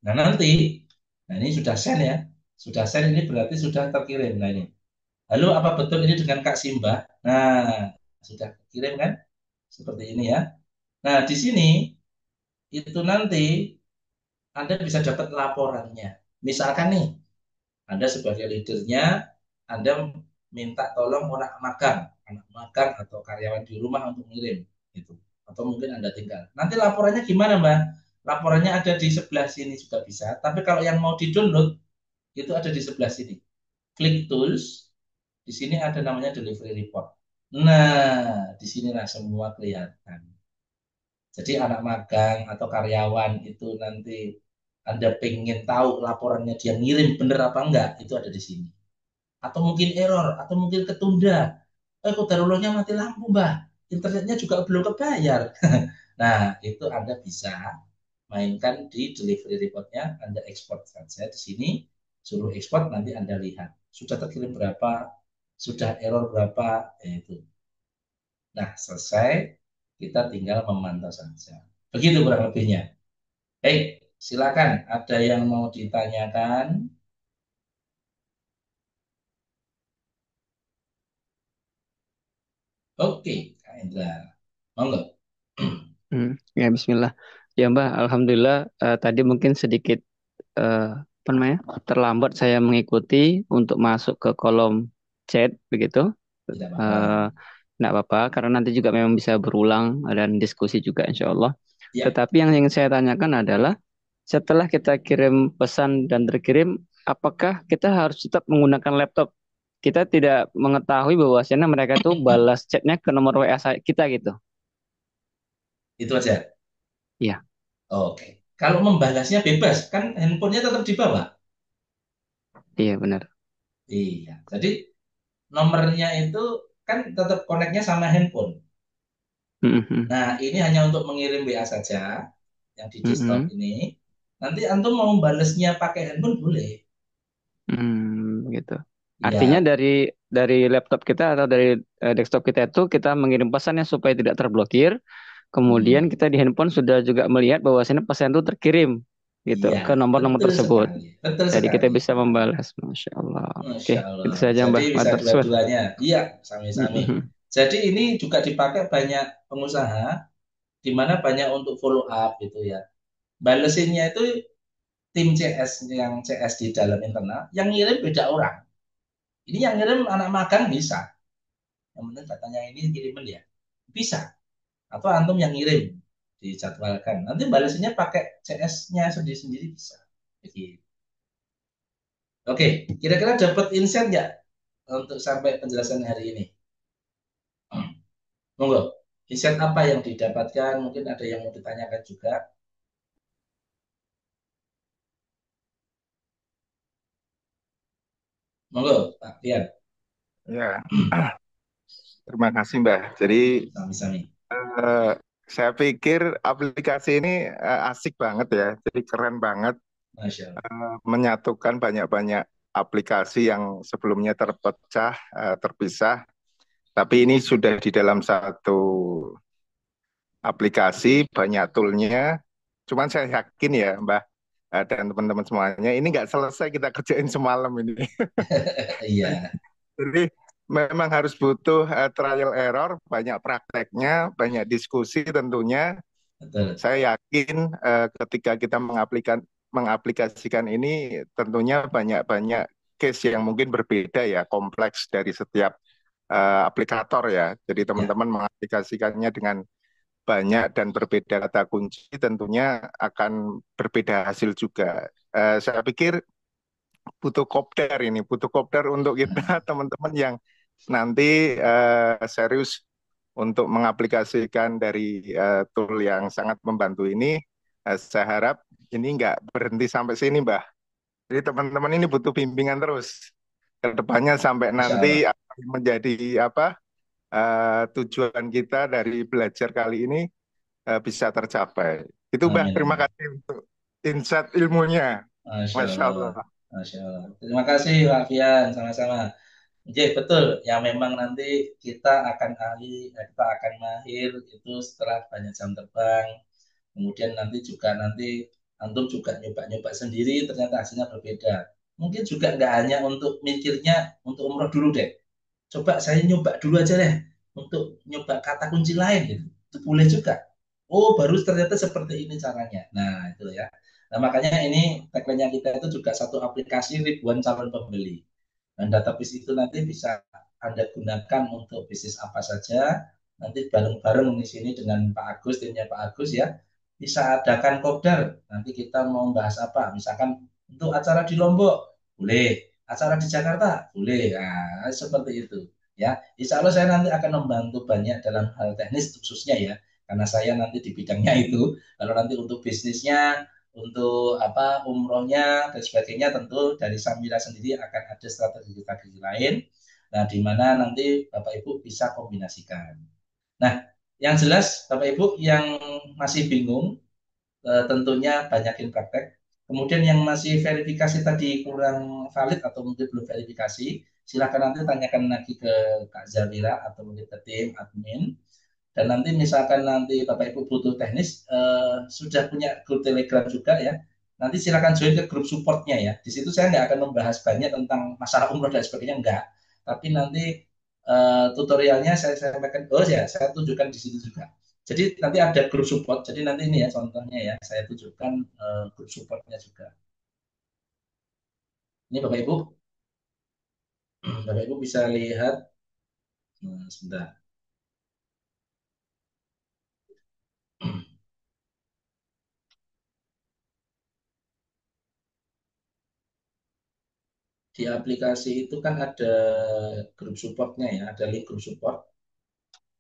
Nah nanti, nah ini sudah send ya. Sudah send ini berarti sudah terkirim. Nah ini, halo apa betul ini dengan Kak Simba? Nah, sudah kirim kan? Seperti ini ya. Nah di sini, itu nanti Anda bisa dapat laporannya. Misalkan nih, Anda sebagai leadernya, Anda minta tolong anak magang atau karyawan di rumah untuk ngirim, gitu. Atau mungkin Anda tinggal. Nanti laporannya gimana, Mbak? Laporannya ada di sebelah sini juga bisa. Tapi kalau yang mau di-download, itu ada di sebelah sini. Klik tools, di sini ada namanya delivery report. Nah, di sinilah semua kelihatan. Jadi anak magang atau karyawan itu nanti Anda pengen tahu laporannya dia ngirim bener apa enggak, itu ada di sini. Atau mungkin error, atau mungkin ketunda. Kodarulahnya mati lampu, Mbak. Internetnya juga belum kebayar. Nah, itu Anda bisa mainkan di delivery reportnya, Anda ekspor saja di sini, suruh ekspor, nanti Anda lihat. Sudah terkirim berapa, sudah error berapa, itu. Nah, selesai, kita tinggal memantau saja. Begitu kurang lebihnya. Baik, silakan. Ada yang mau ditanyakan? Oke, Kak Indra. Monggo. Ya Bismillah. Ya Mbah, Alhamdulillah tadi mungkin sedikit apa namanya terlambat saya mengikuti untuk masuk ke kolom chat begitu. Tidak apa-apa. Nggak apa-apa karena nanti juga memang bisa berulang dan diskusi juga insya Allah. Ya. Tetapi yang ingin saya tanyakan adalah setelah kita kirim pesan dan terkirim, apakah kita harus tetap menggunakan laptop? Kita tidak mengetahui bahwasanya mereka tuh balas chatnya ke nomor WA kita gitu. Itu aja. Iya. Oke. Kalau membalasnya bebas, kan handphonenya tetap di bawah. Iya benar. Iya. Jadi nomornya itu kan tetap koneknya sama handphone. Nah, ini hanya untuk mengirim WA saja yang di desktop ini. Nanti antum mau balasnya pakai handphone boleh. Gitu. Ya. Artinya dari laptop kita atau dari desktop kita itu kita mengirim pesannya supaya tidak terblokir. Kemudian kita di handphone sudah juga melihat bahwasanya pesan itu terkirim gitu Iya, ke nomor-nomor betul tersebut. sekali. Betul Jadi kita sekali. bisa membalas. Masya Allah. Masya Oke, Allah. itu saja Mbak. Jadi bisa Matur suwun. dua-duanya. Iya, sami-sami. Jadi ini juga dipakai banyak pengusaha, di mana banyak untuk follow up gitu ya. Balesinnya itu tim CS yang CS di dalam internal, yang ngirim beda orang. Ini yang ngirim anak magang bisa. Yang penting katanya ini kiriman ya. Bisa. Atau antum yang ngirim dijadwalkan. Nanti balasnya pakai CS-nya sendiri-sendiri bisa. Jadi, oke, kira-kira dapat insight nggak untuk sampai penjelasan hari ini? Monggo, insight apa yang didapatkan? Mungkin ada yang mau ditanyakan juga. Monggo, Pak Fian. Ya, terima kasih Mbah. Jadi Sami-sami. eh, saya pikir aplikasi ini asik banget ya. Jadi keren banget Masya Allah. menyatukan banyak-banyak aplikasi yang sebelumnya terpecah, terpisah. Tapi ini sudah di dalam satu aplikasi, banyak toolnya. Cuman saya yakin ya Mbah dan teman-teman semuanya, ini nggak selesai kita kerjain semalam ini. Iya, Jadi memang harus butuh trial error, banyak prakteknya, banyak diskusi tentunya. betul. Saya yakin ketika kita mengaplikasikan ini tentunya banyak-banyak case yang mungkin berbeda ya, kompleks dari setiap aplikator ya. Jadi Ya, teman-teman mengaplikasikannya dengan banyak dan berbeda kata kunci tentunya akan berbeda hasil juga. Saya pikir butuh kopdar untuk kita teman-teman yang nanti serius untuk mengaplikasikan dari tool yang sangat membantu ini. Saya harap ini nggak berhenti sampai sini, Mbah. Jadi teman-teman ini butuh bimbingan terus ke depannya sampai Masya Allah. nanti apa yang menjadi apa tujuan kita dari belajar kali ini bisa tercapai. Itu, Mbah. Amin, Terima amin. kasih untuk insight ilmunya. Masya Masya Allah. Allah. Masya Allah. Terima kasih, Pak Fian. Sama-sama. Oke, betul. Ya memang nanti kita akan kita akan mahir itu setelah banyak jam terbang. Kemudian nanti antum juga nyoba-nyoba sendiri, ternyata hasilnya berbeda. Mungkin juga nggak hanya untuk mikirnya untuk umroh dulu deh. Coba saya nyoba dulu aja deh untuk nyoba kata kunci lain gitu. Itu boleh juga. Oh, baru ternyata seperti ini caranya. Nah, itu ya. Nah, makanya ini tagline-nya kita itu juga satu aplikasi ribuan calon pembeli. Dan database itu nanti bisa Anda gunakan untuk bisnis apa saja. Nanti bareng-bareng di sini dengan Pak Agus, timnya Pak Agus ya. Bisa adakan kopdar. Nanti kita mau bahas apa? Misalkan untuk acara di Lombok, boleh. Acara di Jakarta, boleh. Nah, seperti itu. Ya, insya Allah saya nanti akan membantu banyak dalam hal teknis khususnya ya, karena saya nanti di bidangnya itu. Kalau nanti untuk bisnisnya, untuk apa umrohnya dan sebagainya tentu dari Samira sendiri akan ada strategi-strategi lain. Nah, di mana nanti Bapak Ibu bisa kombinasikan. Nah, yang jelas Bapak Ibu yang masih bingung tentunya banyakin praktek. Kemudian yang masih verifikasi tadi kurang valid atau mungkin belum verifikasi, silakan nanti tanyakan lagi ke Kak Zawira atau mungkin ke tim admin. Dan nanti misalkan nanti Bapak Ibu butuh teknis, sudah punya grup Telegram juga ya. Nanti silakan join ke grup supportnya ya. Di situ saya nggak akan membahas banyak tentang masalah umroh dan sebagainya, enggak. Tapi nanti tutorialnya saya sampaikan, oh ya, saya tunjukkan di situ juga. Jadi nanti ada grup support. Jadi nanti ini ya contohnya ya, saya tunjukkan grup supportnya juga. Ini Bapak Ibu, Bapak Ibu bisa lihat, sebentar. Di aplikasi itu kan ada grup supportnya ya, ada link grup support.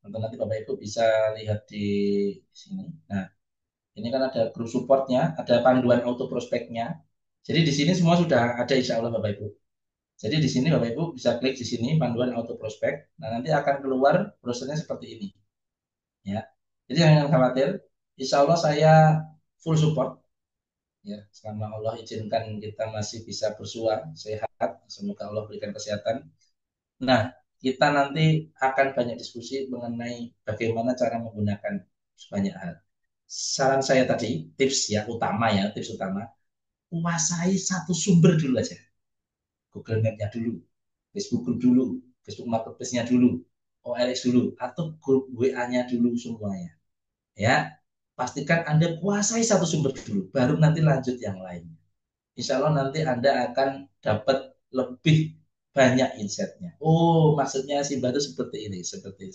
Nanti Bapak Ibu bisa lihat di sini. Nah, ini kan ada grup supportnya, ada panduan auto prospeknya. Jadi di sini semua sudah ada insya Allah Bapak Ibu. Jadi di sini Bapak Ibu bisa klik di sini panduan auto prospek. Nah, nanti akan keluar browsernya seperti ini. Ya. Jadi jangan khawatir. Insya Allah saya full support. Ya, selama Allah izinkan kita masih bisa bersua, sehat, semoga Allah berikan kesehatan. Nah, kita nanti akan banyak diskusi mengenai bagaimana cara menggunakan banyak hal. Saran saya tadi, tips ya utama ya, tips utama, kuasai satu sumber dulu aja. Google Map-nya dulu, Facebook Group dulu, Facebook Marketplace-nya dulu, OLX dulu, atau grup WA-nya dulu semuanya. Ya, pastikan Anda kuasai satu sumber dulu, baru nanti lanjut yang lain. Insya Allah nanti Anda akan dapat lebih banyak insight-nya. Oh, maksudnya Simba itu seperti ini, seperti.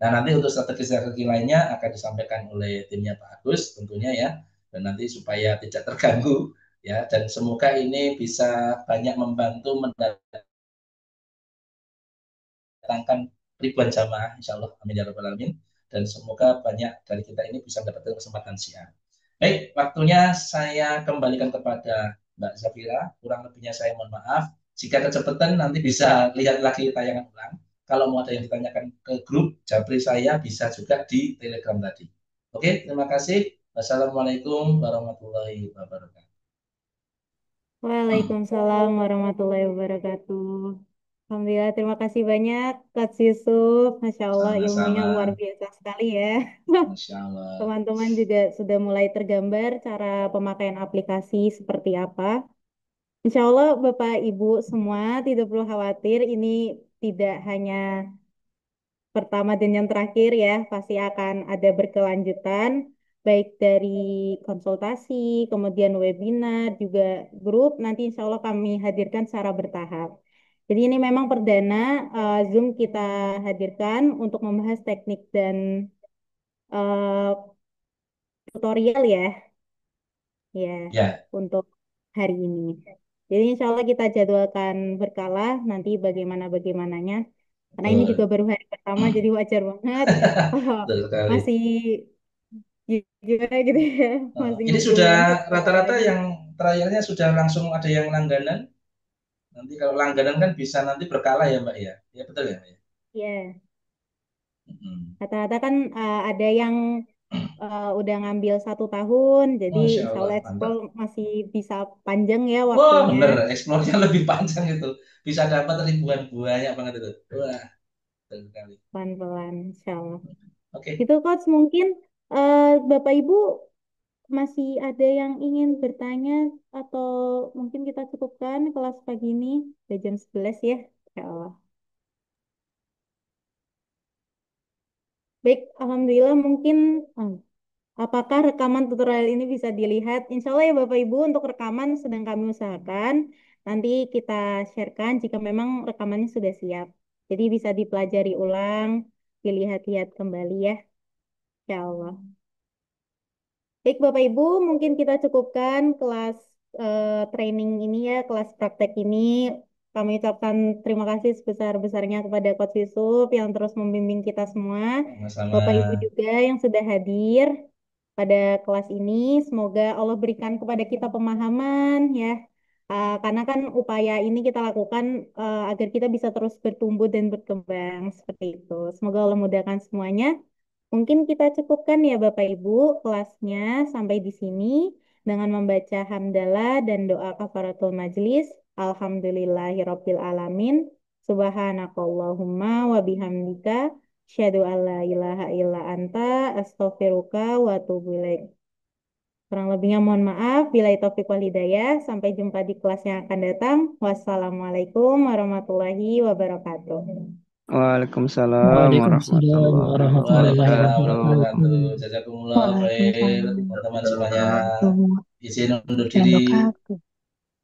Nah, nanti untuk strategi-strategi lainnya akan disampaikan oleh timnya Pak Agus tentunya ya. Dan nanti supaya tidak terganggu ya, dan semoga ini bisa banyak membantu mendatangkan ribuan jamaah insya Allah, amin ya rabbal alamin, dan semoga banyak dari kita ini bisa mendapatkan kesempatan siar. Baik, waktunya saya kembalikan kepada Mbak Zafira, kurang lebihnya saya mohon maaf. Jika kecepatan nanti bisa lihat lagi tayangan ulang. Kalau mau ada yang ditanyakan ke grup Japri saya, bisa juga di Telegram tadi. Oke, terima kasih. Wassalamualaikum warahmatullahi wabarakatuh. Waalaikumsalam warahmatullahi wabarakatuh. Alhamdulillah, terima kasih banyak Kak Yusuf. Masya Allah, ilmunya Sama-sama, luar biasa sekali ya. Masya Allah. Teman-teman juga sudah mulai tergambar cara pemakaian aplikasi seperti apa. Insya Allah Bapak Ibu semua tidak perlu khawatir, ini tidak hanya pertama dan yang terakhir ya, pasti akan ada berkelanjutan, baik dari konsultasi, kemudian webinar, juga grup, nanti insya Allah kami hadirkan secara bertahap. Jadi ini memang perdana Zoom kita hadirkan untuk membahas teknik dan eh, tutorial ya, Ya, untuk hari ini. Jadi insya Allah kita jadwalkan berkala nanti bagaimananya. Karena ini juga betul. baru hari pertama, jadi wajar banget kalau Betul sekali. masih gimana gitu ya, masih Ini sudah ngumpul-ngumpul bentar rata-rata lagi. yang terakhirnya sudah langsung ada yang langganan. Nanti kalau langganan kan bisa nanti berkala ya Mbak ya. Ya betul ya Mbak ya. Ya, Mm. rata-rata kan ada yang udah ngambil 1 tahun, jadi Masya insya Allah, Allah mantap. ekspor masih bisa panjang ya Wah waktunya, bener, eksplornya lebih panjang itu. Bisa dapat ribuan banyak banget itu. Wah, betul sekali. pelan-pelan, insya Allah. Oke, Gitu Coach, mungkin Bapak Ibu masih ada yang ingin bertanya atau mungkin kita cukupkan kelas pagi ini, udah jam 11 ya, insya Allah. Baik, Alhamdulillah mungkin apakah rekaman tutorial ini bisa dilihat? Insya Allah ya Bapak Ibu, untuk rekaman sedang kami usahakan. Nanti kita sharekan jika memang rekamannya sudah siap. Jadi bisa dipelajari ulang, dilihat-lihat kembali ya, insya Allah. Baik Bapak Ibu, mungkin kita cukupkan kelas training ini ya, kelas praktek ini. Kami ucapkan terima kasih sebesar-besarnya kepada Coach Yusuf yang terus membimbing kita semua. sama-sama. Bapak Ibu juga yang sudah hadir pada kelas ini. Semoga Allah berikan kepada kita pemahaman ya. Karena kan upaya ini kita lakukan agar kita bisa terus bertumbuh dan berkembang seperti itu. Semoga Allah mudahkan semuanya. Mungkin kita cukupkan ya Bapak Ibu kelasnya sampai di sini dengan membaca hamdalah dan doa kafaratul majlis. Alhamdulillahirabbil alamin. Subhanakallahumma wa bihamdika asyhadu an la ilaha illa anta astaghfiruka wa atubu ilaik. Kurang lebihnya mohon maaf. Bila taufik wal hidayah. Sampai jumpa di kelas yang akan datang. Wassalamualaikum warahmatullahi wabarakatuh. Waalaikumsalam Waalaikumsalam warahmatullahi warahmatullahi Waalaikumsalam wabarakatuh. wabarakatuh. wabarakatuh. Jazakumullah khair. Waalaikumsalam Teman-teman semuanya warahmatullahi izin undur wabarakatuh. diri.